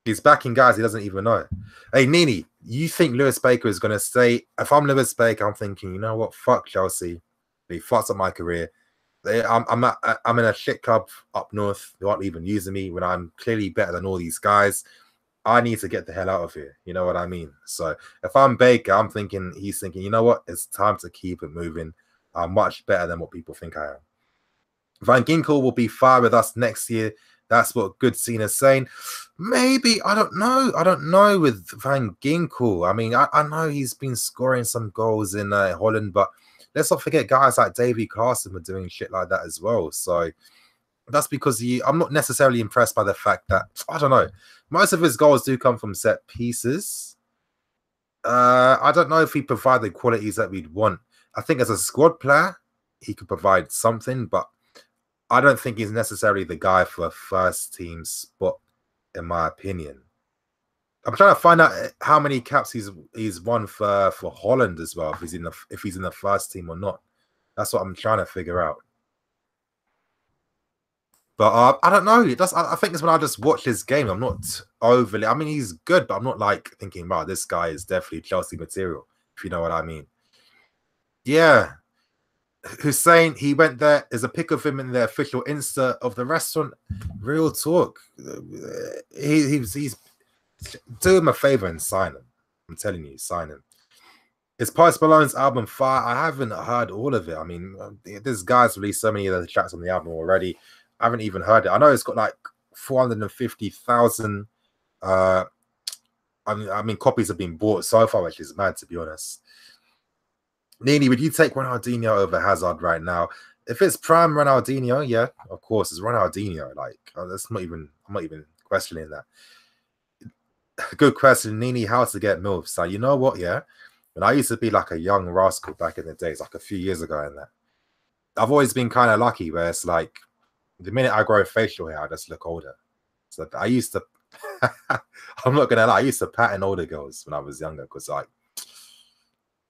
He's backing guys he doesn't even know. Hey, NiiNiifc, you think Lewis Baker is going to stay? If I'm Lewis Baker, I'm thinking, you know what? Fuck Chelsea. They fucked up my career. I'm in a shit club up north. They aren't even using me when I'm clearly better than all these guys. I need to get the hell out of here. You know what I mean? So if I'm Baker, he's thinking, you know what? It's time to keep it moving. I'm much better than what people think I am. Van Ginkel will be fine with us next year. That's what Good Scene is saying. Maybe, I don't know. I don't know with Van Ginkel. I mean, I know he's been scoring some goals in Holland, but let's not forget guys like Davy Carson were doing shit like that as well. So that's because I'm not necessarily impressed by the fact that, I don't know, most of his goals do come from set pieces. I don't know if he provides the qualities that we'd want. I think as a squad player, he could provide something, but I don't think he's necessarily the guy for a first team spot, in my opinion. I'm trying to find out how many caps he's won for Holland as well, if he's in the first team or not. That's what I'm trying to figure out. But I don't know. I think it's when I just watch his game. I'm not overly. I mean, he's good, but I'm not like thinking, wow, this guy is definitely Chelsea material, if you know what I mean. Yeah. Hussein, he went there. There's a pic of him in the official Insta of the restaurant. Real talk. He's do him a favor and sign him. I'm telling you, sign him. Is Post Malone's album fire? I haven't heard all of it. I mean, this guy's released so many of the tracks on the album already. I haven't even heard it. I know it's got like 450,000 I mean copies have been bought so far, which is mad, to be honest. NiiNiifc, would you take Ronaldinho over Hazard right now? If it's prime Ronaldinho, yeah, of course, it's Ronaldinho. Like, that's not even, I'm not even questioning that. Good question, NiiNiifc, how to get MILFs. So, you know what, yeah? When I used to be like a young rascal back in the days, like a few years ago and that, I've always been kind of lucky where it's like, the minute I grow facial hair, I just look older. So I used to, I'm not going to lie, I used to pattern older girls when I was younger because, like,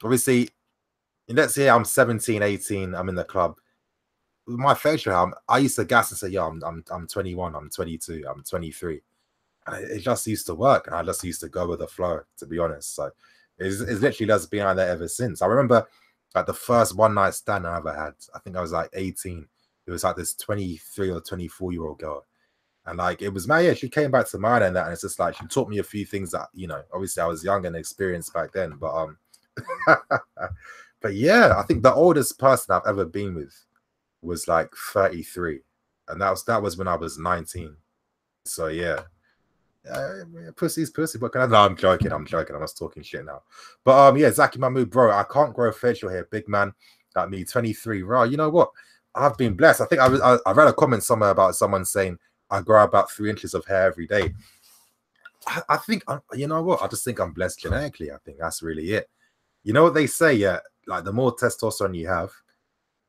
obviously, let's say I'm 17, 18, I'm in the club. With my facial hair, I used to gas and say, yo, I'm 21, I'm 22, I'm 23. And it just used to work. And I just used to go with the flow, to be honest. So it's literally just been like that ever since. I remember like the first one night stand I ever had, I think I was like 18. It was like this 23 or 24-year-old girl. And like, it was, man, yeah, she came back to mine and that. And it's just like, she taught me a few things that, you know, obviously I was young and experienced back then. But, but yeah, I think the oldest person I've ever been with was like 33. And that was when I was 19. So yeah. Pussy's pussy, but no, I'm joking. I'm just talking shit now. But yeah, Zaki Mahmood, bro, I can't grow facial hair, big man. Like me, 23. Right, you know what? I've been blessed. I think I read a comment somewhere about someone saying I grow about 3 inches of hair every day. I think, you know what? I just think I'm blessed genetically. I think that's really it. You know what they say? Yeah, like the more testosterone you have,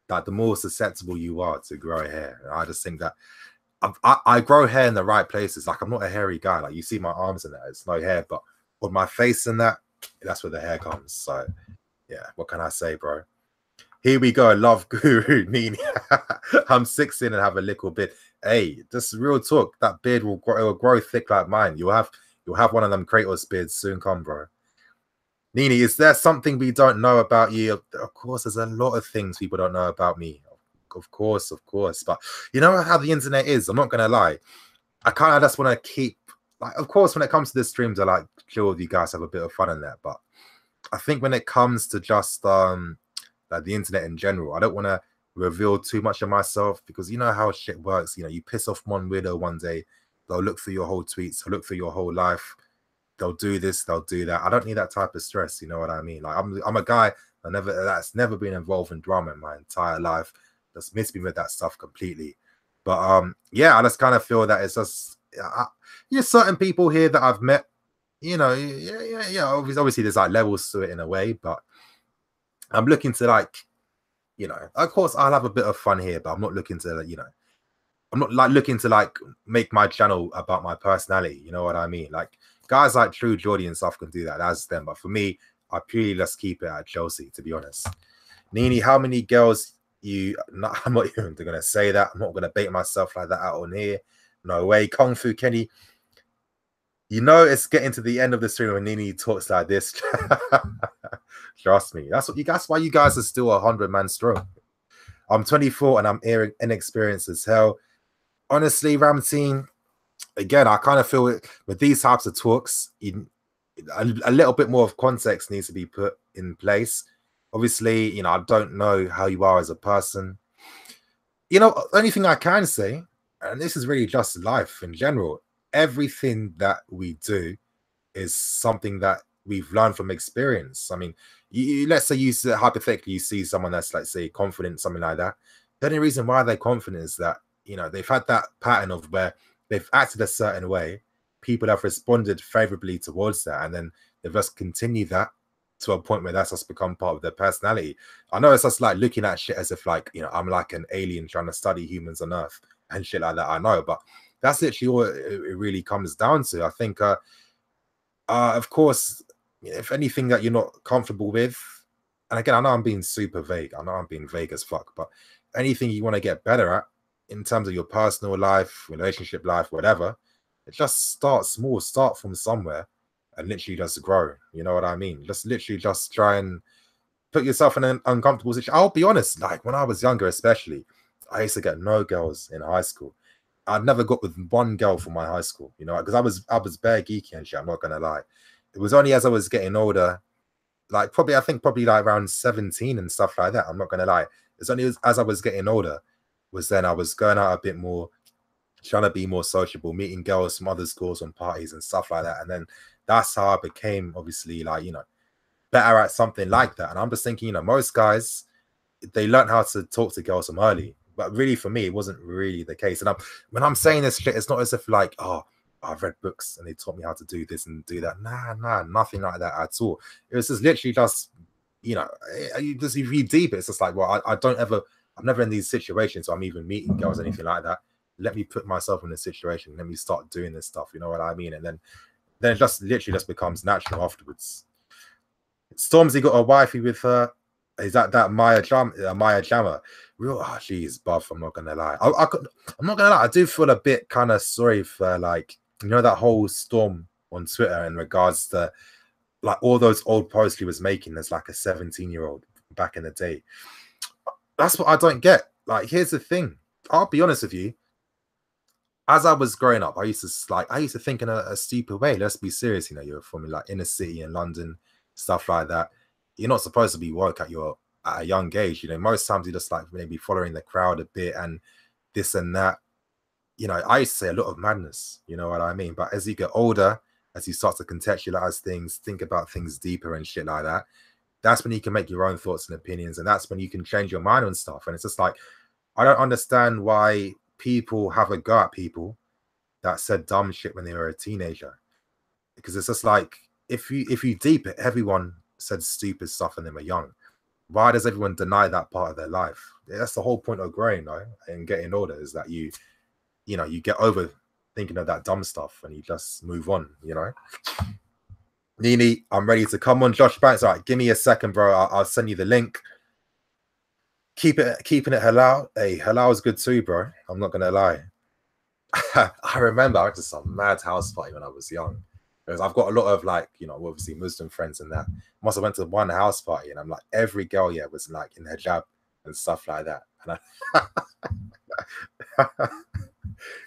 like the more susceptible you are to grow hair. And I just think that I grow hair in the right places. Like, I'm not a hairy guy. Like, you see my arms and that, it's no hair, but on my face and that, that's where the hair comes. So yeah, what can I say, bro? Here we go. Love guru NiiNiifc. I'm 16 and have a little bit. Hey, just real talk. That beard will grow thick like mine. You'll have one of them Kratos beards soon come, bro. NiiNiifc, is there something we don't know about you? Of course, there's a lot of things people don't know about me. Of course. But you know how the internet is. I'm not gonna lie. I kind of just want to keep, like, of course, when it comes to the streams, I like sure you guys have a bit of fun in that. But I think when it comes to just like the internet in general, I don't want to reveal too much of myself because you know how shit works. You know, you piss off one weirdo one day, they'll look through your whole tweets, they'll look through your whole life, they'll do this, they'll do that. I don't need that type of stress. You know what I mean? Like I'm a guy that's never been involved in drama in my entire life. Just miss me with that stuff completely. But yeah, I just kind of feel that it's just certain people here that I've met, you know, yeah. Obviously there's like levels to it in a way, but I'm looking to, like, you know, of course I'll have a bit of fun here, but I'm not looking to, you know, I'm not like looking to like make my channel about my personality. You know what I mean? Like guys like True Jody and stuff can do that. That's them. But for me, I purely just keep it at Chelsea, to be honest. NiiNiifc, how many girls I'm not even going to say that. I'm not going to bait myself like that out on here. No way. Kung Fu Kenny, you know it's getting to the end of the stream when NiiNiifc talks like this. Trust me. That's why you guys are still 100-man strong. I'm 24 and I'm inexperienced as hell. Honestly, Ramteen, again, I kind of feel it with these types of talks, a little bit more of context needs to be put in place. Obviously, you know, I don't know how you are as a person. You know, only thing I can say, and this is really just life in general, everything that we do is something that we've learned from experience. I mean, let's say you hypothetically you see someone that's, like, say, confident, something like that. The only reason why they're confident is that, you know, they've had that pattern of where they've acted a certain way, people have responded favorably towards that, and then they've just continued that to a point where that's just become part of their personality. I know it's just like looking at shit as if, like, you know, I'm like an alien trying to study humans on Earth and shit like that. I know, but that's literally all it really comes down to. I think, of course, if anything that you're not comfortable with, and again, I know I'm being super vague. I know I'm being vague as fuck, but anything you want to get better at in terms of your personal life, relationship life, whatever, it just start small, start from somewhere, and literally just grow. You know what I mean? Just literally just try and put yourself in an uncomfortable situation. I'll be honest, like when I was younger, especially, I used to get no girls in high school. I'd never got with one girl from my high school, you know, because I was bare geeky and shit. I'm not gonna lie. It was only as I was getting older, like probably like around 17 and stuff like that. I'm not gonna lie. It's only as I was getting older, was then I was going out a bit more, trying to be more sociable, meeting girls from other schools and parties and stuff like that. And then that's how I became, obviously, like, you know, better at something like that. And I'm just thinking, you know, most guys, they learn how to talk to girls from early, but really for me, it wasn't really the case. And when I'm saying this shit, it's not as if like, oh, I've read books and they taught me how to do this and do that. Nah, nothing like that at all. It was just literally just, you know, you just, if you deep it, it's just like, well, I'm never in these situations, so I'm even meeting girls or anything like that. Let me put myself in a situation. Let me start doing this stuff. You know what I mean? And then it just literally just becomes natural afterwards. Stormzy got a wifey with her. Is that Maya Jama? Real, oh, jeez, buff. I'm not gonna lie. I'm not gonna lie. I do feel a bit kind of sorry for, like, you know, that whole storm on Twitter in regards to, like, all those old posts he was making as like a 17-year-old back in the day. That's what I don't get. Like, here's the thing. I'll be honest with you. As I was growing up, I used to think in a stupid way. Let's be serious. You know, you're from like inner city in London, stuff like that. You're not supposed to be woke at a young age. You know, most times you're just like maybe following the crowd a bit and this and that. You know, I used to say a lot of madness. You know what I mean? But as you get older, as you start to contextualize things, think about things deeper and shit like that, that's when you can make your own thoughts and opinions, and that's when you can change your mind on stuff. And it's just like, I don't understand why people have a go at people that said dumb shit when they were a teenager, because it's just like, if you deep it, everyone said stupid stuff when they were young. Why does everyone deny that part of their life? That's the whole point of growing, though, and getting older, is that you know, you get over thinking of that dumb stuff and you just move on, you know. NiiNiifc, I'm ready to come on. Josh Banks, all right, give me a second, bro. I'll send you the link. Keeping it halal. Hey, halal is good too, bro. I'm not gonna lie. I remember I went to some mad house party when I was young, because I've got a lot of, like, you know, obviously Muslim friends and that. Must have went to one house party and I'm like, every girl, yeah, was like in hijab and stuff like that. And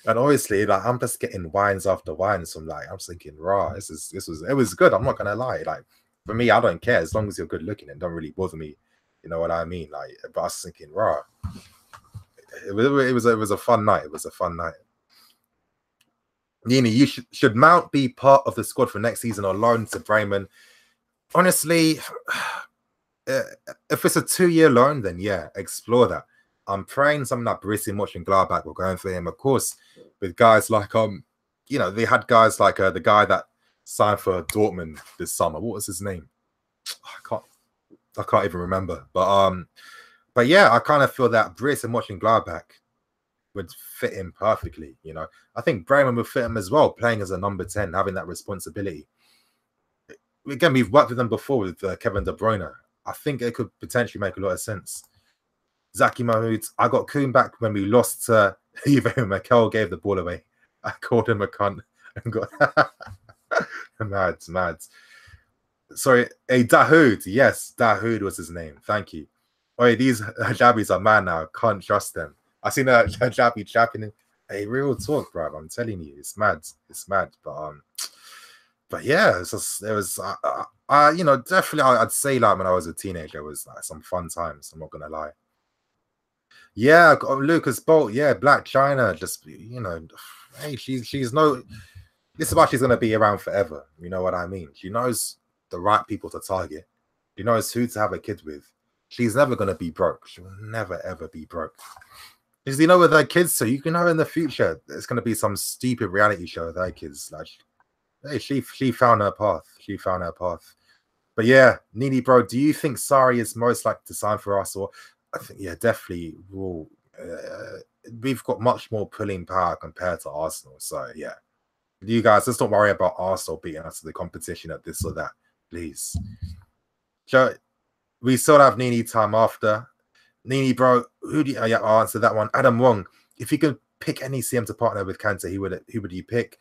and obviously, like, I'm just getting wines after wines from, like, I'm thinking, raw, it was good. I'm not gonna lie. Like, for me, I don't care as long as you're good looking. It don't really bother me. You know what I mean? Like, but I was thinking, raw. It was a fun night. It was a fun night. NiiNiifc, you should Mount be part of the squad for next season or loan to Bremen? Honestly, if it's a 2-year loan, then yeah, explore that. I'm praying something like Borussia Mönchengladbach will go in for him. Of course, with guys like you know, they had guys like the guy that signed for Dortmund this summer. What was his name? I can't even remember. But yeah, I kind of feel that Borussia Mönchengladbach would fit him perfectly. You know, I think Bremen would fit him as well, playing as a number 10, having that responsibility. Again, we've worked with them before with Kevin De Bruyne. I think it could potentially make a lot of sense. Zaki Mahmoud, I got Kuhn back when we lost to Ivo. Mikel gave the ball away. I called him a cunt and got mad. Sorry, a Dahoud. Yes, Dahoud was his name. Thank you. Oh, these hijabis are mad now. Can't trust them. I seen a hijabi chapping in. Hey, real talk, bro. I'm telling you, it's mad. It's mad. But yeah, it was you know, definitely I'd say, like, when I was a teenager, it was like some fun times. I'm not gonna lie. Yeah, Lucas Bolt. Yeah, Black China. Just, you know, hey, she's no. This is why she's gonna be around forever. You know what I mean? She knows the right people to target. She knows who to have a kid with. She's never gonna be broke. She will never ever be broke. Because you know, with her kids, so you can know in the future it's gonna be some stupid reality show with her kids. Like, hey, she found her path. She found her path. But yeah, NiiNiifc, bro, do you think Sari is most likely to sign for us? Or I think, yeah, definitely will. We've got much more pulling power compared to Arsenal. So yeah, you guys, let's not worry about Arsenal beating us to the competition at this or that, please. So we still have NiiNiifc time after. NiiNiifc, bro, who do you, yeah, I'll answer that one. Adam Wong, if you could pick any CM to partner with Kante, who would you pick?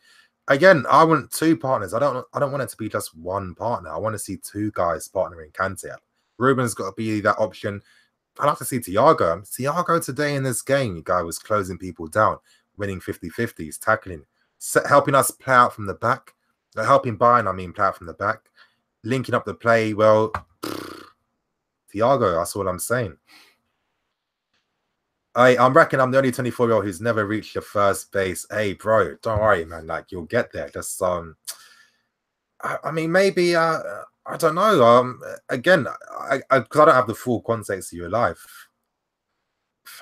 Again, I want two partners. I don't want it to be just one partner. I want to see two guys partnering Kante. Ruben's got to be that option. I'd like to see Thiago. Thiago today in this game, the guy was closing people down, winning 50-50s, tackling, helping us play out from the back. Helping Bayern, I mean, play out from the back. Linking up the play, well, Thiago, that's all I'm saying. I reckon I'm the only 24-year-old who's never reached your first base. Hey, bro, don't worry, man. Like, you'll get there. Just I mean, maybe I don't know. Again, because I don't have the full context of your life.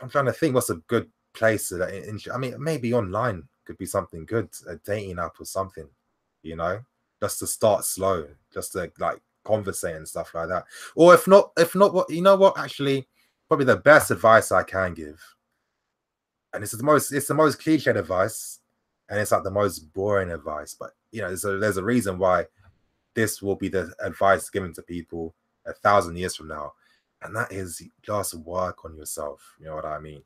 I'm trying to think what's a good place to. I mean, maybe online could be something good, a dating app or something. You know, just to start slow, just to like conversate and stuff like that. Or if not, what you know, what actually. Probably the best advice I can give, and it's the most cliched advice, and it's like the most boring advice. But you know, there's a reason why this will be the advice given to people 1,000 years from now, and that is just work on yourself. You know what I mean?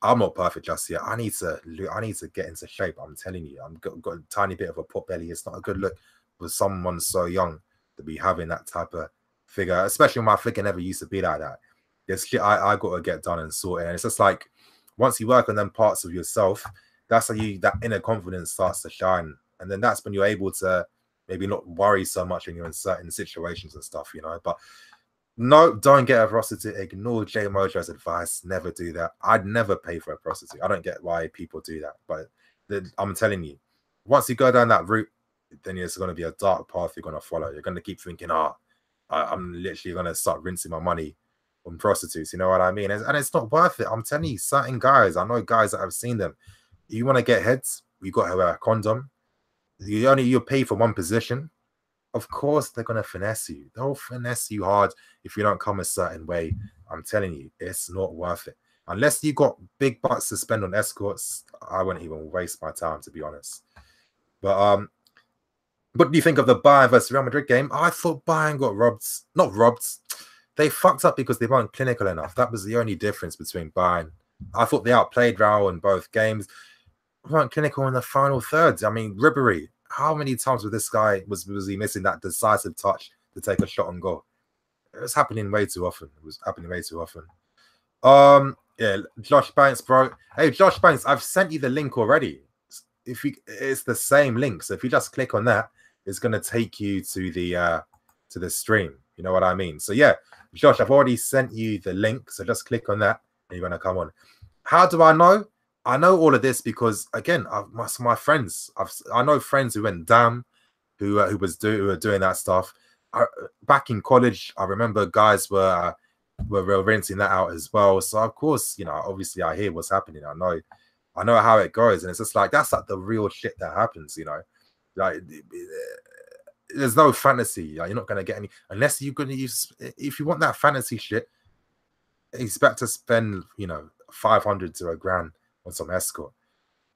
I'm not perfect just yet. I need to get into shape. I'm telling you, I've got a tiny bit of a pot belly. It's not a good look for someone so young to be having that type of figure, especially when my figure never used to be like that. There's shit I got to get done and sorted. And it's just like, once you work on them parts of yourself, that's how that inner confidence starts to shine. And then that's when you're able to maybe not worry so much when you're in certain situations and stuff, you know. But no, don't get a prostitute. Ignore J Mojo's advice. Never do that. I'd never pay for a prostitute. I don't get why people do that. But I'm telling you, once you go down that route, then it's going to be a dark path you're going to follow. You're going to keep thinking, I'm literally going to start rinsing my money on prostitutes, you know what I mean? And it's not worth it. I'm telling you, certain guys, I know guys that have seen them. You want to get heads, you got to wear a condom. You pay for one position. Of course, they're gonna finesse you. They'll finesse you hard if you don't come a certain way. I'm telling you, it's not worth it. Unless you got big bucks to spend on escorts, I wouldn't even waste my time, to be honest. But what do you think of the Bayern versus Real Madrid game? I thought Bayern got robbed. Not robbed. They fucked up because they weren't clinical enough. That was the only difference between Bayern. I thought they outplayed Real in both games. They weren't clinical in the final thirds. I mean, Ribéry, how many times was this guy was he missing that decisive touch to take a shot on goal? It was happening way too often. Yeah, Josh Banks, bro. Hey, Josh Banks, I've sent you the link already. It's the same link. So if you just click on that, it's gonna take you to the stream. You know what I mean? So yeah, Josh, I've already sent you the link, so just click on that and you're going to come on. How do I know? I know all of this because, again, my friends, I know friends who went down, who were doing that stuff. Back in college, I remember guys were renting that out as well. So, of course, you know, obviously I hear what's happening. I know how it goes. And it's just like, that's like the real shit that happens, you know. Like, there's no fantasy. You're not going to get any unless you're going to use. If you want that fantasy shit, expect to spend 500 to $1,000 on some escort,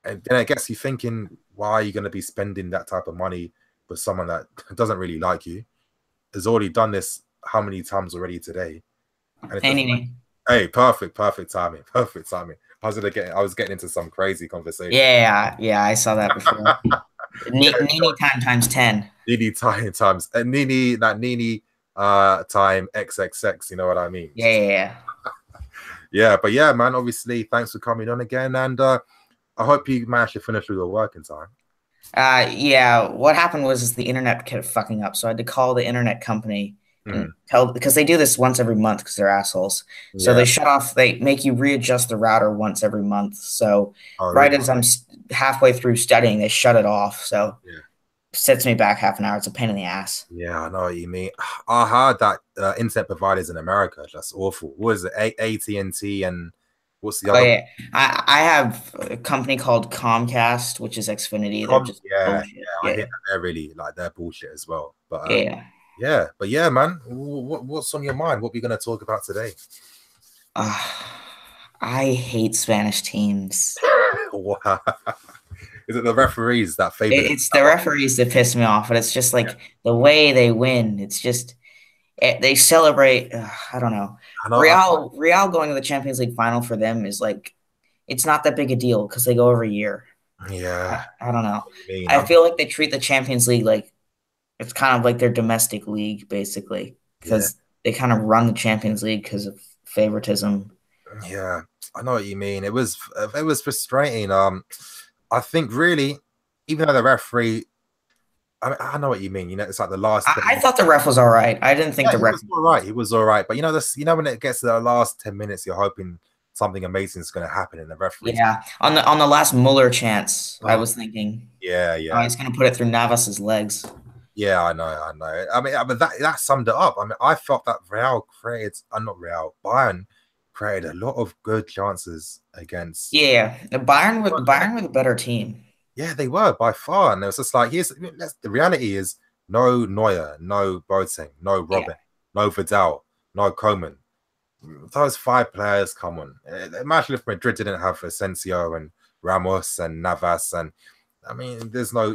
and then I guess you're thinking, why are you going to be spending that type of money for someone that doesn't really like you? Has already done this how many times already today? Hey, perfect timing. I was getting into some crazy conversation. Yeah, I saw that before. NiiNiifc time times 10. NiiNiifc time times NiiNiifc time XXX. You know what I mean? Yeah. Yeah, but yeah, man. Obviously, thanks for coming on again, and I hope you managed to finish your work in time. Yeah. What happened was the internet kept fucking up, so I had to call the internet company, and because they do this once every month because they're assholes. So they shut off. They make you readjust the router once every month. So as I'm halfway through studying, they shut it off. So sets me back half an hour. It's a pain in the ass. Yeah, I know what you mean. I heard that internet providers in America are just awful. What is it? AT&T and what's the other? Yeah. I have a company called Comcast, which is Xfinity. They're just bullshit. I hear that they're really like they're bullshit as well. But but man, what's on your mind? What are we gonna talk about today? I hate Spanish teams. Wow. Is it the referees that favor? It's the referees that piss me off, but it's just like the way they win. It's just they celebrate. I don't know. Real going to the Champions League final for them is like it's not that big a deal because they go every year. Yeah, I don't know. I feel like they treat the Champions League like it's kind of like their domestic league, basically, because they kind of run the Champions League because of favoritism. Yeah, I know what you mean. It was frustrating. I think really, even though the referee, I know what you mean. You know, it's like the last. I thought the ref was all right. I didn't think the ref was all right. He was all right, but you know this. You know when it gets to the last 10 minutes, you're hoping something amazing is going to happen in the referee. Yeah, on the last Muller chance, I was thinking. Yeah. Oh, he's going to put it through Navas's legs. Yeah, I know. I mean, that summed it up. I mean, I felt that Bayern created a lot of good chances against. Yeah, Bayern were the better team. Yeah, they were by far, and it was just like the reality is no Neuer, no Boateng, no Robin, no Vidal, no Koeman. Those 5 players, come on. Imagine if Madrid didn't have Asensio and Ramos and Navas, and I mean, there's no,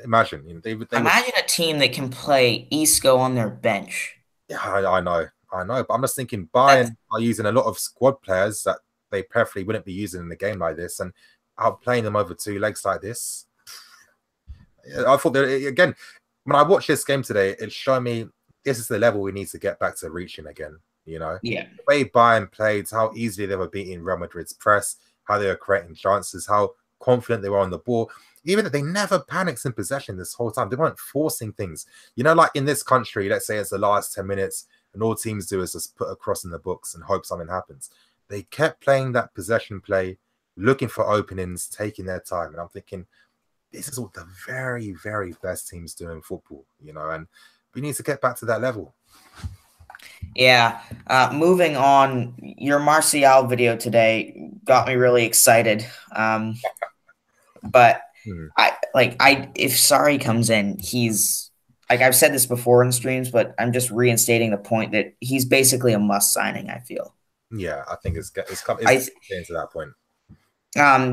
imagine imagine a team that can play Isco on their bench. Yeah, I know, but I'm just thinking Bayern are using a lot of squad players that they preferably wouldn't be using in a game like this, and outplaying them over 2 legs like this. I thought that again when I watched this game today, it showed me this is the level we need to get back to reaching again. The way Bayern played, how easily they were beating Real Madrid's press, how they were creating chances, how confident they were on the ball, even that they never panicked in possession this whole time. They weren't forcing things. Like in this country, let's say it's the last 10 minutes and all teams do is just put a cross in the books and hope something happens. They kept playing that possession play, looking for openings, taking their time. And I'm thinking, this is what the very, very best teams do in football, and we need to get back to that level. Yeah. Moving on, your Martial video today got me really excited. But if Sarri comes in, he's like, I've said this before in streams, but I'm just reinstating the point that he's basically a must signing, I feel. Yeah, I think it's getting to that point.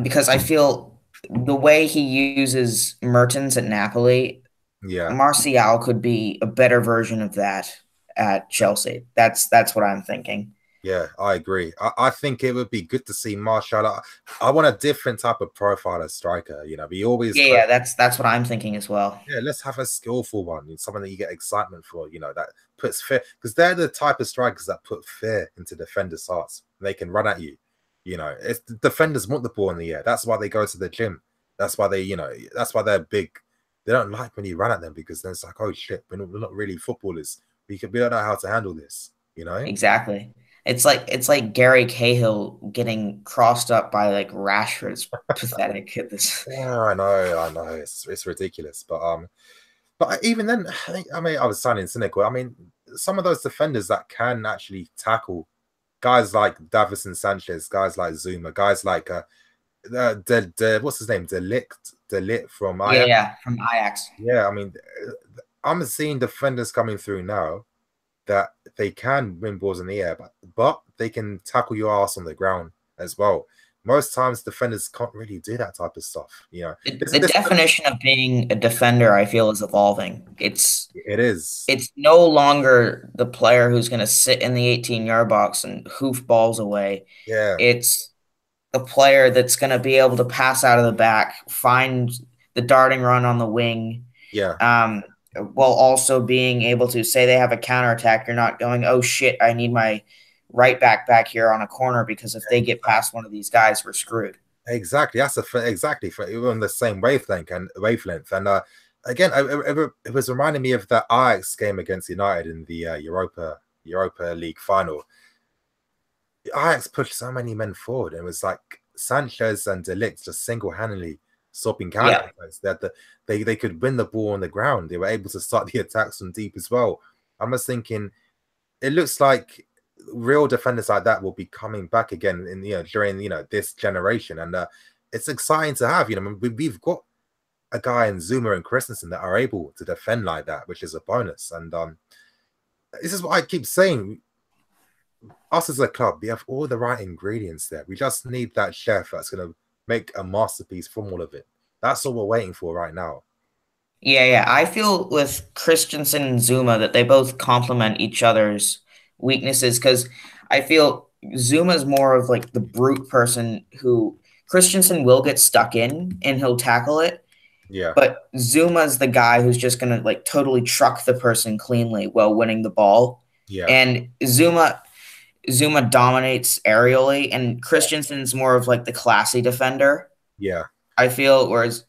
Because I feel the way he uses Mertens at Napoli, Martial could be a better version of that at Chelsea. That's what I'm thinking. Yeah, I agree. I think it would be good to see Martial. I want a different type of profile as striker. We always that's what I'm thinking as well. Yeah, let's have a skillful one. Something that you get excitement for. That puts fear, because they're the type of strikers that put fear into defenders' hearts. They can run at you. If the defenders want the ball in the air, that's why they go to the gym. That's why that's why they're big. They don't like when you run at them because then it's like, oh shit, we're not really footballers. We don't know how to handle this. Exactly. It's like Gary Cahill getting crossed up by like Rashford's pathetic at this. Yeah, I know. It's ridiculous, but even then, I was sounding cynical. I mean, some of those defenders that can actually tackle guys like Davison Sanchez, guys like Zuma, guys like what's his name, De Ligt from Ajax. Yeah, from Ajax. Yeah, I mean, I'm seeing defenders coming through now that they can win balls in the air, but they can tackle your ass on the ground as well. Most times defenders can't really do that type of stuff. The definition of being a defender, I feel, is evolving. It is. It's no longer the player who's going to sit in the 18-yard box and hoof balls away. Yeah. It's the player that's going to be able to pass out of the back, find the darting run on the wing. Yeah. While also being able to say they have a counterattack. You're not going, oh shit, I need my right back here on a corner because if they get past one of these guys, we're screwed. Exactly. That's exactly. We're on the same wavelength. And again, it was reminding me of that Ajax game against United in the Europa League final. Ajax pushed so many men forward, and it was like Sanchez and De Ligt just single-handedly stopping counterattacks. They could win the ball on the ground. They were able to start the attacks from deep as well. I'm just thinking, it looks like real defenders like that will be coming back again in during this generation, and it's exciting to have. We've got a guy in Zuma and Christensen that are able to defend like that, which is a bonus. And this is what I keep saying. Us as a club, we have all the right ingredients there. We just need that chef that's going to make a masterpiece from all of it. That's all we're waiting for right now. Yeah. I feel with Christensen and Zuma that they both complement each other's weaknesses, because I feel Zuma's more of like the brute person who Christensen will get stuck in and he'll tackle it. Yeah. But Zuma's the guy who's just going to like totally truck the person cleanly while winning the ball. Yeah. And Zuma dominates aerially, and Christensen's more of like the classy defender. Yeah. I feel, whereas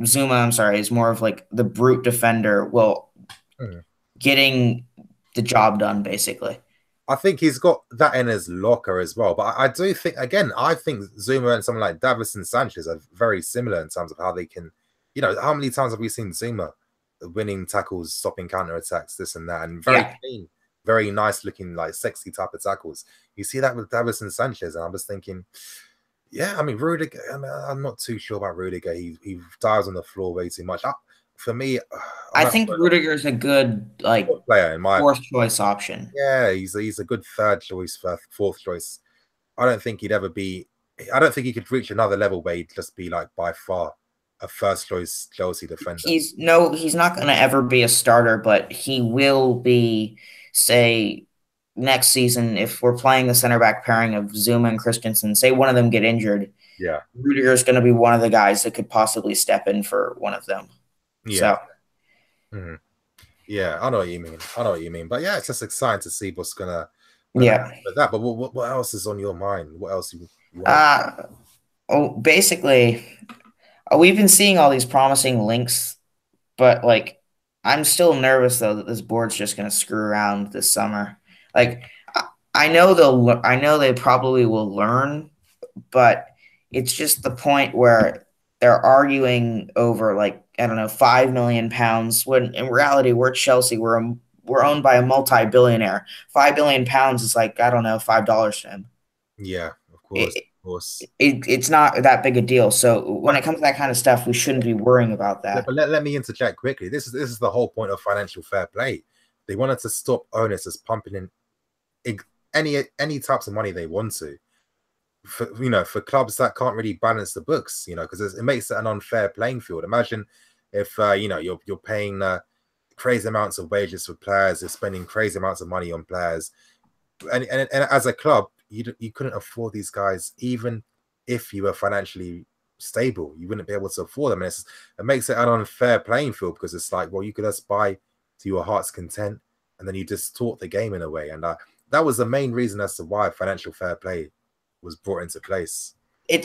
Zuma is more of like the brute defender, getting the job done, basically. I think he's got that in his locker as well. But I do think, again, I think Zuma and someone like Davison Sanchez are very similar in terms of how they can, how many times have we seen Zuma winning tackles, stopping counterattacks, this and that, and very clean, very nice looking, like sexy type of tackles. You see that with Davison Sanchez, and I'm just thinking, Rudiger, I'm not too sure about Rudiger. He dives on the floor way too much. For me, I think Rudiger is a good player in my fourth choice option. Yeah, he's a good third choice, fourth choice. I don't think he could reach another level where he'd just be like by far a first choice Chelsea defender. He's not going to ever be a starter, but he will be, say, next season, if we're playing the center back pairing of Zuma and Christensen, say one of them get injured. Yeah, Rudiger is going to be one of the guys that could possibly step in for one of them. Yeah. So. Yeah, I know what you mean. But yeah, it's just exciting to see what's gonna happen with that. But what else is on your mind? What else you want? Basically, we've been seeing all these promising links, but like I'm still nervous though that this board's just gonna screw around this summer. Like I know they probably will learn, but it's just the point where they're arguing over like, I don't know, £5 million, when in reality we're Chelsea, we're owned by a multi-billionaire. £5 billion is like, I don't know, $5 to him. Yeah, of course. It's not that big a deal. So when it comes to that kind of stuff, we shouldn't be worrying about that. But let me interject quickly. This is the whole point of financial fair play. They wanted to stop owners just pumping in any types of money they want to. For clubs that can't really balance the books, because it makes it an unfair playing field. Imagine if you're paying crazy amounts of wages for players, you're spending crazy amounts of money on players, and as a club, you couldn't afford these guys even if you were financially stable. You wouldn't be able to afford them, and it makes it an unfair playing field, because it's like, well, you could just buy to your heart's content, and then you distort the game in a way, and that was the main reason as to why financial fair play was brought into place. I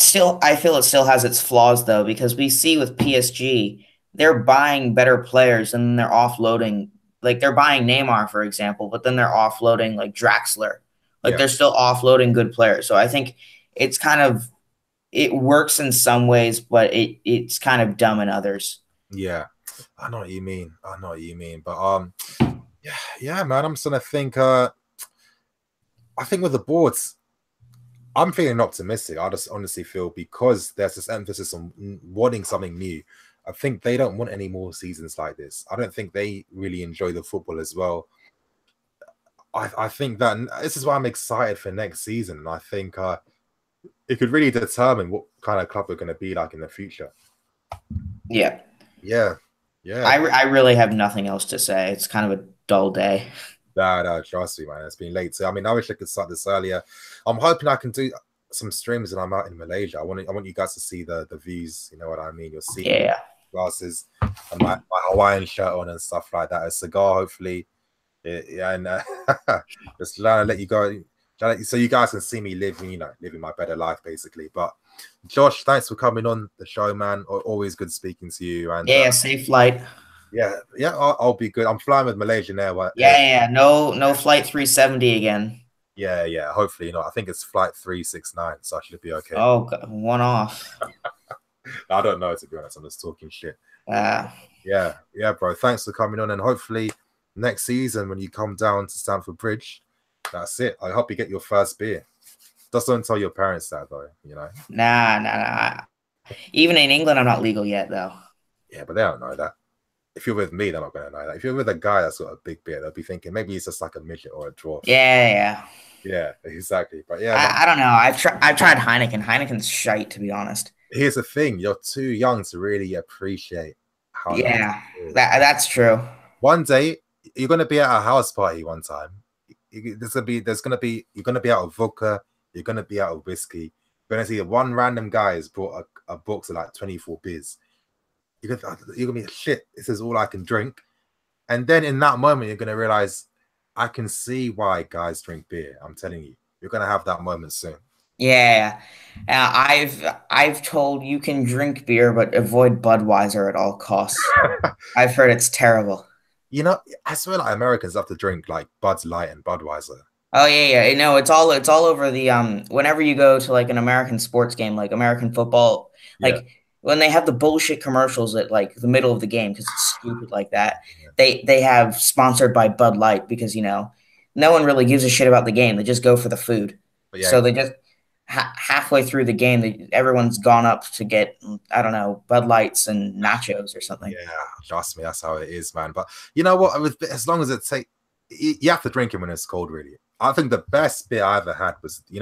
feel it still has its flaws though, because we see with PSG, they're buying better players and they're offloading, like they're buying Neymar, for example, but then they're offloading like Draxler. They're still offloading good players. So I think it's it works in some ways, but it's kind of dumb in others. Yeah, I know what you mean. But yeah, man, I'm starting to think. I think with the boards, I'm feeling optimistic. I just honestly feel, because there's this emphasis on wanting something new, I think they don't want any more seasons like this. I don't think they really enjoy the football as well. I think that this is why I'm excited for next season. I think it could really determine what kind of club we're going to be like in the future. Yeah. I really have nothing else to say. It's kind of a dull day. No, trust me, man. It's been late. So, I wish I could start this earlier. I'm hoping I can do some streams when I'm out in Malaysia. I want you guys to see the views. You know what I mean? You'll see glasses and my Hawaiian shirt on and stuff like that. A cigar, hopefully. And just let you go. So you guys can see me living my better life, basically. But Josh, thanks for coming on the show, man. Always good speaking to you. And safe flight. Yeah, I'll be good. I'm flying with Malaysian Airways. Yeah. No flight 370 again. Yeah. Hopefully not. I think it's flight 369, so I should be okay. Oh, one off. I don't know, to be honest. I'm just talking shit. Yeah, bro. Thanks for coming on, and hopefully next season when you come down to Stamford Bridge, that's it. I hope you get your first beer. Just don't tell your parents that, though. Nah. Even in England, I'm not legal yet, though. Yeah, but they don't know that. If you're with me, they're not going to know that. If you're with a guy that's got a big beard, they'll be thinking maybe he's just like a midget or a dwarf. Yeah. Yeah, exactly. But yeah, I don't know. I've tried Heineken. Heineken's shite, to be honest. Here's the thing: you're too young to really appreciate how. Yeah, that's true. One day you're going to be at a house party. One time, you're going to be out of vodka. You're going to be out of whiskey. You're going to see one random guy has brought a box of like 24 beers. You're gonna be shit. This is all I can drink, and then in that moment, you're gonna realize I can see why guys drink beer. I'm telling you, you're gonna have that moment soon. Yeah, I've told you can drink beer, but avoid Budweiser at all costs. I've heard it's terrible. I swear, like Americans have to drink like Bud's Light and Budweiser. Oh yeah. No, it's all over the Whenever you go to like an American sports game, like American football, like. When they have the bullshit commercials at like the middle of the game because it's stupid like that, they have sponsored by Bud Light because no one really gives a shit about the game. They just go for the food. So they just halfway through the game, everyone's gone up to get Bud Lights and nachos or something. Yeah, trust me, that's how it is, man. But you know what? As long as you have to drink it when it's cold, really. I think the best beer I ever had was in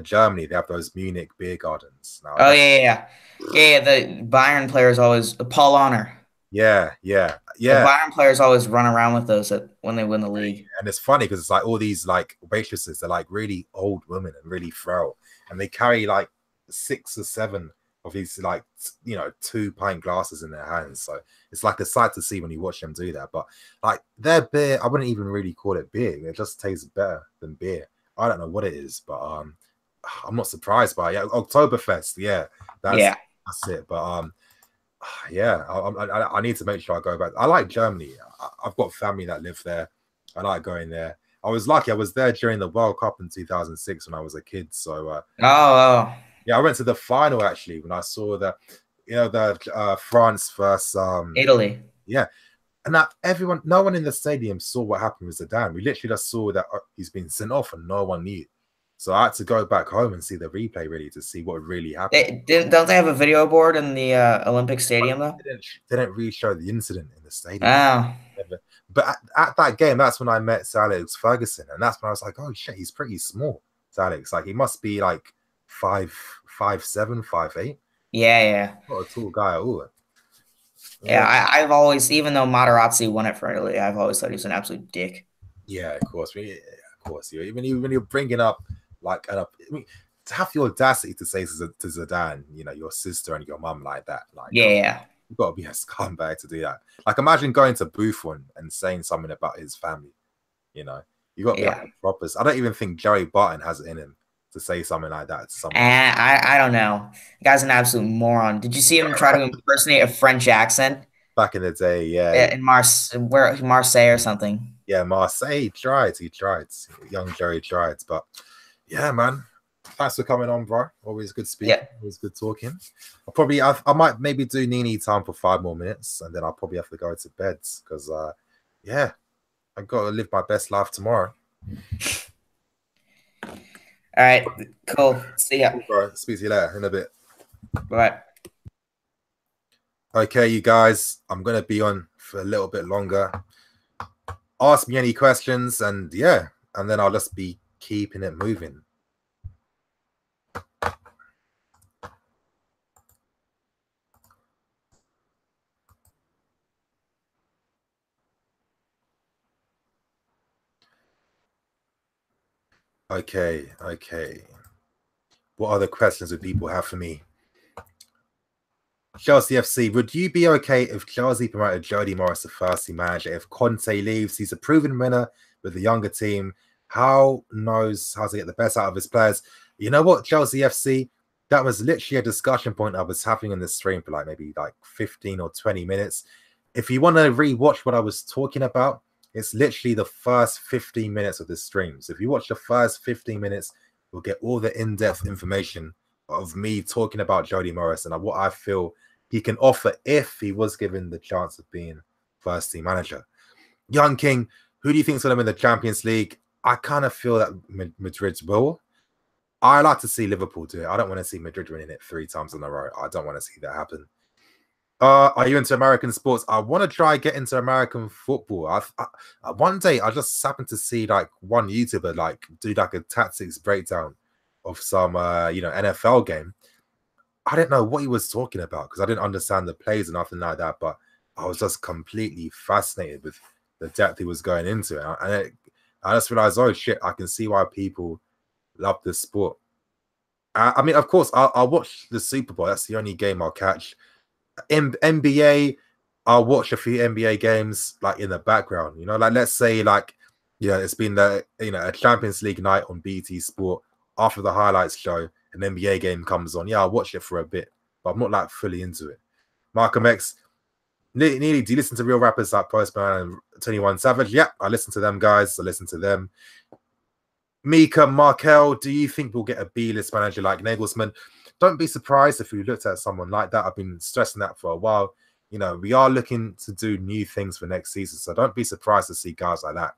Germany they have those Munich beer gardens. Now, yeah. The Bayern players always Paul Honor. Yeah. The Bayern players always run around with those when they win the league. And it's funny because it's like all these like waitresses, they're like really old women and really frail, and they carry like 6 or 7 of these like 2-pint glasses in their hands. So it's like a sight to see when you watch them do that. But like their beer, I wouldn't even really call it beer. It just tastes better than beer. I don't know what it is, but I'm not surprised by it. Yeah, Oktoberfest. That's it. But I need to make sure I go back. I like Germany. I've got family that live there. I like going there. I was lucky. I was there during the World Cup in 2006 when I was a kid. So yeah, I went to the final actually when I saw the France versus Italy. Yeah, and that no one in the stadium saw what happened with Zidane. We literally just saw that he's been sent off and no one knew. So I had to go back home and see the replay really to see what really happened. Don't they have a video board in the Olympic Stadium though? They didn't really show the incident in the stadium. Oh. But at that game, that's when I met Sir Alex Ferguson, and that's when I was like, oh shit, he's pretty small. Sir Alex, like he must be like 5'7", 5'8". Yeah. Not a tall guy at all. Yeah, I've always, even though Materazzi won it for Italy, I've always thought he was an absolute dick. Yeah, of course. Even when you're bringing up like, to have the audacity to say to Zidane, your sister and your mum like that, like you've got to be a scumbag to do that. Like, imagine going to Buffon and saying something about his family. You got to be like proper. I don't even think Joey Barton has it in him to say something like that to someone. I don't know. The guy's an absolute moron. Did you see him try to impersonate a French accent? Back in the day, yeah. In Marseille or something. Yeah, Marseille. He tried. Young Joey tried. But yeah, man. Thanks for coming on, bro. Always good speaking. Yeah. Always good talking. I might maybe do NiiNiifc time for 5 more minutes, and then I'll probably have to go to bed because I got to live my best life tomorrow. All right, cool. See ya. Bro, speak to you later in a bit. Bye. Okay, you guys, I'm going to be on for a little bit longer. Ask me any questions, and then I'll just be keeping it moving. Okay. What other questions would people have for me? Chelsea FC, would you be okay if Chelsea promoted Jody Morris to first team manager? If Conte leaves, he's a proven winner with the younger team, How knows how to get the best out of his players. You know what, Chelsea FC? That was literally a discussion point I was having in the stream for like maybe like 15 or 20 minutes. If you want to rewatch what I was talking about, it's literally the first 15 minutes of the stream. So if you watch the first 15 minutes, you'll get all the in-depth information of me talking about Jody Morris and what I feel he can offer if he was given the chance of being first team manager. Young King, who do you think is going to win the Champions League? I kind of feel that Madrid will. I like to see Liverpool do it. I don't want to see Madrid winning it 3 times in a row. I don't want to see that happen. Are you into American sports? I want to try get into American football. One day I just happened to see like one YouTuber like do like a tactics breakdown of some NFL game. I didn't know what he was talking about because I didn't understand the plays and nothing like that. But I was just completely fascinated with the depth he was going into it, and I just realized, oh shit, I can see why people love this sport. I mean, of course, I'll watch the Super Bowl. That's the only game I'll catch. In NBA, I'll watch a few NBA games like in the background. You know, like let's say like, it's been a Champions League night on BT Sport. After the highlights show, an NBA game comes on. Yeah, I'll watch it for a bit, but I'm not like fully into it. Malcolm X, Nearly, do you listen to real rappers like Postman and 21 Savage? Yeah, I listen to them guys. I listen to them. Mika, Markel, do you think we'll get a B-list manager like Nagelsmann? Don't be surprised if we looked at someone like that. I've been stressing that for a while. You know, we are looking to do new things for next season, so don't be surprised to see guys like that.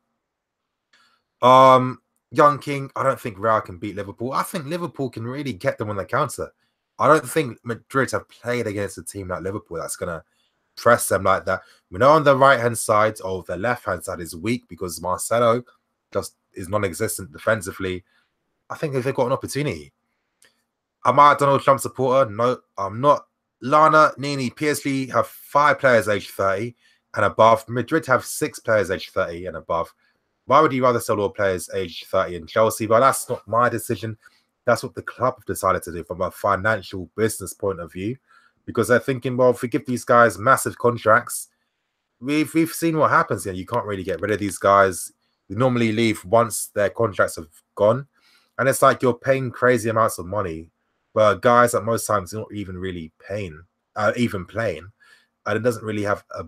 Young King, I don't think Real can beat Liverpool. I think Liverpool can really get them on the counter. I don't think Madrid have played against a team like Liverpool that's going to press them like that. We know on the right-hand side or the left-hand side is weak because Marcelo just is non-existent defensively. I think if they've got an opportunity. Am I a Donald Trump supporter? No, I'm not. Lana, NiiNiifc, PSV have 5 players aged 30 and above. Madrid have 6 players aged 30 and above. Why would you rather sell all players aged 30 in Chelsea? Well, that's not my decision. That's what the club have decided to do from a financial business point of view. Because they're thinking, well, if we give these guys massive contracts, we've seen what happens here. You can't really get rid of these guys. They normally leave once their contracts have gone. And it's like you're paying crazy amounts of money, but guys that most times not even really playing, and it doesn't really have a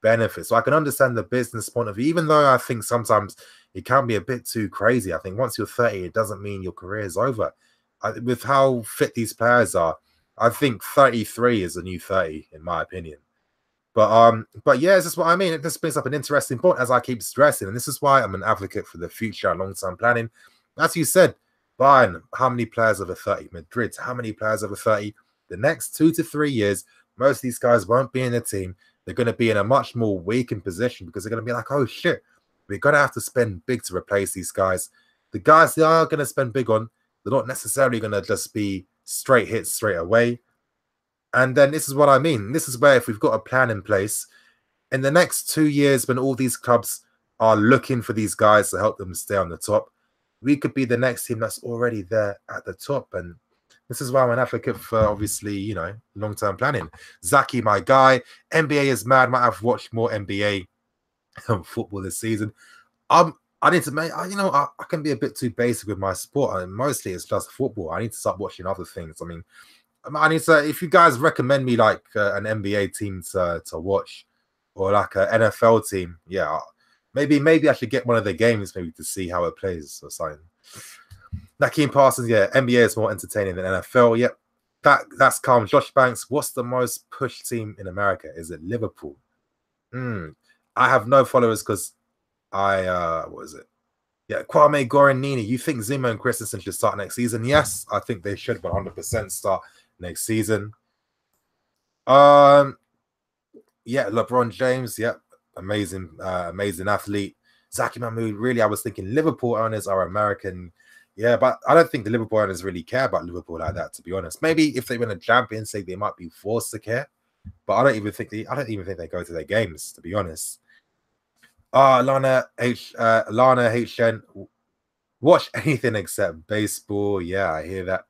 benefit. So I can understand the business point of view, even though I think sometimes it can be a bit too crazy. I think once you're 30, it doesn't mean your career is over. With how fit these players are, I think 33 is a new 30, in my opinion. But yeah, this is what I mean. It just brings up an interesting point, as I keep stressing, and this is why I'm an advocate for the future and long-term planning. As you said, Bayern, how many players over 30? Madrid, how many players over 30? The next 2 to 3 years, most of these guys won't be in the team. They're going to be in a much more weakened position because they're going to be like, oh shit, we're going to have to spend big to replace these guys. The guys they are going to spend big on, they're not necessarily going to just be straight hits straight away. And then this is what I mean. This is where if we've got a plan in place, in the next 2 years when all these clubs are looking for these guys to help them stay on the top, we could be the next team that's already there at the top. And this is why I'm an advocate for, obviously, you know, long-term planning. Zaki, my guy, NBA is mad. Might have watched more NBA football this season. I need to make, you know, I can be a bit too basic with my sport. I mean, mostly it's just football. I need to start watching other things. I mean, I need to, if you guys recommend me like an NBA team to watch or like an NFL team, yeah, maybe I should get one of the games maybe to see how it plays or something. Nakeem Parsons, yeah, NBA is more entertaining than NFL. Yep, that's calm. Josh Banks, what's the most pushed team in America? Is it Liverpool? I have no followers because what is it? Yeah, Kwame, Goran, Nini. You think Zima and Christensen should start next season? Yes, I think they should 100% start next season. Yeah, LeBron James, yep, amazing athlete. Zaki Mahmood, really, I was thinking Liverpool owners are American. Yeah, but I don't think the Liverpool owners really care about Liverpool like that, to be honest. Maybe if they win a Champions League, they might be forced to care. But I don't even think they go to their games, to be honest. Lana HN, watch anything except baseball. Yeah, I hear that.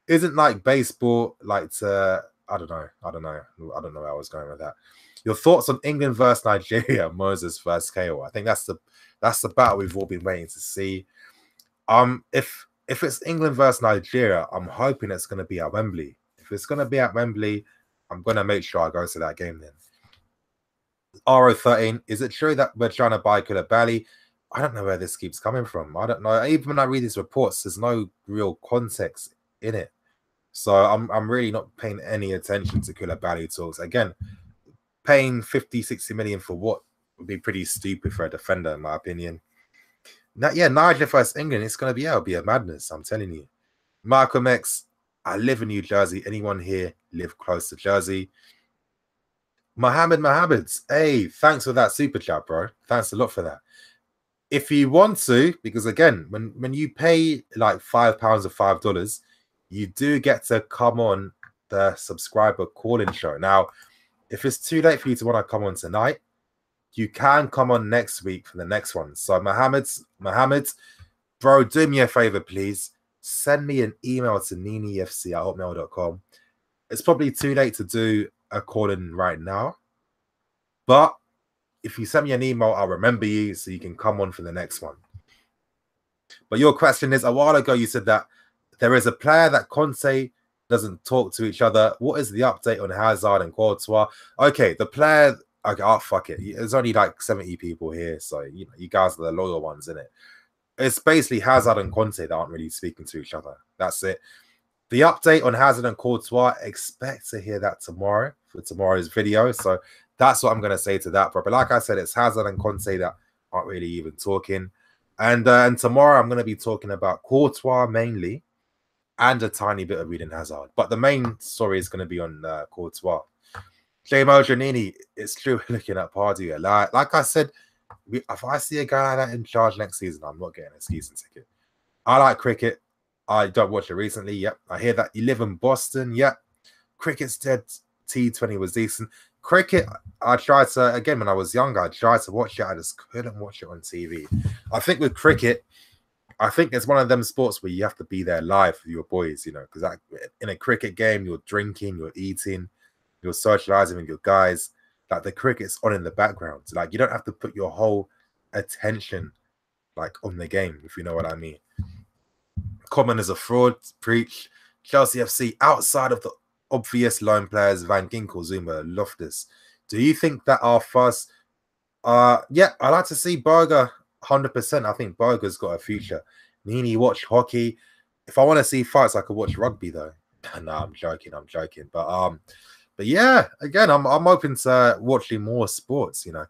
Isn't like baseball like to I don't know. I don't know where I was going with that. Your thoughts on England versus Nigeria, Moses versus KO? I think that's the battle we've all been waiting to see. If it's England versus Nigeria, I'm hoping it's going to be at Wembley. If it's going to be at Wembley, I'm going to make sure I go to that game then. RO13, is it true that we're trying to buy Koulibaly? I don't know where this keeps coming from. I don't know. Even when I read these reports, there's no real context in it. So I'm really not paying any attention to Koulibaly talks. Again, paying 50, 60 million for what would be pretty stupid for a defender, in my opinion. Now, yeah, Nigeria versus England, it'll be a madness, I'm telling you. Malcolm X, I live in New Jersey. Anyone here live close to Jersey? Mohammed, hey, thanks for that super chat, bro. Thanks a lot for that. If you want to, because again, when you pay like £5 or $5, you do get to come on the subscriber call-in show. Now, if it's too late for you to want to come on tonight, you can come on next week for the next one. So Mohammed, bro, do me a favor, please. Send me an email to NiiNiifc@hotmail.com. It's probably too late to do a call-in right now, but if you send me an email, I'll remember you so you can come on for the next one. But your question is, a while ago you said that there is a player that Conte doesn't talk to each other. What is the update on Hazard and Courtois? Okay, the player, okay, oh, fuck it. There's only like 70 people here, so you know, you guys are the loyal ones, isn't it? It's basically Hazard and Conte that aren't really speaking to each other. That's it. The update on Hazard and Courtois, expect to hear that tomorrow for tomorrow's video. So that's what I'm going to say to that, bro. But like I said, it's Hazard and Conte that aren't really even talking. And tomorrow I'm going to be talking about Courtois mainly and a tiny bit of Eden Hazard. But the main story is going to be on Courtois. J-Mo Janini, it's true we're looking at Pardew. Like I said, if I see a guy like that in charge next season, I'm not getting a season ticket. I like cricket. I don't watch it recently. Yep. I hear that you live in Boston. Yep. Cricket's dead. T20 was decent. Cricket, I tried to, again, when I was younger, I tried to watch it. I just couldn't watch it on TV. I think with cricket, I think it's one of them sports where you have to be there live with your boys, you know, because in a cricket game, you're drinking, you're eating, you're socializing with your guys. Like the cricket's on in the background. Like you don't have to put your whole attention like on the game, if you know what I mean. Common is a fraud, preach. Chelsea FC, outside of the obvious loan players, Van Ginkel, Zuma, Loftus. Do you think that our first... yeah, I like to see Berger 100%. I think Berger's got a future. NiiNiifc, watch hockey. If I want to see fights, I could watch rugby, though. No, I'm joking. But yeah, again, I'm open to watching more sports, you know.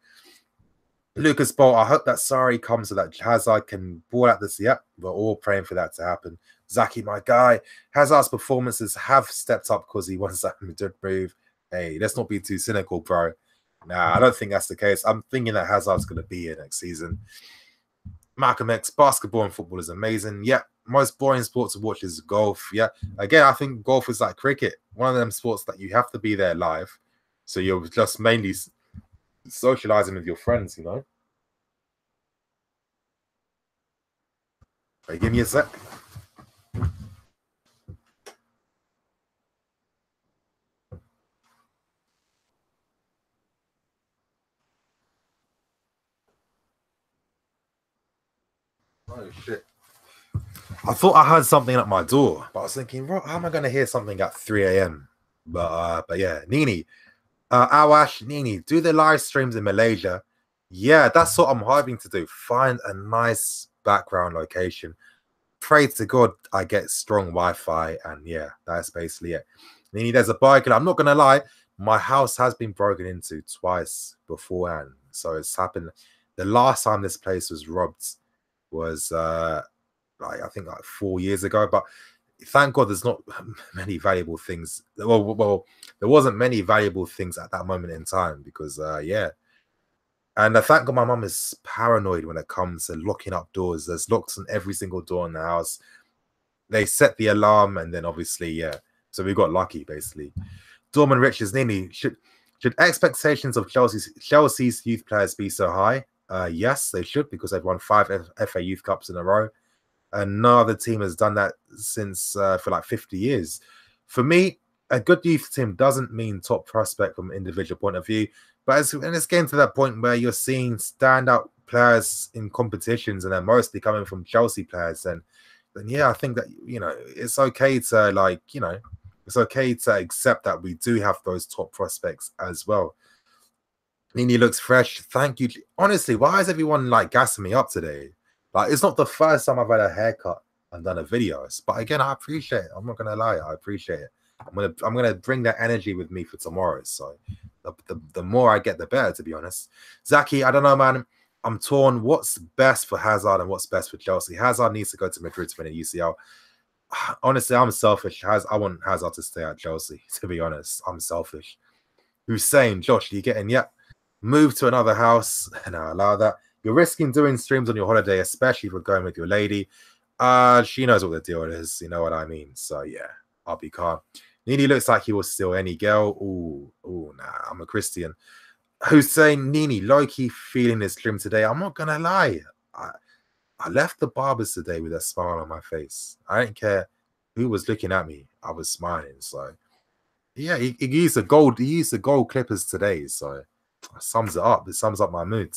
Lucas Bolt, I hope that Sarri comes so that Hazard can ball at this. Yep, we're all praying for that to happen. Zaki, my guy, Hazard's performances have stepped up because he wants that Madrid move. Hey, let's not be too cynical, bro. Nah, I don't think that's the case. I'm thinking that Hazard's going to be here next season. Malcolm X, basketball and football is amazing. Yeah, most boring sport to watch is golf. Yeah, again, I think golf is like cricket. One of them sports that you have to be there live. So you're just mainly socializing with your friends, you know. Hey, give me a sec. Oh shit. I thought I heard something at my door, but I was thinking, how am I going to hear something at 3 a.m? But yeah, NiiNiifc. Awash, NiiNiifc, do the live streams in Malaysia. Yeah, that's what I'm hoping to do. Find a nice background location. Pray to God I get strong Wi-Fi, and yeah, that's basically it. NiiNiifc, there's a bike, and I'm not gonna lie, my house has been broken into twice beforehand. So it's happened. The last time this place was robbed was I think 4 years ago, but thank God there's not many valuable things. Well, there wasn't many valuable things at that moment in time because, yeah. And thank God my mum is paranoid when it comes to locking up doors. There's locks on every single door in the house. They set the alarm and then obviously, yeah. So we got lucky, basically. Dorman Richards, NiiNiifc, should expectations of Chelsea's youth players be so high? Yes, they should, because they've won 5 FA Youth Cups in a row. And no other team has done that since for like 50 years. For me, a good youth team doesn't mean top prospect from an individual point of view, but it's getting to that point where you're seeing standout players in competitions, and they're mostly coming from Chelsea players. And then yeah, I think that, you know, it's okay to, like, you know, it's okay to accept that we do have those top prospects as well. NiiNiifc looks fresh. Thank you. Honestly, why is everyone like gassing me up today? Like, it's not the first time I've had a haircut and done a video, but again, I appreciate it. I'm not gonna lie, I appreciate it. I'm gonna bring that energy with me for tomorrow. So the more I get, the better, to be honest. Zaki, I don't know, man. I'm torn. What's best for Hazard and what's best for Chelsea? Hazard needs to go to Madrid to win a UCL. Honestly, I'm selfish. I want Hazard to stay at Chelsea, to be honest. I'm selfish. Hussein, Josh, you getting, yep. Move to another house, and I allow that. You're risking doing streams on your holiday, especially if we're going with your lady. She knows what the deal is, you know what I mean? So yeah, I'll be calm. NiiNiifc looks like he will steal any girl. Ooh, nah, I'm a Christian. Hussein, NiiNiifc, low-key feeling this trim today. I'm not gonna lie. I left the barbers today with a smile on my face. I didn't care who was looking at me. I was smiling. So yeah, he used the gold. He used the gold clippers today. So it sums it up. It sums up my mood.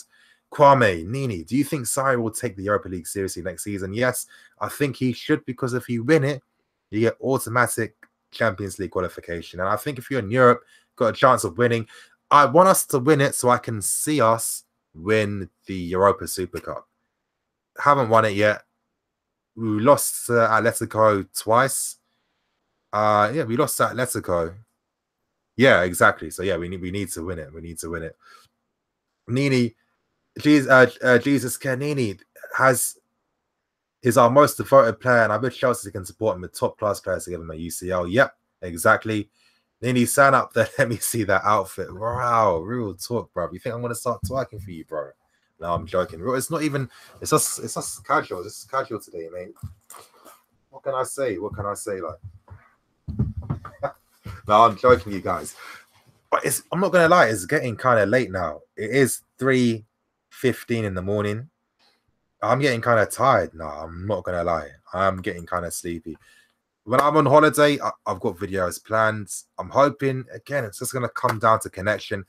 Kwame, NiiNiifc, do you think Sarri will take the Europa League seriously next season? Yes, I think he should, because if you win it, you get automatic Champions League qualification. And I think if you're in Europe, got a chance of winning. I want us to win it so I can see us win the Europa Super Cup. Haven't won it yet. We lost to Atletico twice. Yeah, we lost to Atletico. Yeah, exactly. So yeah, we need to win it. We need to win it. NiiNiifc, Jesus Canini is our most devoted player, and I wish Chelsea can support him with top class players to give him a UCL. Yep, exactly. NiiNiifc, stand up there. Let me see that outfit. Wow, real talk, bro. You think I'm gonna start twerking for you, bro? No, I'm joking. It's not even. It's just casual. It's casual today, mate. What can I say? What can I say? Like, no, I'm joking, you guys. But I'm not gonna lie. It's getting kind of late now. It is 3:15 in the morning. I'm getting kind of tired now. I'm not gonna lie. I'm getting kind of sleepy. When I'm on holiday, I've got videos planned. I'm hoping, again, it's just gonna come down to connection.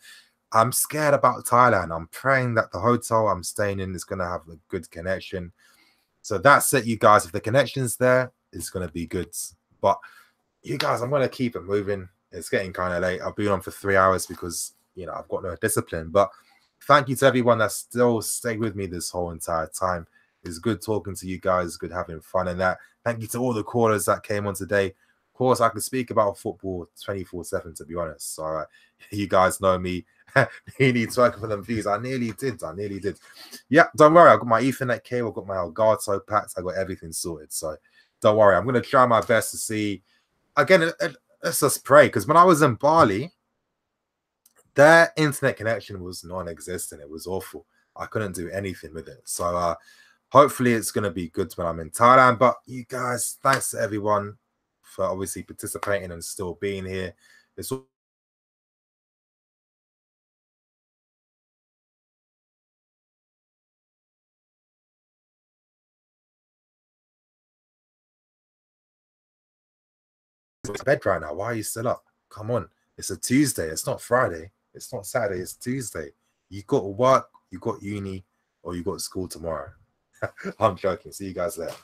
I'm scared about Thailand. I'm praying that the hotel I'm staying in is gonna have a good connection. So that's it, you guys. If the connection's there, it's gonna be good. But you guys, I'm gonna keep it moving. It's getting kind of late. I've been on for 3 hours because, you know, I've got no discipline. But thank you to everyone that still stayed with me this whole entire time. It's good talking to you guys, good having fun and that. Thank you to all the callers that came on today. Of course, I can speak about football 24/7, to be honest. So you guys know me. NiiNiifc working for them views. I nearly did. Yeah, don't worry. I got my Ethernet cable, I got my Elgato packs, I got everything sorted. So don't worry. I'm going to try my best to see. Again, let's just pray, because when I was in Bali, their internet connection was non-existent. It was awful. I couldn't do anything with it. So hopefully it's going to be good when I'm in Thailand. But you guys, thanks to everyone for obviously participating and still being here. It's all bed right now. Why are you still up? Come on. It's a Tuesday. It's not Friday. It's not Saturday. It's Tuesday. You got to work, you got uni, or you got school tomorrow. I'm joking. See you guys later.